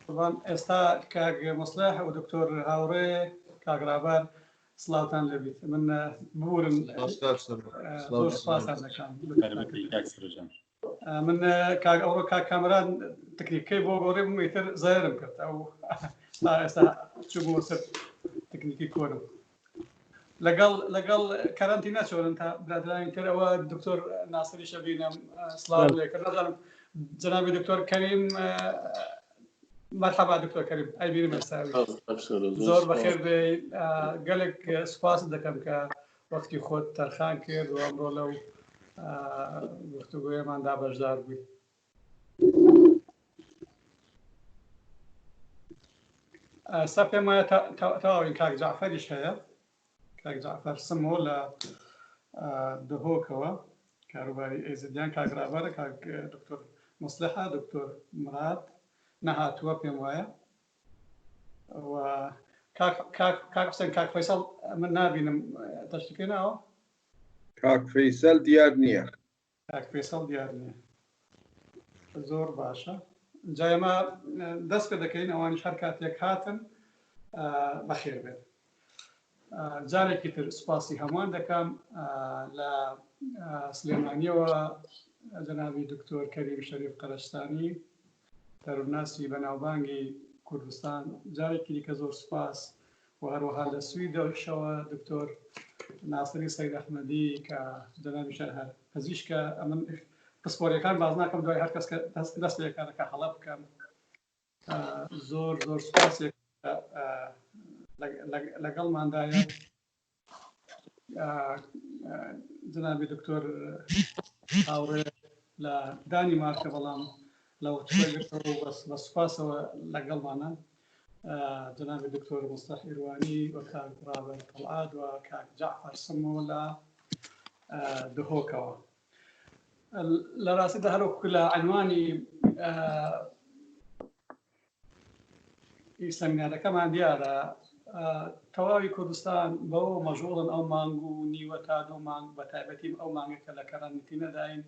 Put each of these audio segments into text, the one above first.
طبعا استا كاغ مصلح ودكتور هاوري كاغ رابر سلاوتان لبيت من بقول زور سباس هذا كان من كاغ اورو كاميرا تكنيكي بو غوري ميتر زايرم كرت او لا استا تشوفوا سب تكنيكي كونو لقال كارانتينا شو انت برادرين ترى والدكتور ناصر شبينا سلام عليكم جناب الدكتور كريم مرحبا دكتور كريم اي بيري مساوي زور بخير بي قالك سپاس دكم که وقتی خود ترخان کرد و امرو لو گفتگوی من دا بجدار بی سفه ما تواوین کاک جعفریش هیا کاک جعفر سمو لدهوكوا كاروباري ايزديان كاك رابر كاك دكتور مصلحة دكتور مراد نهات وبيم وايا و كاك حسين كاك فيصل من نابين تشتكينا او كاك فيصل ديارنيا كاك فيصل ديارنيا زور باشا جاي ما دس بدكين اواني شركات يك هاتن بخير بين جاري كتر سباسي همان دكام لا سليمانية وجنابي دكتور كريم شريف قرشتاني تروناسي بناوبانجي كردستان جاري كلي كزور سباس وهروها للسويد والشوا دكتور ناصري سيد أحمدي كجنابي شهر هزيش كأمن تصبوري كان بعضناكم دوي هركس دست لي كان كحلب كم زور سباس لقل ما عندها جنابي دكتور هاوري لدانمارك بلام لو تفكروا بس فاسوا لقل معنا جناب الدكتور مصلح إيرواني وكاك رابر طلعاد وكاك جعفر سمو لا دهوكوا لراسي دهرو كل عنواني يسمي هذا كمان ديارة تواوي كردستان بو مجهولا أو مانغو نيوتادو مانغ بتايبتيم أو مانغ كلا كرانتينا داين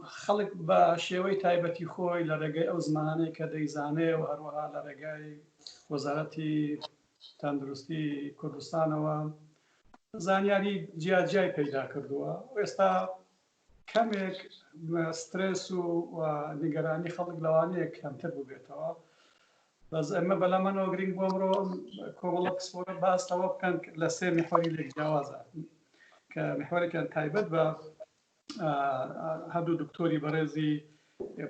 خلق بە شێوەی تایبەتی خۆی لە ڕێگەی ئەو زمانەی کە دەیزانێ و هەروەها لە ڕێگای وەزارەتی تەندروستی کوردستانەوە زانیاری جیاجیای پەیدا کردووە و ئێستا کەمێک سترێس و نیگەرانی خەڵک لەوانەیە کەمتر ببێتەوە بەس ئەمە بەلامەنەوە گرنگ بۆ ئەمڕۆ کۆمەڵە پسپۆرە باستەوە بکەن لە سێ میحوەری لێکجیاوازە کە میحوەرێکیان تایبەت بە هەردوو دکتۆری بەڕێزی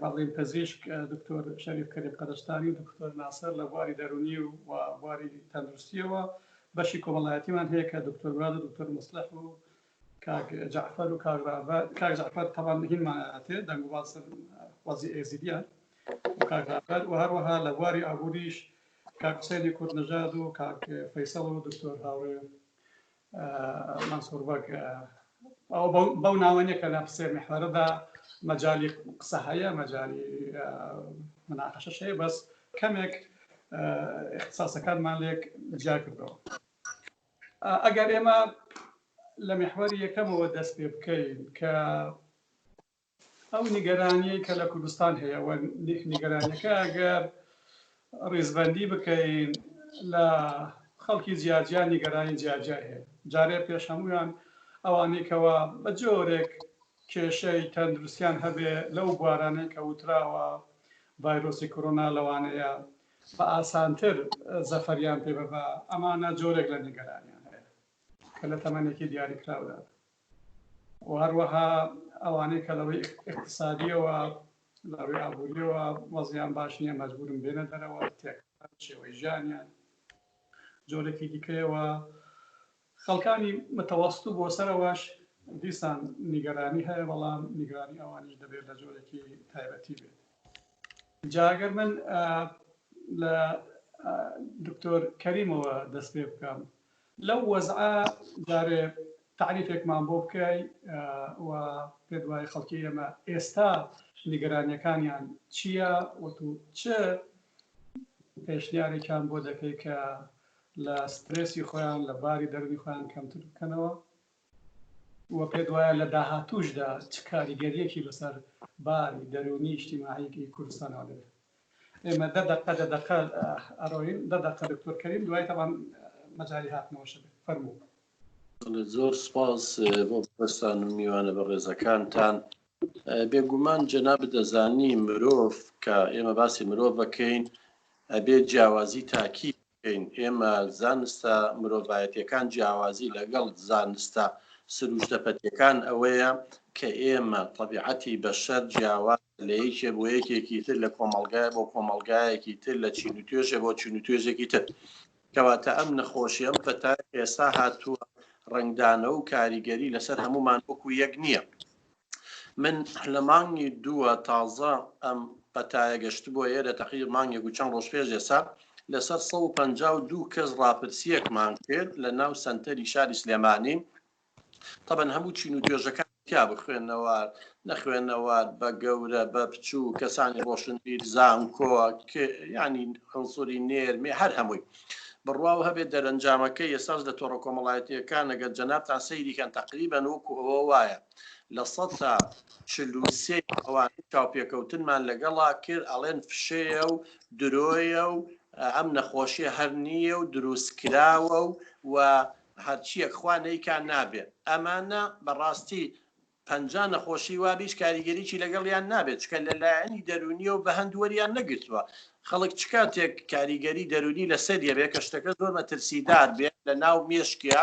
بەڵێن پزیشک دکتۆر شەریف کەریم قەدەشتانی دکتۆر ناسر لە بواری دەرونی و بواری تەندروستیەوە بەشی کۆمەڵایەتیمان هەیە کە دکتۆر مراد و دکتۆر مصلح و کاک جعفر و کاک جعفر طبعا هینمان هاتێ دەنگ و باسر وەزی ئێزیدیان و کاک جعفر و هەروەها لە بواری ئابووریش کاک حوسێنی کوردنەژاد و کاک فەیسەڵ و دکتۆر هاورێ مەنسوور بەگ أو بوناوني كان في سير محور هذا مجالي قصة مجالي مناقشة شيء بس كمك اختصاص كان مالك جاكبه أجر إما لمحوري كم هو دست بكين ك أو نجاراني كلا كردستان هي ونجاراني كأجر رزبندي بكين لا خلقي زيادة نجاراني زيادة جاري بيشمويان ئەوانەی کەوا بە جۆرێک کێشەی تەندروستیان هەبێ لەو بوارانەی کە وتراوە ڤایرۆسی کۆرۆنا لەوانەیە بە ئاسانتر زەفەریان پێ ببە ئەمانە جۆرێک لە نیگەرانیان هەیە کە لە تەمەنێکی دیاریکراودا و هەروەها ئەوانەی کە لەڕووی اقتصادیەوە لەڕووی ئابووریەوە وەزیان باش نییە مەجبورن بێنە دەرەوە تێکەڵ شێوەی ژیانیان جۆرێکی دیکەیەوە خەڵکانی متەوەسط بۆ سەرەوەش دیسان نیگەرانی هەیە بەڵام نیگەرانی ئەوانیش دەبێت لە جۆرێکی تایبەتی بێت جاگەر من لە دکتۆر کەریمەوە دەست پێ بکەم لەو وەزعە جارێ تعریفێکمان بۆ بکەی و پێ دوای خەڵکی ئێمە ئێستا نیگەرانیەکانیان چییە و تو چه پێشنیارێکیان بۆ دەکەی کە لە سترێسی خۆیان لە باری دەرونی خۆیان کەمتر بکەنەوە وە پێ وایە لە داهاتووشدا چ کاریگەریەکی بەسەر باری دەرونی ئیجتیماعیی کوردستانەوە دەبێت. ئێمە دەدەقە ئەڕۆین دەدەقە دکتۆر کەریم دوای تەوان مەجای هاتنەوەشە بێت فەرموو. زۆر سپاس بۆ پرسان و میوانە بە ڕێزەکانتان. بێگومان جەناب دەزانی مرۆڤ کە ئێمە باسی مرۆڤ بکەین ئەبێ جیاوازی تاکی بکەین. ئێمە زانستە مرۆڤایەتیەکان جیاوازی لەگەڵ زانستە سروشتەپەتیەکان ئەوەیە کە ئێمە طبیعەتی بەشەر جیاواز لە یەکێ بۆ یەکێکی تر لە کۆمەڵگای بۆ کۆمەڵگایەکی تر لە چین و توێژێ بۆ چین و توێژێکی تر کەواتە ئەم نەخۆشی ئەم پەتای ئێستا هاتووە ڕنگدانە و کاریگەری لەسەر هەمومان وەکو یەک نییە. من لە مانگی دووە تازە ئەم پەتایە گەشت بۆ ئێرە تەقریبا مانگێک و چەند ڕۆژ پێش ئێستا لەسەر 152 کەس ڕاپرسیەکمان کرد لە ناو سەنتەری شاری سلێمانی. طبعا هەموو چین و توێژەکان تیا بخوێنەوە نەخوێنەوە بە گەورە بە بچوو کەسانی ڕۆشنبیر زانکۆ ینی ئەنسوری نێرمێ هەر هەمووی بڕواو هەبێت دەرەنجامەکەی ئێساس لە تۆڕە کۆمەڵایەتیەکان ئەگەر جەنابتان سەیریکەن تقریبەن وەکو ئەوە وایە لە 143 ئەوان چاوپێکەوتنمان لەگەڵا کرد ئەڵێن فشەیە و درۆیە و ئەم نەخۆشیە هەر نییە و دروستکراوە و هەرچیەک خوانەیکان نابێت. ئەمانە بەڕاستی 50 نەخۆشی وابیش کاریگەریی لەگەڵیان نابێت چکە لەلایەنی دەرونیە و بە هەندوەریان نەگرتووە. خەڵک چ کاتێک کاریگەری دەرونی لەسەریە بێ کە شتەکە زۆر مەترسیدار بێت لە ناو مێشکیا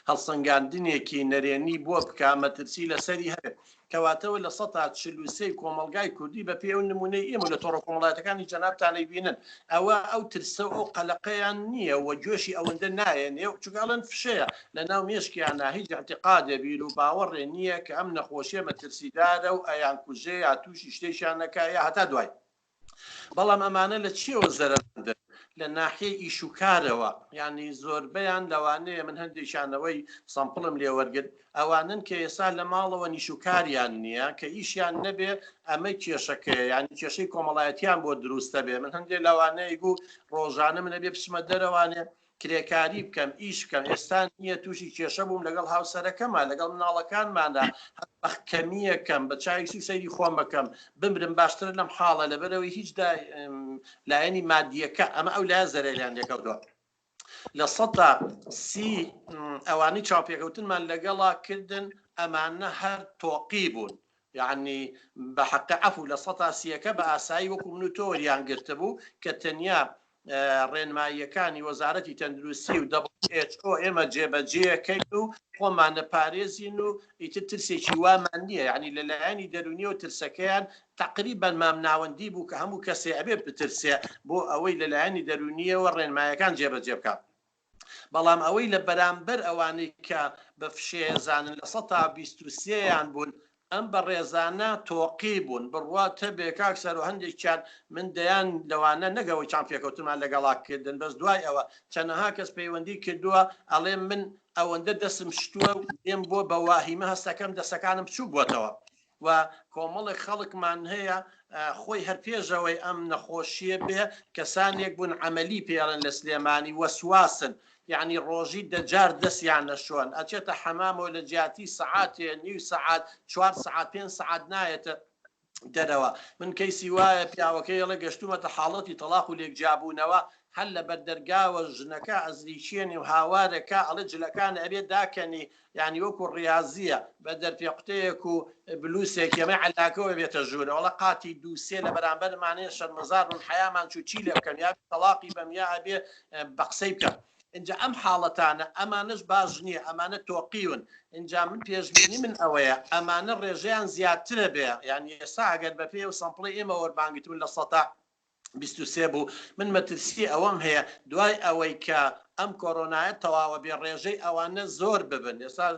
هەڵسەنگاندنێکی نەرێنی بۆ بکە مەترسی لەسەری هەبێت. کەواتەوە لە 143 کۆمەلگای کوردی بە پێ و نمونەی ئێمە لە تۆڕە کۆمەڵایەتەکانی جەنابتانەی بینن ئەوە ئەو ترسە ئەو قەلەقەیان نییە و جۆشی ئەوەندە نایەنێ چگەڵەن فشەیە لە ناو مێشکیانە هیچ اعتقادە بیر و باوەڕێ نییە کە ئەم نەخۆشیە مەترسیدارە و ئەیان کوژێ یا تووشی شتێکیان نەکایە هەتا دوای. بەڵام ئەمانە لە چیەوە زەرەرمەندن؟ لە ناحیە ئیشوکارەوە ینی زۆربەیان لەوانەیە من هەندێکشانەوەی سەمپڵم لێ وەرگرت ئەوانن کە ئێستا لە ماڵەوە نیشوکاریان نییە کە ئیشیان نەبێ ئەمە کێشەکەی ینی کێشەی کۆمەڵایەتیان بۆ دروستە بێ. من هەندێک لەوانەیە گو ڕۆژانە منە بێ پشمە دەرەوانێ کرێکاری بکەم ئیش بکەم ئێستا نییە تووشی کێشە بووم لەگەڵ هاوسەرەکەمان لەگەڵ مناڵەکانماندا بەخکەمیەکەم بە چاویسی سەیری خۆم بکەم بمرم باشتر لەم حاڵە لەبەرەوەی هیچ لایەنی مادیەکە ئەمە ئەو لای زەرەریان لێکەوتووە. لە 130 ئەوانەی چاوپێکەوتنمان لەگەڵا کردن ئەمانە هەر تۆقی بوون یعنی بە حەقە عەفو لە 130ەکە بە ئاسایی وەکو من و تۆ وەریان گرتە بوو کە تەنیا ڕێنماییەکانی وەزارەتی تەندروستی و WHO ئێمە جێبەجێەکەین و خۆمانە پارێزین و ئیتر ترسێکی وامان نییە یعنی لەلایەنی دەرونی و ترسەکەیان تقریبا مام ناوەندی بوو کە هەموو کەسێ ئەبێ بترسێ بۆ ئەوەی لەلایەنی دەرونیەوە ڕێنماییەکان جێبەجێ بکە. بەڵام ئەوەی لە بەرامبەر ئەوانەی کە بە فشێزانن لە 123یان بوون ئەم بە ڕێزانە تۆقی بوون بڕواتە بێ کاکسەر و هەندێکیان من دەیان لەوانە نەگەوەی چان پێکەوتمان لەگەڵاکردن بەس دوای ئەوە چەندەها کەس پەیوەندی کردووە ئەڵێ من ئەوەندە دەسم شتووە و دێم بۆ بە واهیمە هەستەکەم دەسەکانم چوو بۆتەوە و کۆمەڵی خەڵکمان هەیە خۆی هەر پێشەوەی ئەم نەخۆشیە بێ کەسانێک بوون عەمەلی پێڵن لە سلێمانی وەسواسن یعنی ڕۆژی دەجار دەستیان نەشۆن ئەچێتە حەمامەوە لە جیاتی سەعاتێ نیو سەعات 4 سەعات 5 سەعات نایەتە دەرەوە. من کەیسی وایە پیاوەکەی ئەڵێ گەشتومەتە حاڵەتی تەلاق و لێکجیابوونەوە هەر لە بەردەرگاوە ژنەکە ئەزریچێنی و هاوارەکە ئەڵێ جلەکان ئەبێ داکەنی یعنی وەکو ڕاضیە بە دەرپێقوتەیەک و بلووسێک ئەمە عەلاکەوە بێتە ژوورە وەڵە قاتی دووسێ لە بەرامبەرمانەیە شەرمەزار و حەیامان چوو چی لێ بکەن یا تەلاقی بەم یا ئەبێ بە قسەی بکەن. اینجا ئەم حاڵەتانە ئەمانش باش نییە ئەمانە تۆقیون. اینجا من پێشبینی من ئەوەیە ئەمانە ڕێژەیان زیاترە بێ یعنی ئێستا ئەگەر بە پێ و سەمپڵی ئێمە وەربانگتون لە 123 بوو من مەترسی ئەوەم هەیە دوای ئەوەی کە ئەم کۆرۆنایەت تەواوە بێ ڕێژەی ئەوانە زۆر ببن. ئێستا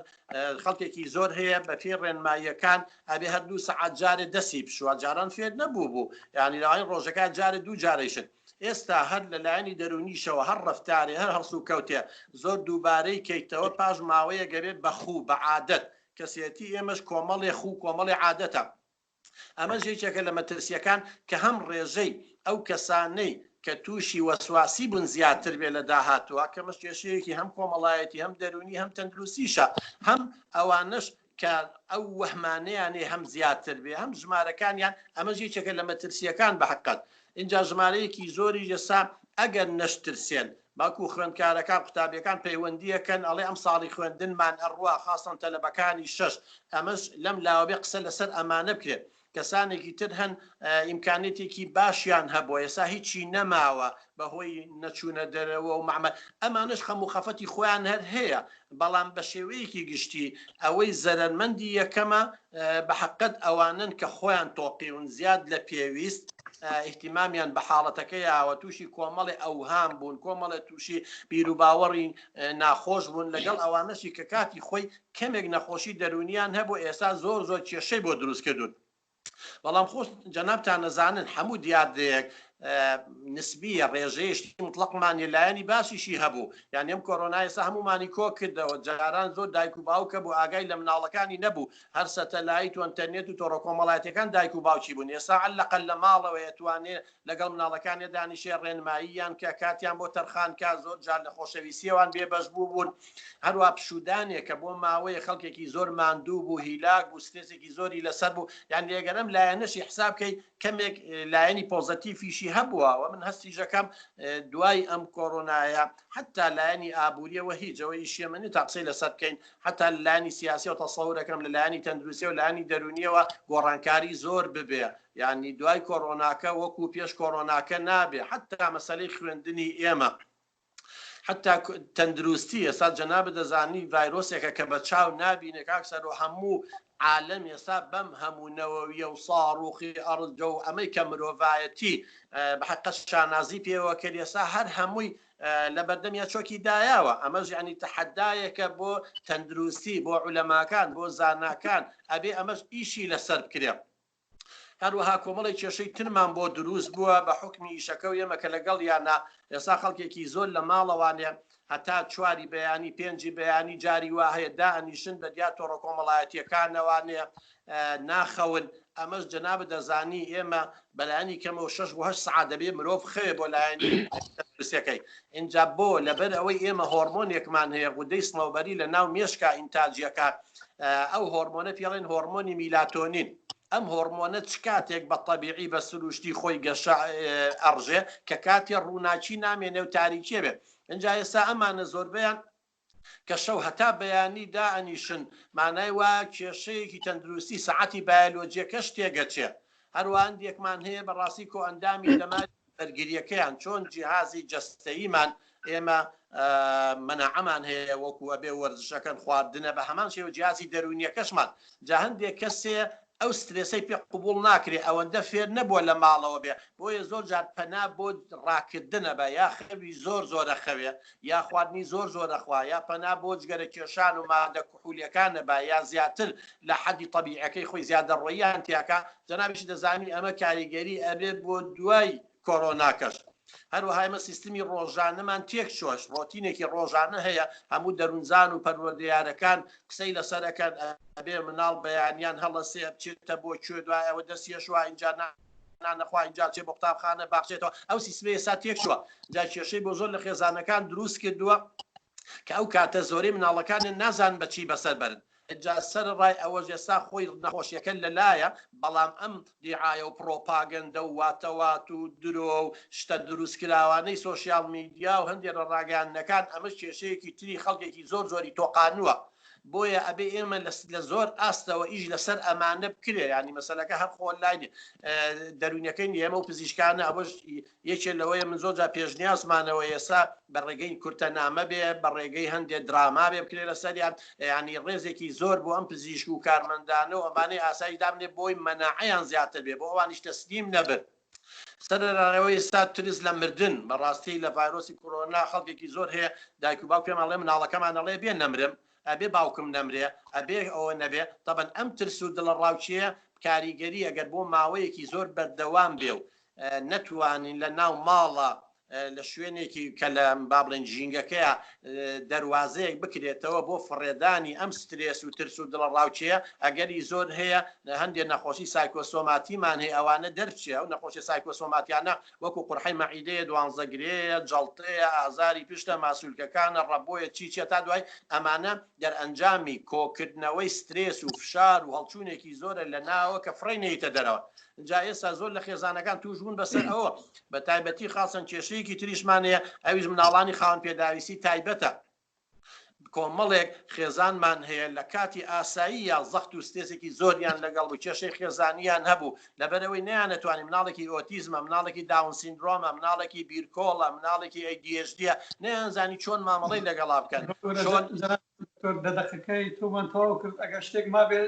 خەڵکێکی زۆر هەیە بە پێ ڕێنماییەکان ئەبێ هەر 2 سەعات جارێ دەسی بشوە جاران فێر نەبوو بوو یعنی لەوانەیە ڕۆژەکە جارێ 2 جارەیشن. ئێستا هەر لەلایەنی دەرونیشەوە هەر ڕەفتارێ هەر هەڵسو کەوتێ زۆر دووبارەی کەیتەوە پاش ماوەیە گەبێت بە خوو بە عادەت کەسێتی ئێمەش کۆمەڵێ خوو کۆمەڵی عادەتە. ئەمە ژێکێکە لە مەترسیەکان کە هەم ڕێژەی ئەو کەسانەی کە تووشی وەسواسی بوون زیاتر بێ لە داهاتوە کە مەش کێشەیەکی هەم کۆمەڵایەتی هەم دەرونی هەم تەندروستیشە هەم ئەوانش کە ئەو وەهمانەیانێ هەم زیاتر بێ هەم ژمارەکانیان ئەمە یەکێکە لە مەترسیەکان بە حقیقەت اینجا ژمارەیەکی زۆری ئێستا ئەگەر نەشترسێن باکو خوێندکارەکان قوتابیەکان پەیوەندیەکەن ئەڵێ ئەم ساڵی خوێندنمان ئەڕوا خاستن تەلەبەکانی شەش ئەمەش لەم لاوەبێ قسە لەسەر ئەمانە بکرێت کەسانێکی تر هەن ئیمکانێتێکی باشیان هەبووە ئێستا هیچی نەماوە بەهۆی نەچوونە دەرەوە و مەعمە ئەمانش خەموخەفەتی خۆیان هەر هەیە بەڵام بە شێوەیەکی گشتی ئەوەی زەرمەندی یەکەمە بە حقیقەت ئەوانن کە خۆیان تۆقیون زیاد لە پێویست احتیمامیان بە حاڵەتەکەیەوە تووشی کۆمەڵی ئەوهام بوون کۆمەڵە تووشی بیر و باوەڕی ناخۆش بوون لەگەڵ ئەوانەشی کە کاتی خۆی کەمێک نەخۆشی دەرونیان هەبوو ئێستا زۆر کێشەی بۆ دروست کردوون بەڵام خۆش جەنابتان نەزانن هەموو دیاردەیەک نسبیە ڕێژەیەشتی مطلقمانی لایەنی باشیشی هەبوو یعنی ئەم کۆرۆنا ئێستا هەمومانی کۆ کردەوە جاران زۆر دایک و باوکە بوو ئاگای لە مناڵەکانی نەبوو هەر سەتەلایت و ئینتەرنێت و تۆڕە کۆمەڵایەتەکان دایک و باوکی بوون ئێستا عەلەقەل لە ماڵەوە ئەتوانێت لەگەڵ مناڵەکانی دانیشێ ڕێنماییان کە کاتیان بۆ تەرخان کا زۆر جار لە خۆشەویستیەوان بێبەش بوون هەروە پشودانێک کە بۆ ماوەیە خەڵکێکی زۆر ماندوو بوو هیلاک بوو سترێسێکی زۆری لەسەر بوو یان لێگەرەم لایەنەشی حسابکەی کەمێک لایەنی پۆزەتیڤیشی هەبووە و من هەستی ژەکەم دوای ئەم کۆرۆنایە حتا لایەنی ئابوووریەوە هیچەوەی شێمەنی تا قسەی لەسەر بکەین حتا لایەنی سیاسی و تەسەوورەکەم لە لایەنی تەندروستی و لایەنی دەرونیەوە گۆڕانکاری زۆر ببێ یعنی دوای کۆرۆناکە وەکو پێش کۆرۆناکە نابێ حتا مەسەلەی خوێندنی ئێمە حتا تەندروستی ئێستا جەناب دەزانی ڤایرۆسێکە کە بە چاو نابینێ کاکسەر و هەموو عالم ئێستا بەم هەموونەوەویە و ساڕوخی ئەڕجە و ئەمەی کە مرۆڤایەتی بە حقیقەت شانازی پێوە کرد ئێستا هەر هەمووی لە بەردەمیە چۆکی دایاوە ئەمەش یعنی تەحەدایەکە بۆ تەندروستی بۆ عولەماکان بۆ زاناکان ئەبێ ئەمەش ئیشی لەسەر بکرێ هەروەها کۆمەڵی کێشەی ترمان بۆ دروست بووە بە حکمی ئیشەکە و ئێمە کە لەگەڵ یانە ئێستا خەڵکێکی زۆر لە ماڵەوانێ هەتا چواری بەیانی پێنجی بەیانی جاری وا هەیە دائنیشن بە دیا تۆڕە کۆمەڵایەتیەکانەوانێ ناخەون ئەمەش جەناب دەزانی ئێمە بەلایانی کەمەوە 6 سعات دەبێ مرۆڤ خەوێ بۆ لایەنی تەندروستیەکەی اینجا بۆ لەبەر ئەوەی ئێمە هۆرمۆنێکمان هەیە غودەی سنەوبەری لە ناو مێشکە ئینتاجیەکە ئەو هۆرمۆنە پێڵێن هۆرمۆنی میلاتۆنین ئەم هۆرمۆنە چ کاتێک بە تەبیعی بە سروشتی خۆی گەشە ئەڕژێ کە کاتی ڕووناچی نامێنێ و تاریکێ بێ اینجا ئێستا ئەمانە زۆربیان کە شەو هەتا بەیانی دائنیشن مانای وا کێشەیەکی تەندروستی سەعاتی بایۆلۆجیەکەش تێگەچێ هەروان دیەکمان هەیە بەڕاستی کۆ ئەندامی دەمای بەرگریەکەیان چۆن جیهازی جەستەییمان ئێمە مەناعەمان هەیە وەکو ئەبێ وەرزشەکەن خواردنە بە هەمان شێوە جیهازی دەرونیەکەشمان جا هەندێک کەسێ ئەو سترێسەی پێ قبول ناکرێ ئەوەندە فێر نەبووە لە ماڵەوە بێ بۆیە زۆر جار پەنا بۆ ڕاکردنە بە یا خەوی زۆرە خەوێ یا خواردنی زۆرە خوا یا پەنا بۆ جگەرە کێشان و مادە کوحولیەکانە بە یا زیاتر لە حەدی طەبیعەکەی خۆی زیادە ڕۆیان تیاکە جەنابیش دەزانی ئەمە کاریگەری ئەبێ بۆ دوای کۆرۆناکەش هەروەها ئێمە سیستمی ڕۆژانەمان تێک چۆش ڕۆتینێکی ڕۆژانە هەیە هەموو دەروونزان و پەروەردەیارەکان قسەی لەسەرەکەن ئەبێ مناڵ بەیانیان هەڵەسێ بچێتە بۆ کوێ دوای ئەوە دەستێشوە اینجا نانەخوا اینجا چێ بۆ قوتابخانە باخچێتەوە ئەو سیستمی ئێستا تێک چووە جا کێشەی بۆ زۆر لە خێزانەکان دروست کردووە کە ئەو کاتە زۆرەی مناڵەکانیان نازان بەچی بەسەر بەرن جا سەرڕای ئەوەش ئێستا خۆی نەخۆشیەکە لەلایە بەڵام ئەم دیعایە و پرۆپاگەندە و واتەوات و درۆ و شتە دروستکراوانەی سۆشیال میدیا و هەندێک لە ڕاگەیاندنەکان ئەمەش کێشەیەکی تری خەڵکێکی زۆری تۆقانووە بۆیە ئەبێ ئێمە لە زۆر ئاستەوە ئیش لەسەر ئەمانە بکرێ ینی مەسەلەکە هەر خۆ لاینێ دەرونیەکەی ئێمە و پزیشکانە ئەوەش یەکێ لەوەیە من زۆر جا پێشنیازمانەوە ئێستا بە ڕێگەی کورتەنامە بێ بە ڕێگەی هەندێک دراما بێ بکرێ لەسەریان ینی ڕێزێکی زۆر بۆ ئەم پزیشک و کارمەندانە و ئەمانەی ئاسایی دابنێ بۆی مەناعەیان زیاتر بێ بۆ ئەوانیش تەسلیم نەبن سەرەوەی ئێستا ترس لە مردن بەڕاستی لە ڤایرۆسی کۆرۆنا خەڵکێکی زۆر هەیە دایک و باوک پێم ئەڵێ مناڵەکەمان ئەڵێ بێ نەمرم ئەبێ باوکم نەمرێ ئەبێ ئەوە نەبێ تەبەن ئەم ترس و دڵە ڕاوچیە کاریگەری ئەگەر بۆ ماوەیەکی زۆر بەردەوام بێ و نەتوانین لە ناو ماڵە لە شوێنێکی کە لە با بڵێن ژینگەکەیە دەواازەیەک بکرێتەوە بۆ فڕێدانی ئەم سترێس و ترس و دڵە ڕاوچەیە ئەگەری زۆر هەیە هەندێک نەخۆشی سایکۆسۆماتیمان هەیە ئەوانە دەرچێ ئەو نەخۆشی سایکۆسۆماتیانە وەکو قورحەی مەعیدەیە دوانزەگرەیە جەڵتەیە ئازاری پشتە ماسوولکەکانە ڕەبۆیە چیچە تا دوای ئەمانە دەرئەنجامی کۆکردنەوەی سترێس و فشار و هەڵچوونێکی زۆرە لە ناوە کە فڕی نەیتە دەرەوە جا ئێستا زۆر لە خێزانەکان توشبوون بەسەر ئەوە بە تایبەتی خاصن کێشەیەکی تریشمانەیە ئەویش مناڵانی خاوەن پێداویستی تایبەتە کۆمەڵێک خێزانمان هەیە لە کاتی ئاسایی یا زەخت و ستێسێکی زۆریان لەگەڵ بوو کێشەی خێزانیان هەبوو لەبەرەوەی نەیانەتوانین مناڵێکی ئۆتیزمە مناڵێکی داون سیندرۆمە مناڵێکی بیرکۆڵە مناڵێکی ADHD نەیانزانی چۆن مامەڵەی لەگەڵا بکەن دەدەقەکەی تۆمان تەواو کرد ئەگەر شتێک ما بێ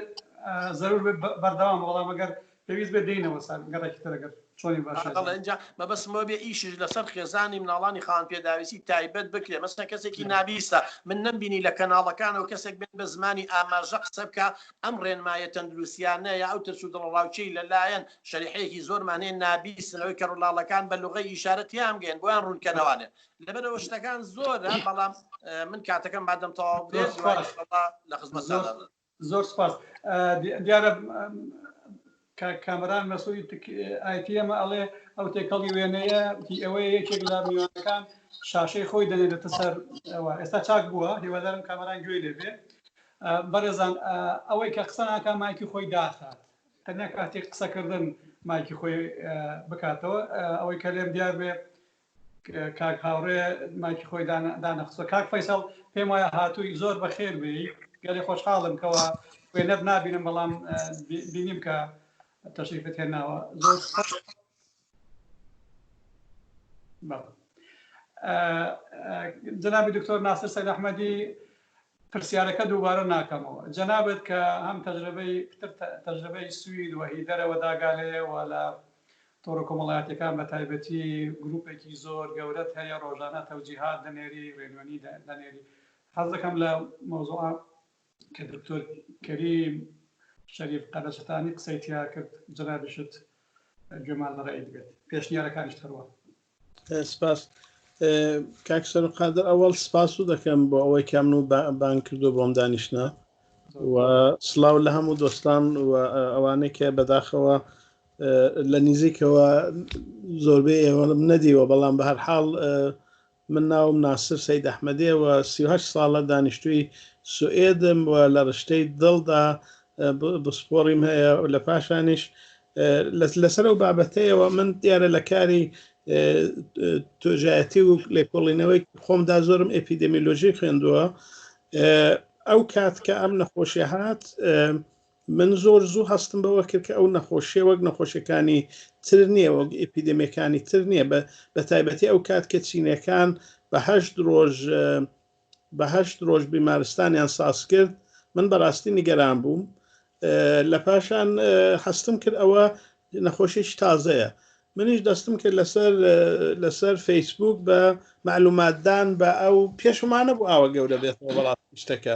زەرور بەردەوام بەڵام ئەگەر پێویست بێ دێنەوە گەڕێکی ترەگەر چۆنی باشینجا مەبەستمەوە بێ ئیشش لەسەر خێزانی مناڵانی خاوەن پێداویستی تایبەت بکرێ مەسەڵەن کەسێکی نابیستە من نەمبینی لە کەناڵەکانەوە کەسێک بێت بە زمانی ئاماژە قسە بکە ئەم ڕێنمایە تەندروستیانە یا ئەو ترس و دڵڕاوچەی لەلایەن شەریحەیەکی زۆرمان هەیە نابیستنەوەی کە ڕوولاڵەکان بە لوغەی ئیشارەتیان بگەن بۆیان ڕوونکەنەوانێ لەبەرەوە شتەکان زۆرە بەڵام من کاتەکەم بادەم تەواو بێت لە خزمەت زۆر سپاس دیارە کامەران مەسوولی ئایتیەمە ئەڵێ ئەو تێکەڵی وێنەیە ئەوەیە یەکێک لە میوانەکان شاشەی خۆی دەنێتە سەر ئەوە ئێستا چاک بووە هیوادارم کامەران گوێ لێبێ بەڕێزان ئەوەی کە قسە ناکە مایکی خۆی داخات تەنیا کاتێک قسەکردن مایکی خۆی بکاتەوە ئەوەی کە لێم دیار بێ کاک هاوڕێ مایکی خۆی دانەخسە کاک فەیسەڵ پێم وایە هاتووی زۆر بەخێر بێ گەلێ خۆشحاڵم کەەوە وێنەت نبینم بەڵام بینیم کە تەشریفت هێناوە زۆر جەنابی دکتۆر ناسر سەید ئەحمەدی پرسیارەکە دووبارە ناکەمەوە جەنابەت کە هەم تەجربەی سوید و هیدەرەوە داگالەیەوە لە تۆڕە کۆمەڵایەتەکان بە تایبەتی گروپێکی زۆر گەورەت هەیە ڕۆژانە تەوجیهات دەنێری ڕێنوێنی دەنێری حەز دەکەم لە مۆزوع کە دکتۆر کەریم شەریف قەدەشتانی قسەی تیا کرد جەنابیشت گوێمان لە ڕێی بێت پێشنیارەکانیش هەروە سپاس کاک سەرقادر ئەوەڵ سپاس و دەکەم بۆ ئەوەی کامن و بان کردو بۆم دانیشتە و سڵاو لە هەموو دۆستان و ئەوانەی کە بەداخەوە لە نزیکەوە زۆربەی ئێوە نەدیوە بەڵام بە هەر حاڵ من ناوم ناسر سەید ئەحمەدیە و 38 ساڵە دانیشتووی سوئێدم و لە ڕشتەی دڵدا بسپۆڕیم هەیە و لە پاشانیش لەسەر ئەو بابەتەیەوە من دیارە لە کاری تۆژایەتی و لێکۆڵینەوەی خۆمدا زۆرم ئەپیدەمیۆلۆژی خوێندووە ئەو کات کە ئەم نەخۆشیە هات من زۆر زوو هەستم بەوە کرد کە ئەو نەخۆشیە وەک نەخۆشیەکانی تر نییە وەک ئەپیدەمیەکانی تر نییە بە تایبەتی ئەو کات کە چینەکان بە 8 ڕۆژ بیمارستانیان ساز کرد من بەڕاستی نیگەران بووم لە پاشان هەستم کرد ئەوە نەخۆشیش تازەیە منیش دەستم کرد لەسەر فەیسبوک بە معلوماتدان بە ئەو پێشمانە بوو ئاوە گەورە بێتەوە بەڵاتی شتەکە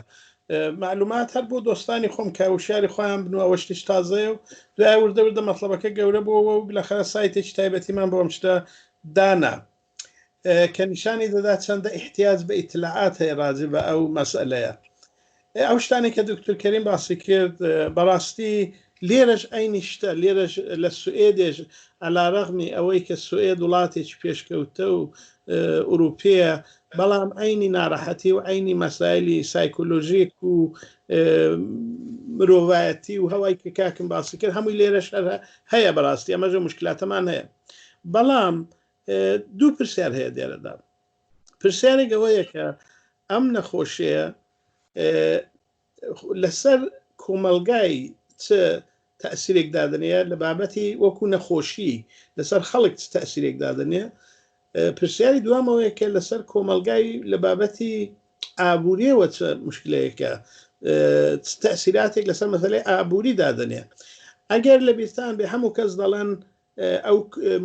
معلومات هەر بۆ دۆستانی خۆم کاوشاری خۆیان بنوە ئەوە شتش تازەیە و دوای وردەوردە مەطلبەکە گەورە بووەوە و لەخەرە سایتێکی تایبەتیمان بۆم شتە دانا کە نیشانی دەدا چەندە احتیاج بە ئیتلاعات هەیە ڕاجع بە ئەو مەسئلەیە ئەو شتانی کە دکتۆر کەریم باسی کرد بەڕاستی لێرەش ئەینی شتە لێرەش لە سوئێدێش ئەلاڕەغمی ئەوەی کە سوئێد وڵاتێکی پێشکەوتە و ئوروپیە بەڵام ئەینی ناڕەحەتی و ئەینی مەسایلی سایکۆلۆژیک و مرۆڤایەتی و هەوای کە کاکم باسی کرد هەمووی لێرەش هەیە بەڕاستی ئەمەژە مشکلاتەمان هەیە بەڵام دوو پرسیار هەیە دێرەدا پرسیارێک ئەوەیە کە ئەم نەخۆشیە لەسەر کۆمەلگای چ تەسیرێک دادنەیە لە بابەتی وەکو نەخۆشی لەسەر خەڵک چ تەسیرێک دادنێ پرسیاری دوامەوەیە کە لەسەر کۆمەلگای لە بابەتی ئابووریەوە چ مشکلەیەکە تەسیراتێک لەسەر مەسەلەی ئابووری دادنێ ئەگەر لە بیرتان بێ هەموو کەس دەڵێن ئەو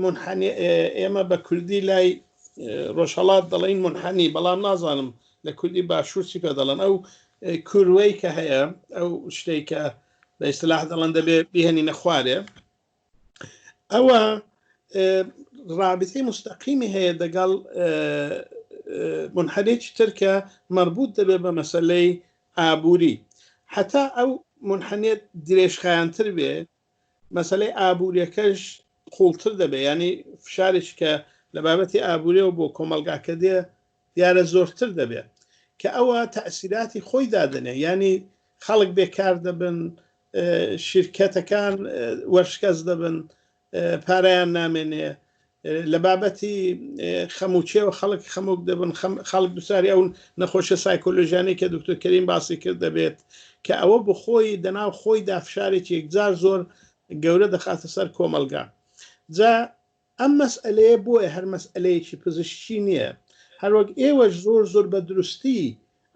منحنی ئێمە بە کوردی لای ڕۆژهەڵات دەڵێن منحنی بەڵام نازانم لە کوردی باشوور چی پێ دەڵێن ئەو کوروەی کە هەیە ئەو شتێک کە بە ئیستلاح دەڵێن دەبێ بیهێنینە خوارێ ئەوە رابطەی مستەقیمی هەیە دەگەڵ منحەرێکی ترکە مربوط دەبێت بە مەسەلەی ئابووری حتا ئەو منحەنێت درێژخایەنتر بێ مەسەلەی ئابووریەکەش قوڵتر دەبێت ینی فشارێکی کە لە بابەتی ئابووریەوە بۆ کۆمەلگاکە دێ دیارە زۆرتر دەبێت کە ئەوە تەئسیراتی خۆی دادنێ ینی خەڵک بێکار دەبن شرکەتەکان وەرشکەس دەبن پارەیان نامێنێ لە بابەتی خەموچێەوە خەڵک خەموک دەبن خەڵک دووساری ئەو نەخۆشە سایکۆلۆژیانەی کە دکتۆر کەریم باسی کرد دەبێت کە ئەوە بخۆی دەناو خۆی دافشارێکی یەکجار زۆر گەورە دەخاتە سەر کۆمەلگا جا ئەم مەسئلەیە بۆیە هەر مەسئلەیەکی پزیشکی نییە هەروەک ئێوەش زۆر بە دروستی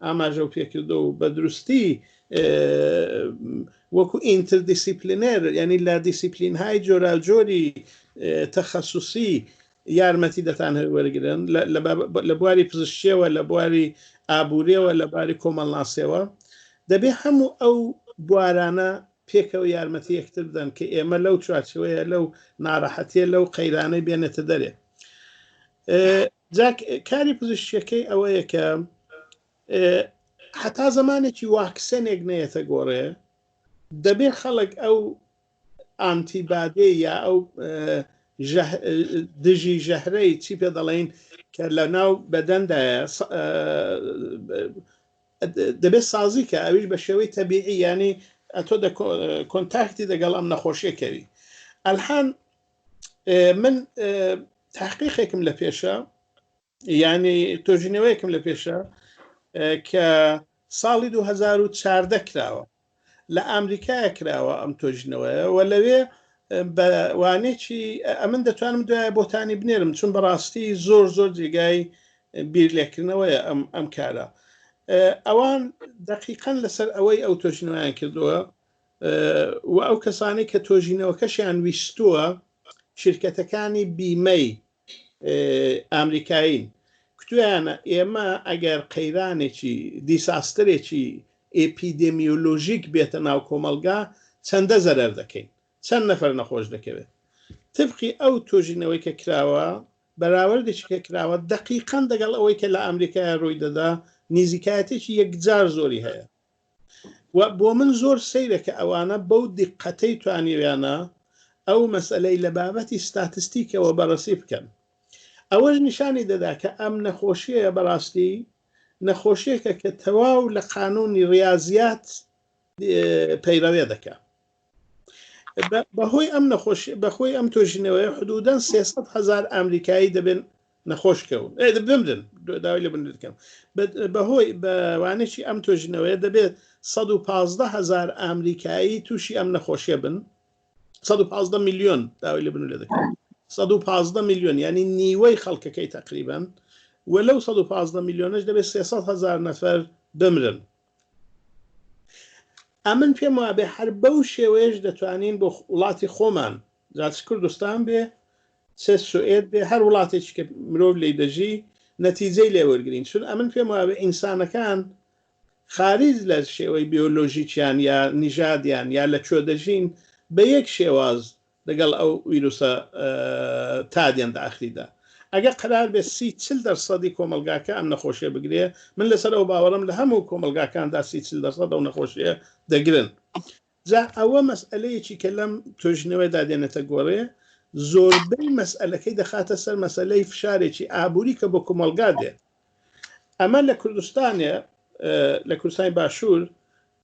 ئاماژە و پێکردو و بە دروستی وەکو ئینتردیسیپلینەر ینی لا دیسیپلینهای جۆراوجۆری تەخەسوسی یارمەتی دەتان وەرگرن لە بواری پزیشکیەوە لە بواری ئابووریەوە لە باری کۆمەڵناسیەوە دەبێت هەموو ئەو بوارانە پێکەوە یارمەتی یەکتر بدەن کە ئێمە لەو چوارچەوەیە لەو ناڕەحەتیە لەو قەیرانەی بێنێتە دەرێ کاری پزیشکیەکەی ئەوەیە کە حتا زمانێکی واکسێنێک نەیەتە گۆڕێ دەبێت خەڵک ئەو ئانتیبادێ یا ئەو دژی ژەهرەی چی پێ دەڵێن کە لە ناو بەدەندایە دەبێت سازی کە ئەویش بە شێوەی تەبیعی ینی ئەتۆ کۆنتاکتی دەگەڵ ئەم نەخۆشیەکەوی ئەلحان من تحقیقێکم لە پێشە ینی تۆژینەوەیەکم لە پێشە کە ساڵی 2014 کراوە لە ئەمریکایە کراوە ئەم تۆژینەوەیە و لەوێ بەوانێکی ئەمن دەتوانم دوایە بۆتانی بنێرم چون بەڕاستی زۆر جێگای بیرلێکردنەوەیە ئەم کارە ئەوان دقیقەن لەسەر ئەوەی ئەو تۆژینەوەیان کردووە و ئەو کەسانی کە تۆژینەوەکەشیان ویستووە شرکەتەکانی بیمەی ئامریکایین کتویانە ئێمە ئەگەر قەیرانێکی دیساسترێکی ئێپیدێمیۆلۆژیک بێتە ناو کۆمەلگا چەندە زەرەر دەکەین چەند نەفەر نەخۆش دەکەوێت تبقی ئەو تۆژینەوەی کە کراوە بەراوردێکی کە کراوە دقیقەن دەگەڵ ئەوەی کە لە ئەمریکای ڕووی دەدا نزیکایەتێکی یەکجار زۆری هەیە و بۆ من زۆر سەیرە کە ئەوانە بەو دیقەتەی توانیویانە ئەو مەسئلەی لە بابەتی ستاتستیکەوە بەڕەسی بکەن ئەوەش نیشانی دەدا کە ئەم نەخۆشیە بەڕاستی نەخۆشیەکە کە تەواو لە قانونی ڕاضیات پەیڕەوێ دەکا بەهۆی ئەم نەخۆشی بەخۆی ئەم تۆژینەوەی حدودەن 300,000 ئەمریکایی دەبێن نەخۆشکەون بمرن داوای لە بنکەم بەهۆی بەوانێکی ئەم تۆژینەوەیە دەبێت 115,000 ئەمریکایی تووشی ئەم نەخۆشیە بن 115 میلیۆن داوای لە بن لێ دەکەم 115 میلیۆن ینی نیوەی خەڵکەکەی تقریبا و لەو 115 میلیۆنش دەبێت 300,000 نەفەر بمرن ئەمن پێم وابێ هەر بەو شێوەیەش دەتوانین بۆ وڵاتی خۆمان جاچ کوردستان بێ چه سوئێد بێ هەر وڵاتێکی کە مرۆڤ لێی دەژی نەتیجەی لێ وەرگرین چون ئەمن پێم وابێ ئینسانەکان خارج لە شێوەی بیۆلۆژیکیان یا نیژادیان یا لە کوێ دەژین بە یەک شێواز لەگەڵ ئەو ویرۆسە تادیان داخلیدا ئەگەر قرار بێ 40% کۆمەلگاکە ئەم نەخۆشیە بگرێ من لەسەر ئەو باوەڕم لە هەموو کۆمەلگاکاندا 40% ئەو نەخۆشیە دەگرن جا ئەوە مەسئلەیەکی کە لەم تۆژینەوەیدا دێنێتە گۆڕێ زۆربەی مەسئلەکەی دەخاتە سەر مەسئلەی فشارێکی ئابووری کە بۆ کۆمەلگا دێت ئەمە لە کوردستانە لە کوردستانی باشوور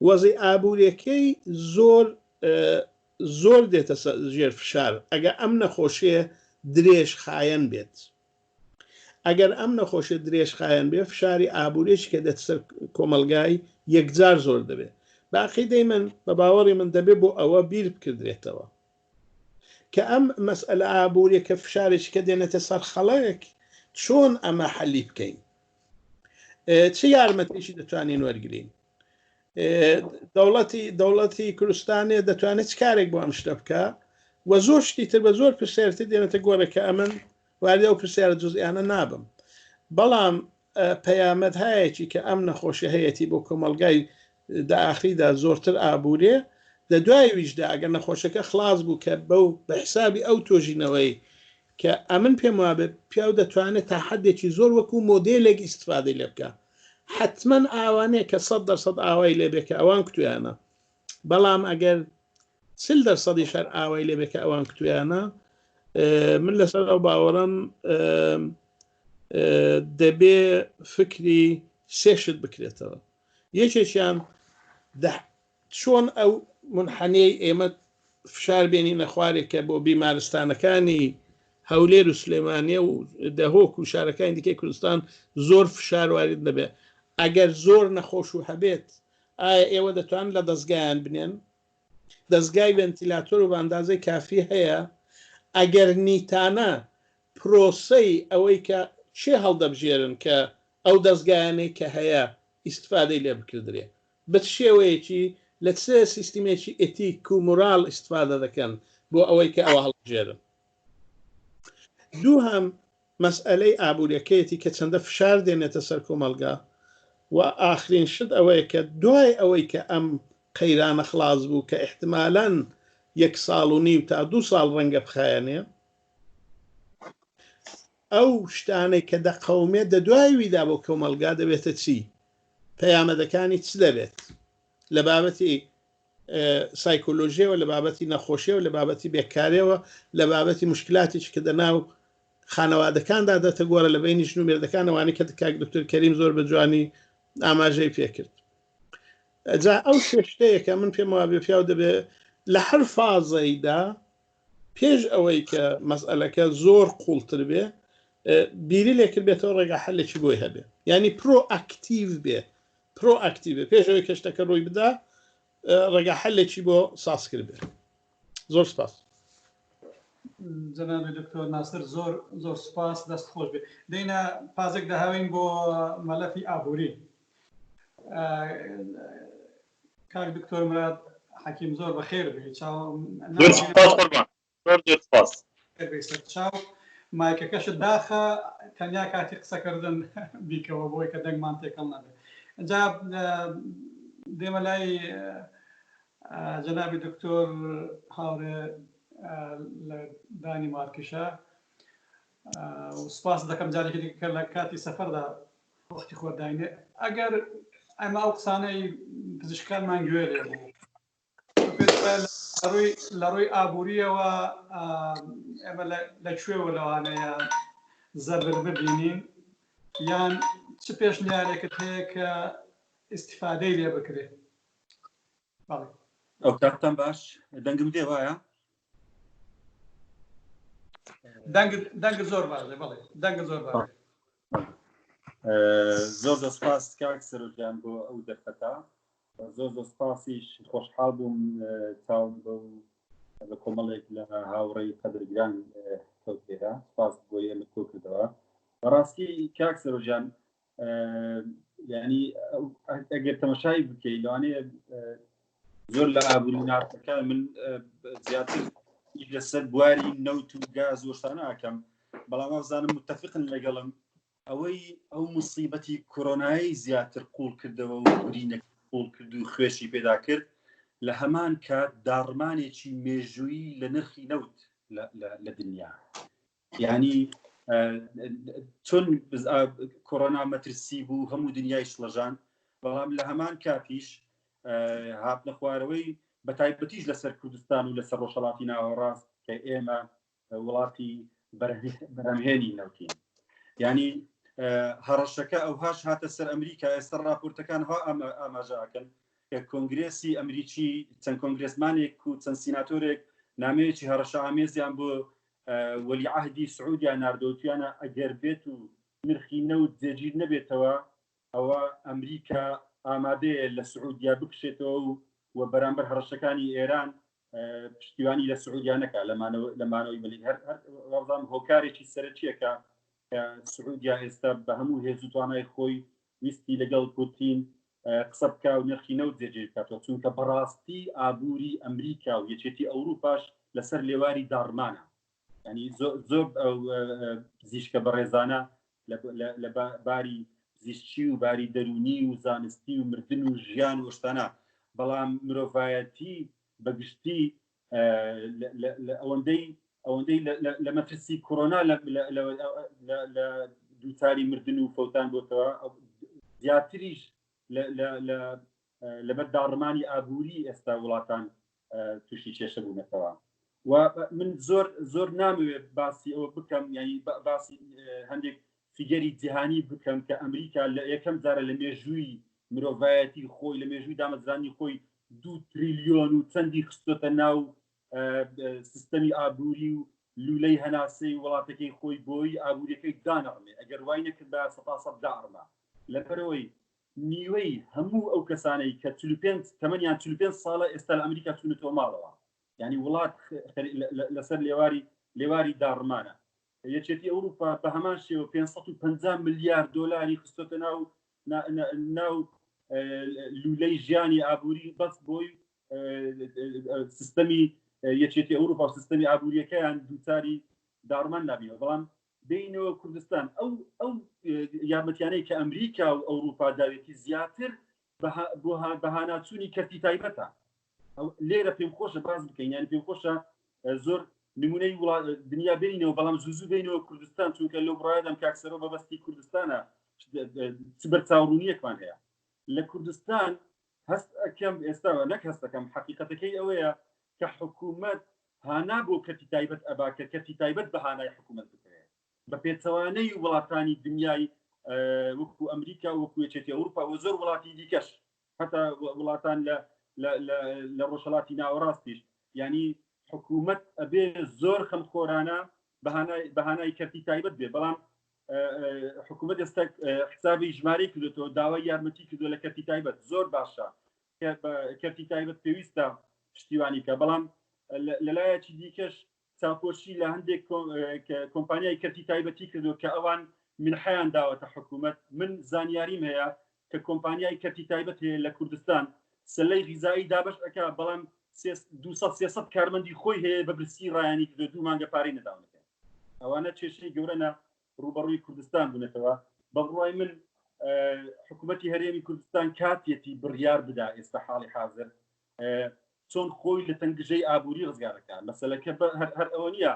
وەزی ئابووریەکەی زۆر دێتە ژێر فشار ئەگەر ئەم نەخۆشیە درێژ خایەن بێت ئەگەر ئەم نەخۆشیە درێژ خایەن بێت فشاری ئابووریەکی کە دێت سەر کۆمەلگای یەکجار زۆر دەبێت باقیدەی من بە باوەڕی من دەبێت بۆ ئەوە بیر بکردرێتەوە کە ئەم مەسئلە ئابووریە کە فشارێکی کە دێنێتە سەر خەڵەیەک چۆن ئەمە حەلی بکەین چه یارمەتیشی دەتوانین وەرگرین دەوڵەتی کوردستانی دەتوانێت چ کارێک بۆ ئەم شتە بکە و زۆر شتی تر بە زۆر پرسیارەتی دێنێتە گۆڕێکە ئەمن واردە ئەو پرسیارە جزئیانە نابم بەڵام پەیامەت هەیەکی کە ئەم نەخۆشی هەیەی بۆ کۆمەلگای داخلیدا زۆرتر ئابوورێ دە دوای ویشدا ئەگەر نەخۆشەکە خلاص بوو کە بەو بە حسابی ئەو تۆژینەوەی کە ئەمن پێم وابێ پیا دەتوانێت تا حدێکی زۆر وەکو مۆدێلێک ئیسفادەی لێ بکە حتمما ئاوانەیە کە 100% ئاوای لێبێکە ئەوان کتویانە بەڵام ئەگەر 40% شەر ئاوای لێبێکە ئەوان کتویانە من لەسەر ئەو باوەڕم دەبێ فکری سێشت بکرێتەوە یەکێکیان چۆن ئەو منحەنەی ئێمە فشار بێنی نەخوارێکە بۆ بیمارستانەکانی هەولێر و سلێمانیە و دەهۆک و شارەکانی دیکەی کوردستان زۆر فشار وارد نەبێ ئەگەر زۆر نەخۆش و هەبێت ئایا ئێوە دەتوان لە دەستگایان بنێن دەستگای ڤێنتیلاتۆر و بەندازەی کافی هەیە ئەگەر نیتانە پرۆسەی ئەوەی کە چێ هەڵدەبژێرن کە ئەو دەستگایانەی کە هەیە ئیسفادەی لێ بکردرێ بە شێوەیەکی لە چێ سیستمێکی ئێتیک و موراڵ ئیسفادە دەکەن بۆ ئەوەی کە ئەوە هەڵبژێرن دوو هەم مەسئلەی ئابوووریەکەیەتی کە چەندە فشار دێنێتە سەر کۆمەلگا و ئاخرین شت ئەوەیە کە دوای ئەوەی کە ئەم قەیرانە خلاص بوو کە احتمالاً 1.5 ساڵ تا 2 ساڵ ڕەنگە بخایەنێ ئەو شتانەی کە دەقەومێت دەدوای ویدا بۆ کۆمەلگا دەبێتە چی پەیامەدەکانی چ دەبێت لە بابەتی سایکۆلۆژیەوە لە بابەتی نەخۆشیەوە لە بابەتی بێکاریەوە لە بابەتی مشکلاتێکی کە دەناو خانەوادەکاندا دەتە گۆڕە لە بینی ژن و مێردەکانەوانی کە کاک دکتۆر کەریم زۆر بە جوانی ئاماژەی پێکرد جا ئەو شتەیەکە من پێم وابێ پیاو دەبێ لە هەر فازەیدا پێش ئەوەی کە مەسئلەکە زۆر قوڵتر بێ بیری لێکرد بێتەوە ڕێگا حەلێکی بۆی هەبێ ینی پرۆئاکتیڤ بێ پرۆئاکتیڤ پێش ئەوەی کە شتەکە ڕووی بدا ڕێگا حەلێکی بۆ ساز کرد بێ زۆر سپاس جەنابی دکتۆر ناسر زۆر سپاس دەست خۆش بێ دەینە پازێک دەهاوین بۆ مەلەفی ئابووری کاک دکتۆر مراد حەکیم زۆر بەخێر بێ چاو مایکەکەشت داخە تەنیا کاتی قسەکردن بیکەوە بۆی کە دەنگمان تێکەڵ نەبێ جا دێمە لای جەنابی دکتۆر هاوڕێ لە دانی مارکشە و سپاس دەکەم جارێکی کە لە کاتی سەفەردا وەختی خۆداینێ ئەگەر ئەمە ئەو قسانەی پزیشکانمان گوێ لێ بوو لە ڕووی ئابووریەوە ئێمە لەکوێوە لەوانەیە زەبر ببینین یان چ پێشنیارێکت هەیە کە ئیسیفادەی لێ بکرێت ئەو کاتتان باش دەنگم دێ وایە دەنگ زۆر باشە بەڵێ دەنگ زۆر باشە زۆر سپاس کاک سەرۆکیان بۆ ئەو دەرفەتە زۆر سپاسیش خۆشحاڵ بووم چاوم بە کۆمەڵێک لە هاوڕێی قەدرگران کەوتێرە سپاس بۆی ئێمە کۆ کردەوە بەڕاستی کاک سەرۆکیان یعنی ئەگەر تەماشای بکەیت لەوانەیە زۆر لە ئابووری ناوچەکان من زیاتر لەسەر بواری نەوت و گاز و شتانە ئاکەم بەڵام ئەوزانم متتەفقن لەگەڵم ئەوەی ئەو موسیبەتی کۆرۆنایی زیاتر قوڵ کردەوە و گرینەکە قوڵ کرد و خوێشی پێدا کرد لە هەمان کات داڕمانێکی مێژووی لە نرخی نەوت لە دنیا یعنی چۆن کۆرۆنا مەترسی بوو هەموو دنیای شڵەژان بەڵام لە هەمان کاتیش هاتنە خوارەوەی بە تایبەتیش لەسەر کوردستان و لەسەر ڕۆژهەڵاتی ناوەڕاست کە ئێمە وڵاتی بەرهەمهێنی نەوتین یعنی هەڕەشەکە ئەوهاش هاتە سەر ئەمریکا ئێستا راپۆرتەکان ها ئاماژەکەن کە کۆنگرێسی ئەمریکی چەند کۆنگرێسمانێک و چەند سیناتۆرێک نامەیەکی هەڕەشە ئامێزیان بۆ وەلیعەهدی سعودیا ناردۆتیانە ئەگەر بێت و نرخی نەوت جێگیر نەبێتەوە ئەوە ئەمریکا ئامادەیە لە سعودیا بکشێتەوە و بەرامبەر هەڕەشەکانی ئێران پشتیوانی لە سعودیا نەکا لەمانەوەی مەلی هەرڵام هۆکارێکی سەرەکیەکە کە سعودیا ئێستا بە هەموو هێز و توانای خۆی ویستی لەگەڵ پوتین قسە بکە و نرخی نەوت جێگیر بکاتەوە چونکە بەڕاستی ئابووری ئەمریکا و یەکێتی ئەوروپاش لەسەر لێواری داڕمانە ینی زۆر زیشکە بەڕێزانە لە باری زیشتی و باری دەرونی و زانستی و مردن و ژیان و شتانە بەڵام مرۆڤایەتی بەگشتی لە ئەوەندەی ئەوەندەی لە مەترسی کۆرۆنا لە دووچاری مردن و فەوتان بۆتەوە زیاتریش لەبەر داڕمانی ئابووری ئێستا وڵاتان تووشی کێشە بوونەتەوە و من زۆر نامەوێت باسی ئەوە بکەم ینی باسی هەندێک فیگەری جیهانی بکەم کە ئەمریکا لە یەکەم جارە لە مێژووی مرۆڤایەتی خۆی لە مێژووی دامەزرانی خۆی 2 تریلیۆن و چەندی خستۆتە ناو سیستەمی ئابووری و لولەی هەناسەی وڵاتەکەی خۆی بۆی ئابووریەکەی دانەڕمێ ئەگەر وای نەکرد بە 100% داڕمە لەبەرەوەی نیوەی هەموو ئەو کەسانەی کە 45 تەمەنیان 45 ساڵە ئێستا لە ئەمریکا چوونەتەوە ماڵەوە ینی وڵات لەسەر لێواری داڕمانە یەکێتی ئەوروپا بە هەمان شێوە 550 ملیار دۆلاری خستۆتە ناو لولەی ژیانی ئابووری بەس بۆی سیستەمی یەکێتی ئەوروپا و سیستەمی ئابووریەکەیان دووچاری داڕمان نابینەوە بەڵام بینەوە کوردستان ئەو یارمەتیانەی کە ئەمریکا و ئەوروپا داوێتی زیاتر بە هاناچوونی کەرتی تایبەتە لێرە پێم خۆشە باز بکەین یانی پێم خۆشە زۆر نمونەی دنیا بینەوە بەڵام زوو بینەوە کوردستان چونکە لەو ڕایدەم کاکسەرەوە بەبەستی کوردستانە سبەر چاوڕوونیەکمان هەیە لە کوردستان هەست ئەەکەم ئێستاوە نەک هەستەکەم حقیقەتەکەی ئەوەیە کە حکوومەت هانا بۆ کەرتی تایبەت ئەبا کە کەرتی تایبەت بە هانای حکوومەت بکرێت بە پێچەوانەی وڵاتانی دنیای وەکو ئەمریکا وەکو یەکێتی ئەوروپا و زۆر وڵاتی دیکەش هەتا وڵاتان لە ڕۆژهەڵاتی ناوەڕاستیش ینی حکوومەت ئەبێ زۆر خەمخۆرانە بەهانای کەرتی تایبەت بێ بەڵام حکوومەت ئێستا حسابی ژمارەی کردێتەوە داوای یارمەتی کردو لە کەرتی تایبەت زۆر باشە کەرتی تایبەت پێویستە پشتیوانی کە بەڵام لەلایەکی دیکەش چاپۆشی لە هەندێک کۆمپانیای کەرتی تایبەتی کردو کە ئەوان منحیان داوەتە حکوومەت من زانیاریم هەیە کە کۆمپانیای کەرتی تایبەت هەیە لە کوردستان سلەی غیزایی دابش ئەکا بەڵام 200 کارمەندی خۆی هەیە بە برسی ڕایانی کردو 2 مانگە پارەی نەداونەکە ئەوانە کێشەی گەورەنە ڕوبەڕووی کوردستان بوونێتەوە بەڕوای من حکوومەتی هەرێمی کوردستان کاتێتی بڕیار بدا ئێستا حاڵی حاضر چۆن خۆی لە تەنگژەی ئابووری ڕزگارەکان مەسەلەکە هەر ئەوە نییە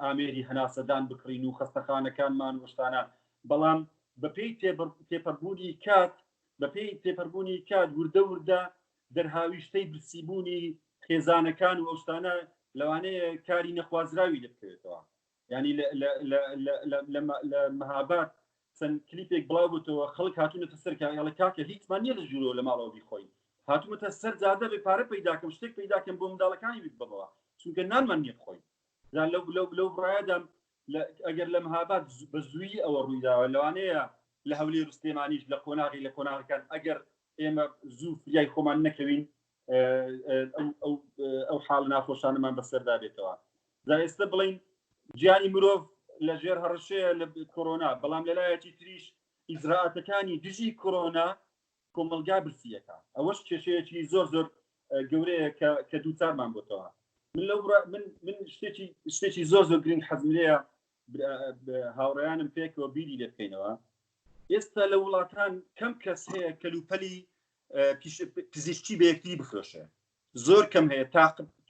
ئامێری هەناسەدان بکڕین و خەستەخانەکانمان وشتانە بەڵام بەپێی تێپەڕبوونی کات وردە وردە دەرهاویشتەی برسیبوونی خێزانەکان و ئەوشتانە لەوانەیە کاری نەخوازراوی لێ بکەوێتەوە ینی لە مەهاباد چەند کلیپێک بڵاو بووتەوە خەڵک هاتوونەتە سەر کاڵە کاکە هیچمان نییە لە ژوورەوە لە ماڵەوە بیخۆین هاتوومەتە سەر جادە بێ پارە پەیداکەم شتێک پەیداکەم بۆ منداڵەکانی بیت بەبەوە چونکە نانمان نییە بخۆین لەو ڕایەدام ئەگەر لە مەهاباد بە زوویی ئەوە ڕوویداوە لەوانەیە لە هەولێر و سلێمانیش لە قۆناغەکان ئەگەر ئێمە زوو فریای خۆمان نەکەوین ئەو حاڵ ناخۆشانەمان بەسەردا بێتەوە ئێستا بڵین گیانی مرۆڤ لە ژێر هەڕەشەیە لە کۆرۆنا بەڵام لەلایەکی تریش ئیجراعاتەکانی دژی کۆرۆنا کۆمەلگا برسیەکە ئەوەش کێشەیەکی زۆر گەورەیە کە دووچارمان بۆتەوە من شتێکی زۆر گرنگ حەزم لێیە هاوڕێیانم پێکەوە بیری لێ بکەینەوە ئێستا لە وڵاتان کەم کەس هەیە کەلوپەلی پزیشکی بە یەکتری بفرۆشێ زۆر کەم هەیە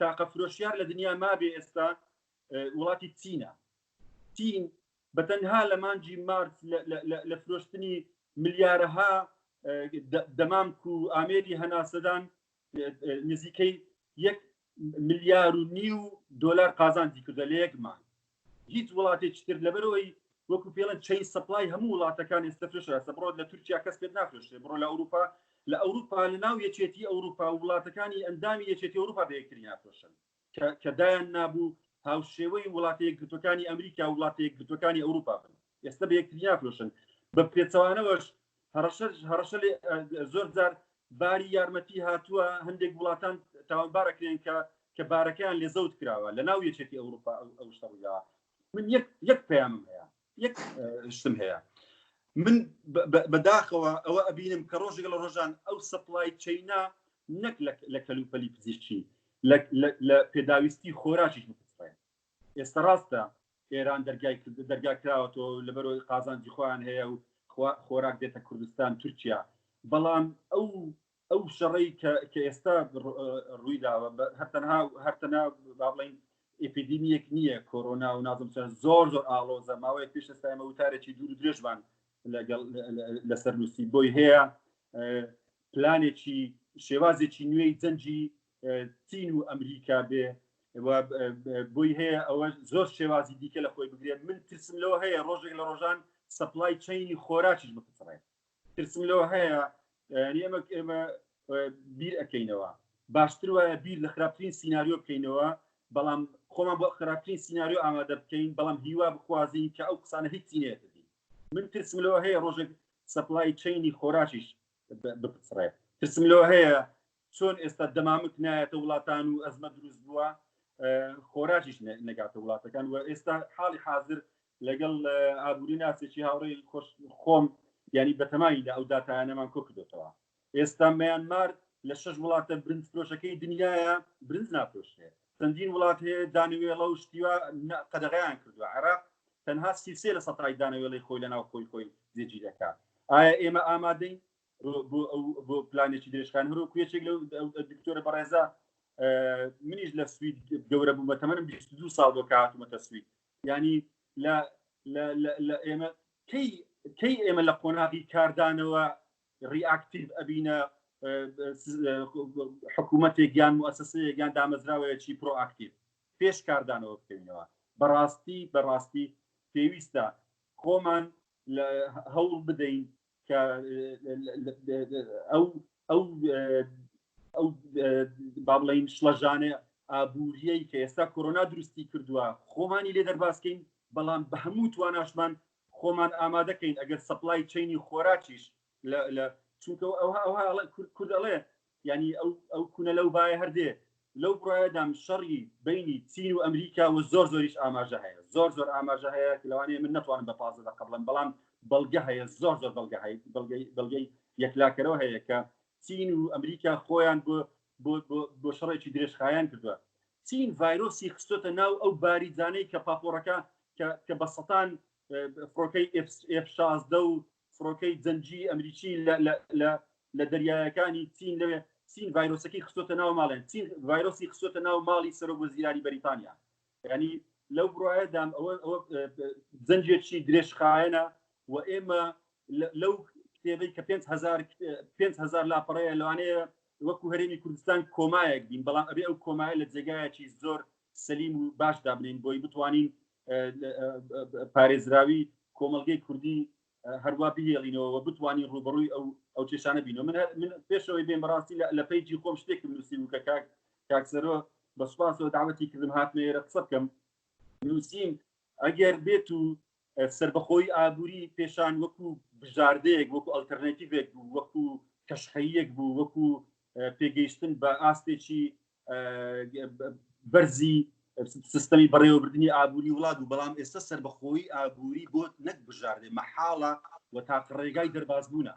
تاقە فرۆشیار لە دنیا مابێ ئێستا وڵاتی چین بەتەنها لە مانجی مارس لە فرۆشتنی ملیارەها دەمامک و ئامێری هەناسەدان نزیکەی 1.5 ملیار دۆلار قازانجی کردە لە یەکمان هیچ وڵاتێکی تر لەبەرەوەی وەکو پێڵەن چەین سەپلای هەموو وڵاتەکان ئێستا فرۆشرا بڕۆ لە تورکیا کەس پێت نافرۆشێ بڕۆ لە ئەوروپا لە ناو یەکێتی ئەوروپا و وڵاتەکانی ئەندامی یەکێتی ئەوروپا بە یەکتری نافرۆشن کە دایان نابوو هاوشێوەی وڵاتە یەکگرتوەکانی ئەمریکا و وڵاتە یەکگرتوەکانی ئەوروپا بن ئێستا بە یەکتری نافرۆشن بە پێچەوانەوەش هەڕەشە زۆر جار باری یارمەتی هاتووە هەندێک وڵاتان تاوانبارەکرێن کە بارەکەیان لێ زەوت کراوە لە ناو یەکێتی ئەوروپا ئەو شتەڕوویداوە من یەک پەیامم هەیە یەک شتم هەیە من بەداخەوە ئەوە ئەبینم کە ڕۆژێک لە ڕۆژان ئەو سەپلای چەینا نەک لە کەلوپەلی پزیشکی لە پێداویستی خۆراکیش بپچڕێن ئێستا ڕاستە ئێران دەرگای کراوەتەوە لەبەرەوەی قازانجی خۆیان هەیە و خۆراک دێتە کوردستان تورکیا بەڵام ئەو شەڕەی کە ئێستا ڕوویداوە هەرتەنها با بڵین ئپیدیمیەک نییە کۆرۆنا و نازم زۆر ئاڵۆزە ماوەیە پێش ئێستا ئێمە وتارێکی دوور و درێژمان لەسەر نووسی بۆی هەیە پلانێکی شێوازێکی نوێی جەنجی چین و ئەمریکا بێ بۆی هەیە ئەوە زۆر شێوازی دیکە لە خۆی بگرێت من ترسم لەوە هەیە ڕۆژێک لە ڕۆژان سەپلای چینی خۆراکیش بپچڕێت ترسم لەوە هەیە ئێمە بیر ئەەکەینەوە باشتر وایە بیر لە خراپترین سیناریۆ بکەینەوە بەڵام خۆمان بۆ خراپترین سیناریۆ ئامادە بکەین بەڵام هیوا بخوازین کە ئەو قسانە هیچ چینێتی من ترسم لەوە هەیە ڕۆژێک سەپلای چینی خۆراکیش بپچڕێت ترسم لەوە هەیە چۆن ئێستا دەمامک نایەتە وڵاتان و ئەزمە دروست بووە خۆراکیش نەگاتە وڵاتەکان و ئێستا حاڵی حاضر لەگەڵ ئابووری ناسێکی هاوڕێی خۆم ینی بەتەمانی لە ئەو داتایانەمان کۆ کردوتەوە ئێستا میانمار لە 6 وڵاتە برنج فرۆشەکەی دنیاە برنج نافرۆشێ چەندین وڵات هەیە دانەوێڵە و شتیوە قەدەغەیان کردووە عێراق تەنها 33 لە سەتای دانەوێڵەی خۆی لەناو خۆی جێگیر دەکات ئایا ئێمە ئامادەین بۆ پلانێکی درێژخان هەرو کوێچێک لەو دکتۆرە بەڕێزە منیش لە سوید گەورە بووم بەتەمەنم 22 ساڵ بۆ کە هاتوومەتە سوید ینی لە ئێمە کەی ئێمە لە قۆناغی کاردانەوە ڕیئاکتیڤ ئەبینە حکوومەتێک یان موسسەیەک یان دامەزراوەیەکی پرۆئاکتیڤ پێش کاردانەوە بکەینەوە بەڕاستی پێویستە خۆمان هەوڵ بدەین کە ئەو با بڵین شڵەژانێ ئابووریەی کە ئێستا کۆرۆنا دروستی کردووە خۆمانی لێ دەرباسکەین بەڵام بە هەموو تواناشمان خۆمان ئامادەکەین ئەگەر سەپلای چینی خۆراکیش لە چونکە کورد ئەڵێ ینی ئەو کوونە لەو باە هەردێ لەو بڕایەدام شەڕی بینی چین و ئەمریکا و زۆریش ئاماژە هەیە زۆر ئاماژە هەیە لەوانەیە من نتوانم بە پازدا قبڵم بەڵام بەڵگە هەیە زۆر بەڵگەی یەکلاکەرەوە هەیە کە چین و ئەمریکا خۆیان بۆ شەڕێکی درێژخایان کردووە چین ڤایرۆسی خستۆتە ناو ئەو باریجانەی کە پاپۆرەکە کە بە سەتان فڕۆکەی F-16 و فڕۆکەی جەنجی ئەمریکی لە دەریایەکانی چین لەوێ چین ڤایرۆسەکەی خستۆتە ناو ماڵێن چین ڤایرۆسی خستۆتە ناو ماڵی سەرۆکوەزیرانی بەریتانیا ینی لەو بڕایەدام ئەوە جەنجێکی درێژخایەنە و ئێمە لەو کتێبەی کە 5,000 لاپەڕەیە لەوانەیە وەکو هەرێمی کوردستان کۆمایەک بین بەڵام ئەبێ ئەو کۆمایە لە جێگایەکی زۆر سەلیم و باش دابنین بۆی بتوانین پارێزراوی کۆمەڵگەی کوردی هەروە بهێڵینەوە بتوانین ڕوبەڕووی ئەو کێشانە بینەوە من پێشەوەی بێن بەڕاستی لە پەیجی خۆم شتێکم نووسی و کە کاکسەرۆ بە سوپاسەوە داوەتی کردم هاتمێرە قسە بکەم نووسیم ئەگەر بێت و سربەخۆی ئابووری پێشان وەکو بژاردەیەک وەکو ئەلتەرناتیڤێک بوو وەکو کەشخەیەک بوو وەکو پێگەیشتن بە ئاستێکی بەرزی سیستەمی بەڕێوەبردننی ئابووری وڵات و بەڵام ئێستا سربەخۆی ئابووری بۆ نەک بژاردێ مەحاڵە و تاقە ڕێگای دەرباز بوونە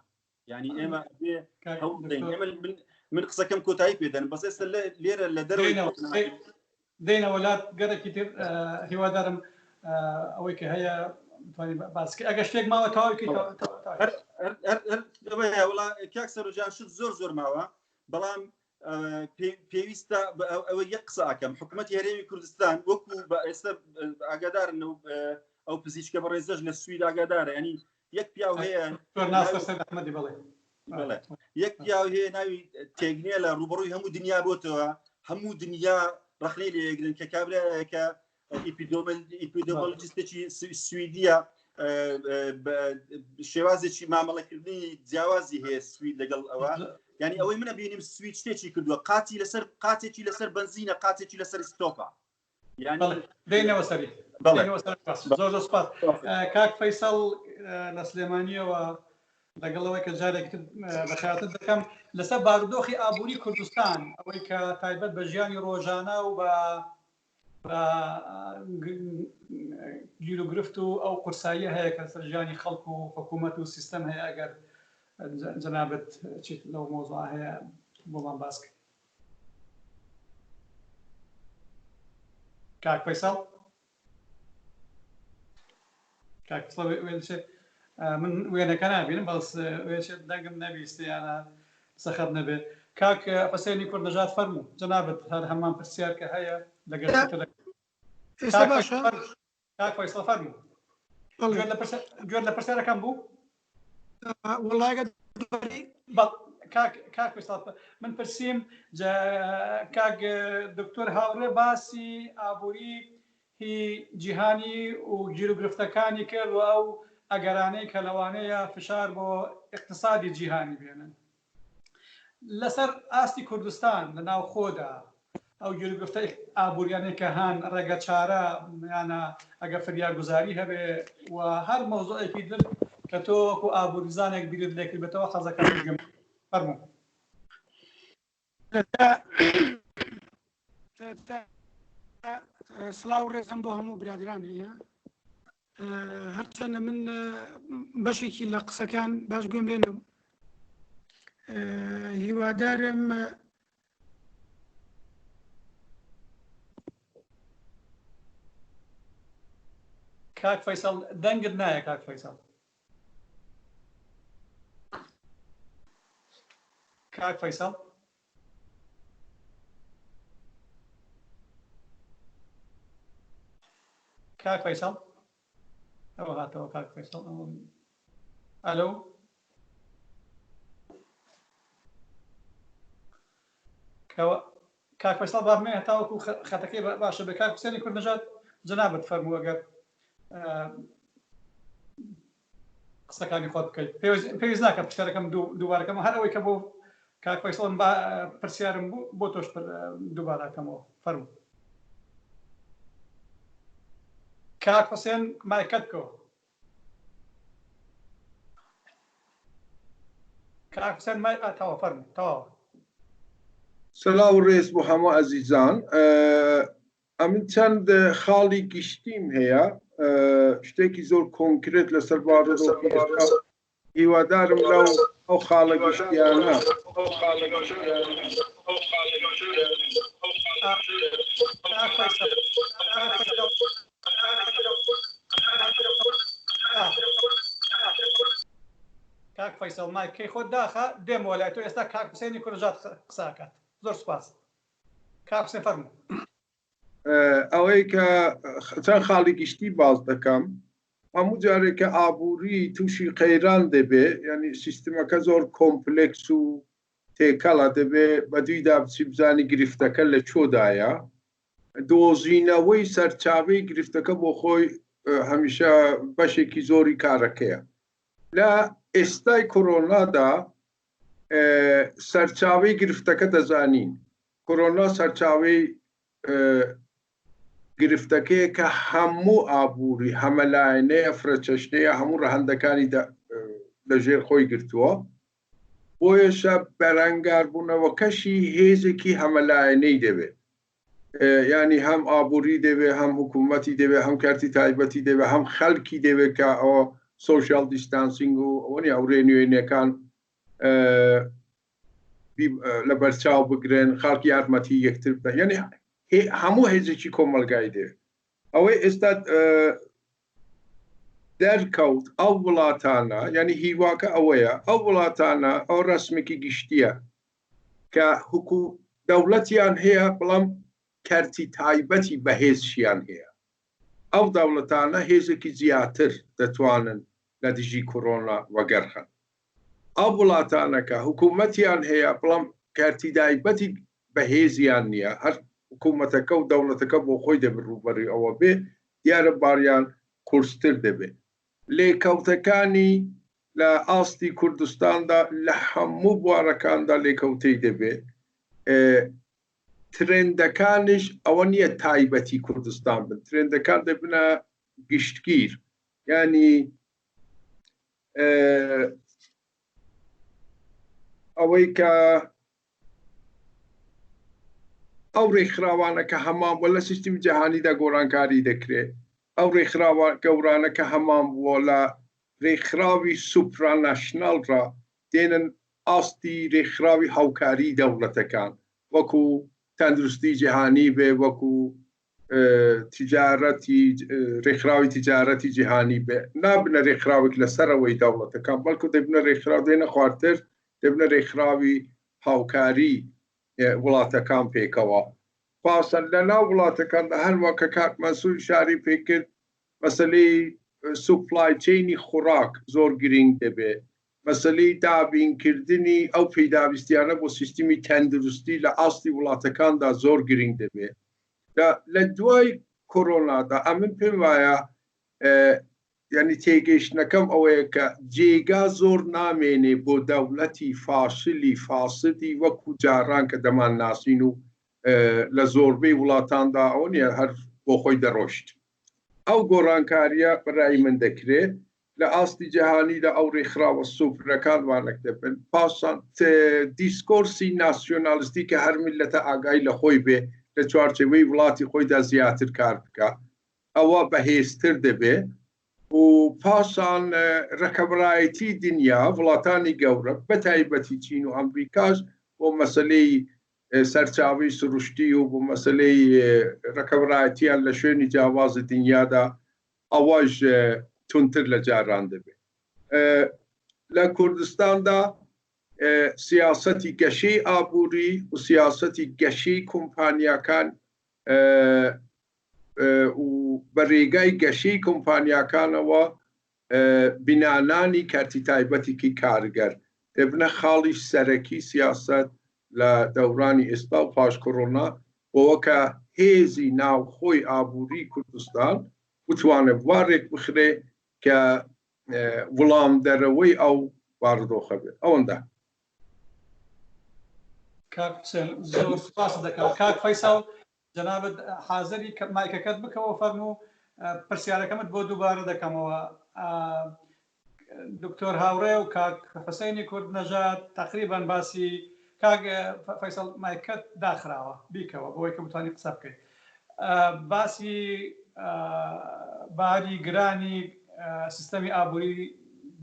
ینی ئێمە من قسەکەم کۆتایی پێدەن بەس ئێستا لێرە لە دەروی دێنە وڵات گەرەکی تر هیوادارم ئەوەی کە هەیە باسکە ئەگە شتێک ماوە تەواوی کاک سەرۆجان شت زۆر ماوە بەڵام پێویستە ئەوە یەک قسە ئاکەم حکوومەتی هەرێمی کوردستان وەکو بە ئێستا ئاگادارن ئەو پزیشکە بەڕێزەش لە سوید ئاگادارە ینی یەک پیاو هەیە یەک پیاو هەیە ناوی تێگنێلە ڕوبەڕووی هەموو دنیا بۆتەوە هەموو دنیا ڕخنەی لێگرن کە کابراایەکە ئیپیدۆمۆلۆجیستێکی سویدیە شێوازێکی مامەڵەکردنی جیاوازی هەیە سوید لەگەڵ ئەوە ینی ئەوەی منە بینیم سوید شتێکی کردووە قاتێکی لەسەر بنزینە قاتێکی لەسەر ستۆپە دێنەوە سەری زۆر سپاس کاک فەیسەڵ لە سلێمانیەوە لەگەڵەوەی کە جارێک بەخاتت دەکەم لەسەر بارودۆخی ئابووری کوردستان ئەوەی کە تایبەت بە ژیانی ڕۆژانە و بە گیر و گرفت و ئەو قورسایی هەیە کە سەر ژیانی خەڵک و حکوومەت و سیستەم هەیە ئەگەر جەنابەت چیت لەو مۆزوع هەیە بۆمان باسکە کاک فەیسەڵ کاک من وێنەکە نابینم بەس وێچێت دەنگم نەبیستە یانە سەخەت نەبێت کاک حوسێنی کوردنەژاد فەرموو جەنابەت هەر هەمان پرسیار کە هەیە لەگەڵ ئێستا باشە؟ کاک فەیسەڵ فەرموو. گوێر لە پرسیارەکەم بوو؟ وەڵای کاک فەیسەڵ من پرسییم کاک دکتۆر هاوڕێ باسی ئابووری هی جیهانی و گیرۆگرفتەکانی کرد و ئەو ئەگەرانەی کە لەوانەیە فشار بۆ اقتصادی جیهانی بێنن. لەسەر ئاستی کوردستان لە ناو خۆدا ئەو گیرۆگرفتە ئابووریانەی کە هەن ڕێگە چارە یانە ئەگە فریاگوزاری هەبێ و هەر مەوزوعێکی در کە تۆ وەکو ئابووریزانێک بیرت لێکردبێتەوە حەزەکەم بگەم. فەرموو. سڵاو و ڕێزم بۆ هەموو برادران هەیە. هەرچەندە من بەشێکی لە قسەکان باش گوێم لێنم. هیوادارم کاک فەیسەڵ دەنگت نایە کاک فەیسەڵ. کاک فەیسەڵ کاک فەیسەڵ ئەوە هاتەوە کاک فەیسەڵ. ئەلۆ کاک فەیسەڵ بابمێ هەتاوەکو خەتەکەی باشە بێ. کاک حوسێنی کوردنەژاد جەنابەت فەرموو ئەگەر قسەکانی خۆت بکەیت. پێویست ناکە پرسیارەکەم دووبارەکەم هەر ئەوەی کە بۆ کاک فەیسەڵ پرسیارم بوو بۆ تۆش دووبارەکەمەوە. فەرموو. کاک حوسێن مایکەت بکەوە. کاک حوسێن تەواو فەرموو تەواو. سلااو و ڕێز بۆ هەموو ئەزیزان. ئەمن چەند خاڵی گشتیم هەیە شتێکی زۆر کۆنکرێت لەسەر بارۆکی هیوادارم لەو ئەو خاڵە گشتیانە کاک فەیسەڵ مایکەی خۆت داخە دێمەوە لای تۆ. ئێستا کاک حوسێنی کوردنەژاد قساکات. زۆر سوپاس. کاک حوسێن فەرموو. ئەوەی کە چەند خاڵی گشتی باز دەکەم. هەموو جارێک کە ئابووری تووشی قەیران دەبێ ینی سیستمەکە زۆر کۆمپلێکس و تێکەڵە دەبێ بە دویدا بچی بزانی گرفتەکە لە چۆدایە. دۆزینەوەی سەرچاوەی گرفتەکە بۆ خۆی هەمیشە بەشێکی زۆری کارەکەیە. لە ئێستای کۆرۆنادا سەرچاوەی گرفتەکە دەزانین. کۆرۆنا سەرچاوەی گرفتەکەیە کە هەموو ئابووری هەمەلایەنەیە فرەچەشتەیە هەموو ڕەهەندەکانی لەژێر خۆی گرتووە. بۆیەشە بەرەنگاربوونەوەکەشی هێزێکی هەمەلایەنەی دەبێت. ینی هەم ئابووری دەبێت هەم حکوومەتی دەبێت هەم کارتی تایبەتی دەبێت هەم خەڵکی دەبێت کە ئەوە سۆشیال دیستانسینگ و ئەوەنی ئەوڕێ نوێنەکان لە بەرچاو بگرن خەڵکی یارمەتی یەکتر بدەن. یعنی هەموو هێزێکی کۆمەلگای دێ. ئەوەی ئێستا دەرکەوت ئەو وڵاتانە ینی هیواکە ئەوەیە ئەو وڵاتانە ئەو ڕسمێکی گشتیە کە دەوڵەتیان هەیە بەڵام کارتی تایبەتی بەهێزشیان هەیە. ئەو دەوڵەتانە هێزێکی زیاتر دەتوانن لە دژی کۆرۆنا وەگەرخن. ئەو وڵاتانەکە حکوومەتیان هەیە بەڵام کارتی تایبەتی بەهێزیان نییە. هەر حکوومەتەکە و دەوڵەتەکە بۆ خۆی دەبێت ڕووبەری ئەوە بێ دیارە باریان کورستر دەبێت. لێکەوتەکانی لە ئاستی کوردستاندا لە هەموو بوارەکاندا لێکەوتەی دەبێت. ترێندەکانش ئەوە نییە تایبەتی کوردستان بن. ترێندەکان دەبنە گشتگیر. ینی ئەوەی کە ئەو ڕێکخراوانە کە هەمان بووە لە سیستمی جەهانیدا گۆڕانکاری دەکرێت. ئەو ڕێکخراوە گەورانە کە هەمان بووە لە ڕێکخراوی سوپراناشناڵڕا دێنن ئاستی ڕێکخراوی هاوکاری دەوڵەتەکان وەکو تەندروستی جیهانی بێ وەکو تیجارەتی ڕێکخراوی تیجارەتی جیهانی بێ نابنە ڕێکخراوێک لەسەرەوەی دەوڵەتەکان بەڵکو دەبنە ڕێکخراو دێنە خوارتر دەبنە ڕێکخراوی هاوکاری وڵاتەکان پێکەوە. پاسەن لە ناو وڵاتەکاندا هەروەکە کاک مەسوود شاری پێ کرد مەسەلەی سوپلای چینی خوراک زۆر گرنگ دەبێت مەسەلەی دابینکردنی ئەو پێداویستیانە بۆ سیستمی تەندروستی لە ئاستی وڵاتەکاندا زۆر گرنگ دەبێت لە دوای کۆرۆنادا ئەمن پێم وایە یعنی تێگەیشتنەکەم ئەوەیە کە جێگا زۆر نامێنێ بۆ دەوڵەتی فاشلی فاسدی وەکو جاران کە دەمان ناسین و لە زۆربەی وڵاتاندا ئەو نیە هەر بۆ خۆی دەڕۆشت ئەو گۆڕانکاریە بەڕای من دەکرێت لە ئاستی جیهانیدا ئەو ڕێکخراوە سوپرەکان وانەک دەبن پاشان دیسکۆرسی ناسیۆنالیستی کە هەر میلەتە ئاگای لە خۆی بێ لە چوارچێوەی وڵاتی خۆیدا زیاتر کار بکە ئەوە بەهێزتر دەبێت و پاشان ڕەکەبەرایەتی دنیا وڵاتانی گەورە بە تایبەتی چین و ئەمریکاش بۆ مەسەلەی سەرچاوی سروشتی و بۆ مەسەلەی ڕەکەبەرایەتیان لە شوێنی جیاوازی دنیادا ئەوەش تونتر لە جاران دەبێت لە کوردستاندا سیاسەتی گەشەی ئابووری و سیاسەتی گەشەی کۆمپانیاکان و بە ڕێگای گەشەی کۆمپانیاکانەوە بینانانی کارتی تایبەتێکی کارگەر دەبنە خاڵی سەرەکی سیاست لە دەورانی ئێستا و پاش کۆرۆنا بۆەوە کە هێزی ناوخۆی ئابووری کوردستان بتوانێت وارێک بخرێ کە وڵام دەرەوەی ئەو بارودۆخە بێت ئەوەندە کاک حوسێن زۆر سوپاس دەکەم کاک فەیساڵ جەنابەت حازەری مایکەکەت بکەوە فەرموو پرسیارەکەمت بۆ دووبارە دەکەمەوە دکتۆر هاوڕێ و کاک حوسێنی کورد نەژاد تقریبان باسی کاک فەیساڵ مایکەت داخراوە بیکەوە بۆی کە بتوانانی قسە بکەیت باسی باری گرانی سیستەمی ئابووری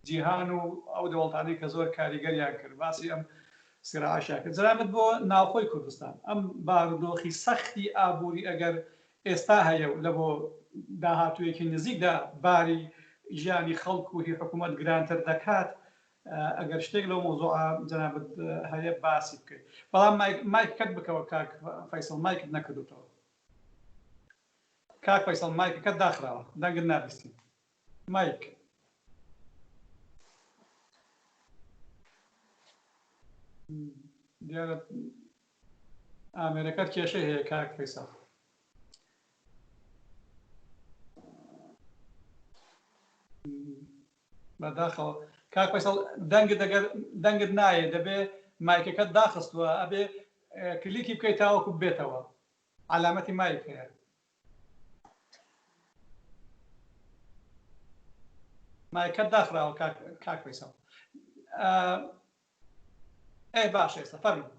جیهان و ئەو دەوڵەتانەی کە زۆر کاریگەریان کرد باسی ئەم سیراعاشا کرد جەنابەت بۆ ناوخۆی کوردستان ئەم بارودۆخی سەختی ئابووری ئەگەر ئێستا هەیە و لە بۆ داهاتوویەکی نزیکدا باری ژیانی خەڵک و هی حکوومەت گرانتر دەکات ئەگەر شتێک لەو مۆزوعە جەنابەت هەیە باسی بکەیت بەڵام مایکەت بکەوە کاک فەیسەڵ مایکت نەکردوتەوە کاک فەیسەڵ مایکەکەت داخراوە دەنگت نابیستین مایک دیارە ئامێرەکەت کێشە هەیە کاک فەیساڵ بەداخەوە کاک فەیساڵ دەنگت نایە دەبێ مایکەکەت داخستووە ئەبێ کلیکی بکەیت تاوەکو بێتەوە علامەتی مایک هەیە مایکەت داخراوە کاک فەیساڵ ئەی باش ئێستا فەرموو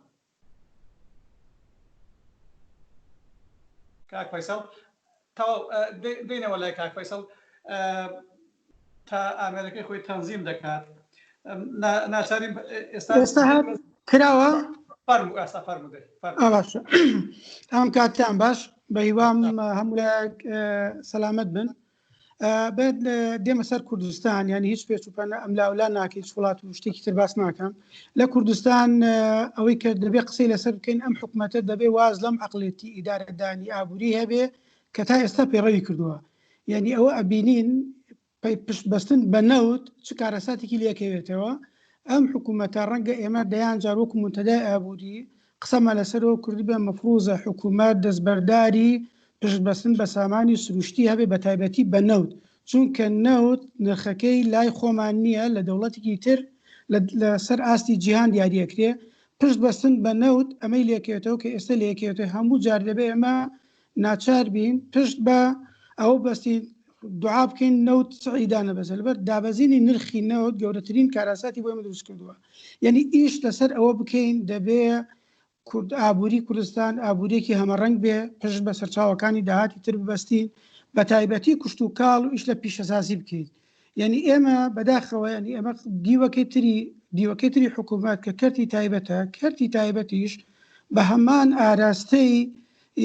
کاک فەیساڵ دێنەوە لای کاک فەیساڵ تا ئامێرەکەی خۆی تەنزیم دەکات ناچاریم ئێستا کراوە فەرموو ئێستا فەرموو باش ئەم کاتیان باش بە هیوام هەموو لایەک سەلامەت بن بێت دێمە سەر کوردستان ینی هیچ پێچوپەنە ئەم لاولا ناکە هیچ وڵات و شتێکی تر باس ناکەم لە کوردستان ئەوەی کە دەبێ قسەی لەسەر بکەین ئەم حکوومەتە دەبێ واز لەم عەقڵێتی ئیدارەدانی ئابووری هەبێ کە تا ئێستا پێڕەوی کردووە یعنی ئەوە ئەبینین پشت بەستن بە نەوت چ کارەساتێکی لێکەوێتەوە ئەم حکوومەتە ڕەنگە ئێمە دەیان جاروکو منتەدای ئابووری قسەمە لەسەرەوە کوردی بێ مەفروزە حکوومەت دەستبەرداری پشت بەستن بە سامانی سروشتی هەبێ بە تایبەتی بە نەوت چونکە نەوت نرخەکەی لای خۆمان نییە لە دەوڵەتێکی تر لەسەر ئاستی جیهان دیاریەکرێ پشت بەستن بە نەوت ئەمەی لێکێتەوە کە ئێستا لێکێتەوە هەموو جار دەبێ ئێمە ناچار بین پشت بە ئەو بەستی دوعا بکەین نەوت سعیدانە بەسەر بەر دابەزینی نرخی نەوت گەورەترین کاراساتی بۆ ئێمە دروست کردووە یعنی ئیش لەسەر ئەوە بکەین دەبێ ئابووری کوردستان ئابوورێکی هەمەڕەنگ بێ پشت بە سەرچاوەکانی داهاتی تر ببەستین بە تایبەتی کوشت و کاڵ و ئیش لە پیشەسازی بکەیت یعنی ئێمە بەداخەوە ینی ئەمە دیوەکەی تری حکوومەت کە کەرتی تایبەتە کەرتی تایبەتیش بە هەمان ئاراستەی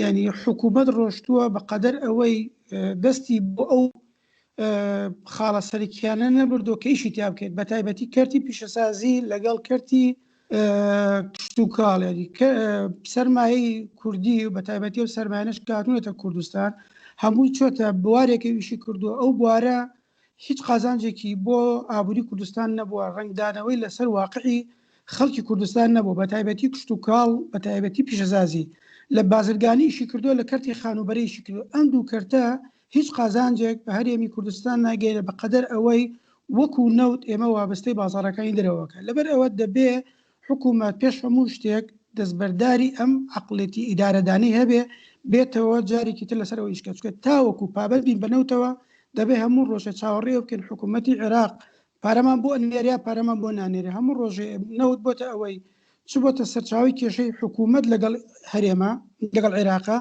ینی حکوومەت ڕۆشتووە بەقەدەر ئەوەی دەستی بۆ ئەو خاڵە سەرکیانە نەبردو کە ئیشی تیا بکەیت بە تایبەتی کەرتی پیشەسازی لەگەڵ کەرتی کشت و کاڵێری سەرمایی کوردی و بە تایبەتی و سەرمایانش کاتونێتە کوردستان هەمووی چۆتە بوارێکی ویشی کردووە ئەو بوارە هیچ قازانجێکی بۆ ئابووری کوردستان نەبووە ڕنگدانەوەی لەسەر واقعی خەڵکی کوردستان نەبوو بە تایبەتی کشت و کاڵ بە تایبەتی پیشەزازی لە بازرگانی ئیشی کردووە لە کەرتی خانوبەرەیشی کردو ئەم دوو کەرتە هیچ قازانجێک بە هەرێمی کوردستان ناگەێنە بەقەدەر ئەوەی وەکو نەوت ئێمە وابستەی بازاڕەکانی دەرەوەکە لەبەر ئەوە دەبێ حکوومەت پێش هەموو شتێک دەستبەرداری ئەم عقڵێتی ئیدارەدانی هەبێ بێتەوە جارێکی تر لەسەرەوە ئیشکەچکە تاوەکو پابەت بین بنەوتەوە دەبێ هەموو ڕۆژە چاوەڕێ بکەن حکوومەتی عێراق پارەمان بۆ ئەنێریا پارەمان بۆ نانێرە هەموو ڕۆژێ نەوت بۆتە ئەوەی چ بۆتە سەرچاوی کێشەی حکوومەت لەگەڵ هەرێمە لەگەڵ عێراقا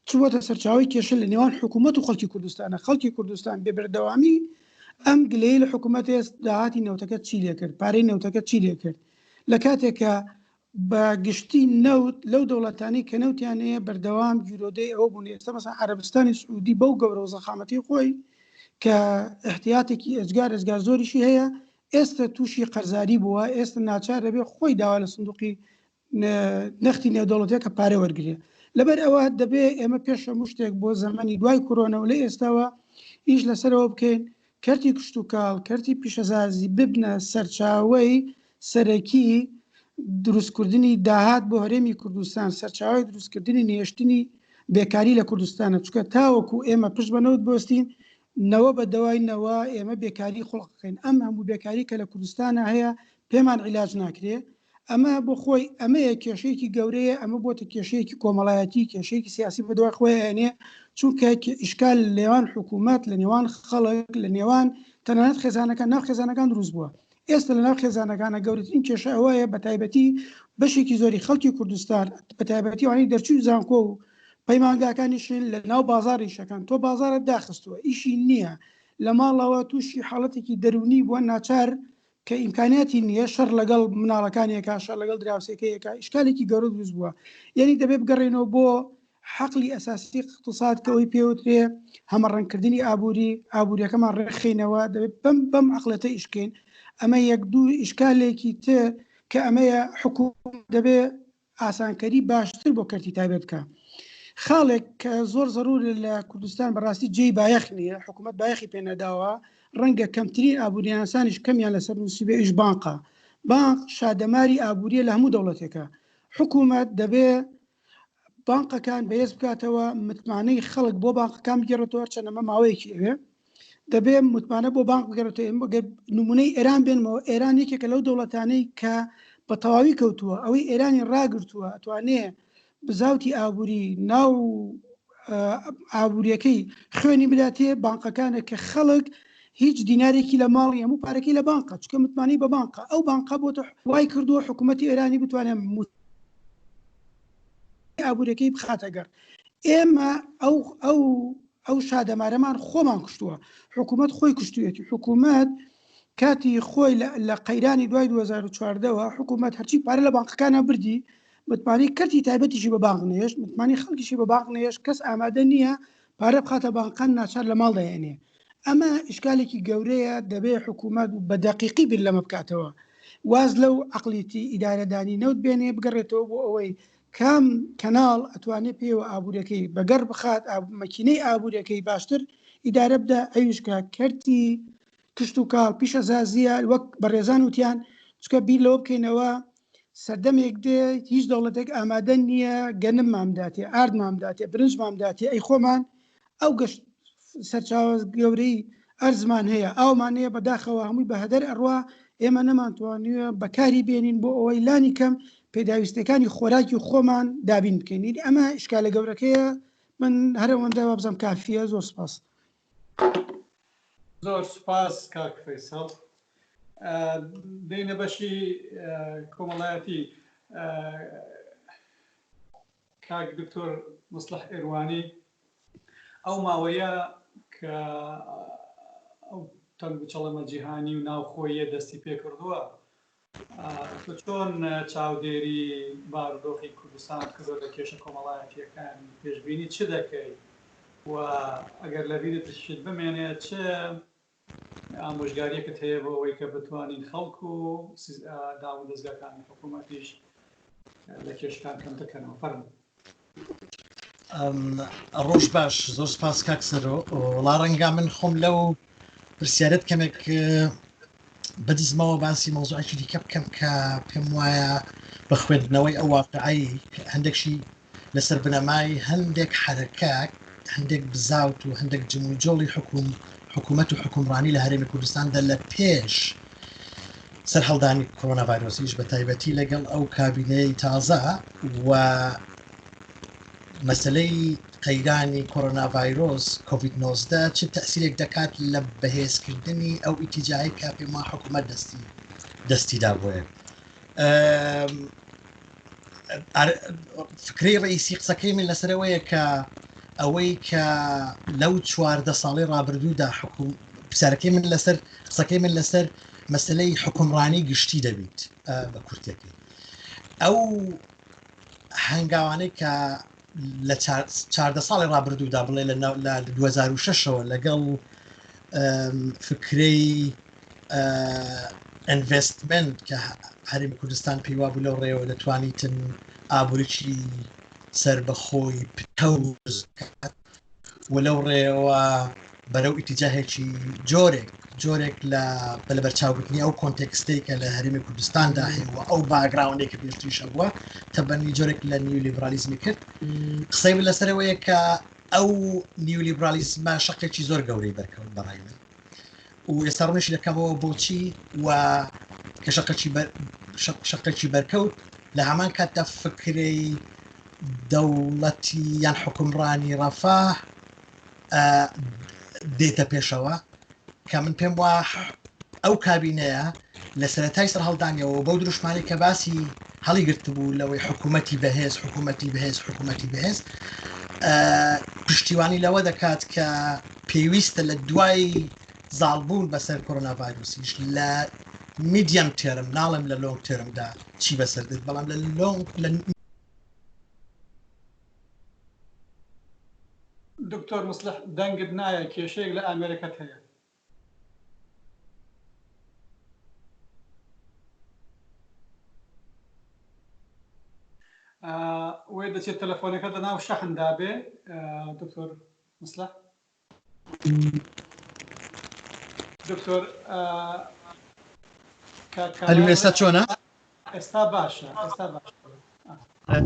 چ بۆتە سەرچاوی کێشە لە نێوان حکوومەت و خەڵکی کوردستانە خەڵکی کوردستان بێبەردەوامی ئەم گلەی لە حکوومەت داهاتی نەوتەکە چی لێ کرد پارەی نەوتەکە چی لێ کرد لە کاتێکە بە گشتی نەوت لەو دەوڵەتانی کە نەوتیانەیە بەردەوام گیرۆدەی ئەوە بوون ئێستا مەسا عەرەبستانی سعودی بەو گەورە و زەخامەتی خۆی کە احتیاتێکی ئەجگار زۆریشی هەیە ئێستا تووشی قەرزاری بووە ئێستا ناچار دەبێت خۆی داوا لە سندوقی نەختی نێودەوڵەتەیە کە پارە وەرگێ لەبەر ئەوە دەبێ ئێمە پێش هەموو شتێک بۆ زەمانی دوای کۆرۆنە و لە ئێستاوە ئیش لەسەرەوە بکەین کەرتی کشت و کاڵ کەرتی پیشەزازی ببنە سەرچاوەی سەرەکی دروستکردنی داهات بۆ هەرێمی کوردستان سەرچاوی دروستکردنی نێشتنی بێکاری لە کوردستانە چکە تاوەکو ئێمە پشت بەنەوت بۆستین نەوە بە دوایینەوە ئێمە بێکاری خۆڵقەکەین ئەم هەموو بێکاری کە لە کوردستانە هەیە پێمان عیلاج ناکرێ ئەمە بۆ خۆی ئەمەیە کێشەیەکی گەورەیە ئەمە بۆتە کێشەیەکی کۆمەڵایەتی کێشەیەکی سیاسی بە دوای خۆی هێنێ چونکە ئیشکال لە نێوان حکوومەت لە نێوان خەڵک لە نێوان تەنانەت خێزانەکان ناو خێزانەکان دروست بووە ئێستا لە ناو خێزانەکانە گەورەترین کێشە ئەوەیە بە تایبەتی بەشێکی زۆری خەڵکی کوردستان بە تایبەتی وانی دەرچووی زانکۆ و پەیمانگاکانیشن لە ناو بازاری شەکەن تۆ بازارت داخستووە ئیشی نییە لە ماڵەوە تووشی حاڵەتێکی دەرونی بووە ناچار کە ئیمکانیاتی نییە شەڕ لەگەڵ مناڵەکانێکا شەڕ لەگەڵ دراوسێکەیەکە ئیشکالێکی گەورە دروست بووە یعنی دەبێ بگەڕێنەوە بۆ حەقلی ئەساسی اقتصاد کەەوەی پێوترێ هەمەڕەنگکردنی ئابوووریەکەمان ڕێخینەوە دەبێت بەم عقلەتە ئیشکەین ئەمە یەک دوو ئیشکالێکی تر کە ئەمەیە حکوومەت دەبێ ئاسانکەری باشتر بۆ کەرتی تایبەت بکە خاڵێک کە زۆر زەرور لە کوردستان بەڕاستی جێی بایەخ نییە حکوومەت بایەخی پێنەداوە ڕەنگە کەمترین ئابووریانسانیش کەمیان لەسەر نووسیبێ ئیش بانقە بانق شادەماری ئابووریە لە هەموو دەوڵەتێکە حکوومەت دەبێ بانقەکان بەهێز بکاتەوە متمانەی خەڵک بۆ بانقەکان بگەڕێتەوە چەندەمە ماوەیەکی ئەوێ دەبێ متمانە بۆ بانق بگەڕێتەوە نمونەی ئێران بێنمەوە ئێران یەکێکە لەو دەوڵەتانەی کە بە تەواوی کەوتووە ئەوەی ئێرانی ڕاگرتووە ئەتوانێ بزاوتی ئابووری ناو ئابوووریەکەی خوێنی بداتێ بانقەکانە کە خەڵک هیچ دینارێکی لە ماڵی هەموو پارەکەی لە بانقە چکە متمانی بە بانقە ئەو بانقە بۆتە وای کردووە حکوومەتی ئێرانی بتوانێت ئابوووریەکەی بخاتە گەڕ ئێمە ئەو شادەمارەمان خۆمان کشتووە حکوومەت خۆی کشتوێتی حکوومەت کاتی خۆی لە قەیرانی دوای 2014ەوە حکوومەت هەرچی پارە لە بانقەکانە بردی متمانی کەرتی تایبەتیشی بە بانق نێشت متمانی خەڵکیشی بە بانق نێشت کەس ئامادە نییە پارە بخاتە بانقان ناچار لە ماڵ دەهێنێ ئەمە ئیشکالێکی گەورەیە دەبێ حکوومەت بە دەقیقی بیر لەمە بکاتەوە واز لەو عقلیتی ئیدارەدانی نەوت بێنێ بگەڕێتەوە بۆ ئەوەی کام کەناڵ ئەتوانێت پێوە ئابوووریەکەی بەگەڕ بخات مەکینەی ئابوووریەکەی باشتر ئیدارە بدە ئەویشکە کەرتی کشت و کاڵ پیشەزازیە وەک بەڕێزان وتیان چکە بیر لەوە بکەینەوە سەردەمێک دێ هیچ دەوڵەتێک ئامادە نییە گەنم مامداتێ ئارد مامداتێ برنج مامداتێ ئەی خۆمان ئەو گەشت سەرچاوە گەورەی ئەرزمان هەیە ئەومانەیە بەداخەوە هەمووی بە هەدەر ئەڕوا ئێمە نەمانتوانیوە بەکاری بێنین بۆ ئەوەی لانی کەم پێداویستەکانی خۆراکی خۆمان دابین بکەین ئەمە ئیشکالە گەورەکەیە من هەرەوەندە بزەم کافیە زۆر سپاس زۆر سپاس کاک فەیسەڵ دێنە بەشی کۆمەڵایەتی کاک دکتۆر مصلح ئێروانی ئەو ماوەیە کە ئەو تەنگ و چەڵەمە جیهانی و ناوخۆیە دەستی پێ کردووە تۆ چۆن چاودێری بارودۆخی کوردستان کردو لە کێشە کۆمەڵایەتیەکان پێشبینی چ دەکەی و ئەگەر لە بیرت شت بمێنێت چه ئامۆژگاریەکەت هەیە بۆ ئەوەی کە بتوانین خەڵک و داوە دەستگاکانی حکوومەتیش لە کێشەکان کەم دەکەنەوە. فەرموو. ڕۆژ باش، زۆر سپاس کاکسەرۆ. وڵا ڕەنگا من خۆم لەو پرسیارەت کەمێک بەدزمەوە باسی مۆزوعێکی دیکە بکەم کە پێم وایە بە خوێندنەوەی ئەو واقعی هەندێکشی لەسەر بنەمای هەندێک حرەکات، هەندێک بزاوت و هەندێک جموجۆڵی حکوومەت و حکومڕانی لە هەرێمی کوردستاندا لە پێش سەر هەڵدانی کۆرۆنا ڤایرۆسیش بە تایبەتی لەگەڵ ئەو کابینەی تازە و مەسلەی قەیرانی کۆرۆنا ڤایرۆس کۆڤید 19 چه تەسیرێک دەکات لە بەهێزکردنی ئەو ئیتیجایی کە پێم وایە حکوومەت دەستیدا بۆیە. فکرەی ڕئیسی قسەکەی من لەسەرەوەیە کە ئەوەی کە لەو 14 ساڵی ڕابردوودا پرسیارەکەی من لەسەر قسەکەی من لەسەر مەسلەی حکومڕانی گشتی دەبیت بە کورتەکەی. ئەو هەنگاوانەی کە لە 14 ساڵی ڕابردوودا بڵێ لە 2006ەوە لەگەڵ فکرەی ئینڤستمنت کە هەرێمی کوردستان پێیوا بوو لەو ڕێەوە دەتوانیتن ئابوورێکی سربەخۆی پتەوز و لەو ڕێەوە بەرەو ئیتیجاهێکی جۆرێک لە بەرچاوبردننی ئەو کۆنتێکستەی کە لە هەرێمی کوردستاندا هەیەوە ئەو باگراونێک کە پێشتریشە بووە تەبەنی جۆرێک لە نیولیبرالیزمی کرد. قسەی لەسەرەوەیە کە ئەو نیولیبرالیزمە شەقێکی زۆر گەورەی بەرکەوت بەڕای من و ئێستا ڕۆژی دەکەمەوە بۆچی و کە شەقێکی بەرکەوت لە هەمان کاتدا فکرەی دەوڵەتی یان حکومڕانی ڕەفاه دێتە پێشەوە کە من پێم وایە ئەو کابینەیە لە سەرەتای سەر هەڵدانیەوە بەو دروشمانی کە باسی هەڵی گرتبوو لەوەی حکوومەتی بەهێز پشتیوانی لەوە دەکات کە پێویستە لە دوای زاڵبوون بەسەر کۆرۆنا ڤایرۆسیش لە میدیەم تێرم ناڵم لە لۆنگ تێرمدا چی بەسەر دێت، بەڵام لە دکتۆر مصلح دەنگت نایە کێشەیەک لە ئامێرەکەت هەیە. وێ دەچێت تەلەفۆنەکەت لە ناو شەحندا بێ دکتۆر مصلح. دکتۆر ئێستا چۆنە؟ ئێستا باشە، ئێستا باشە.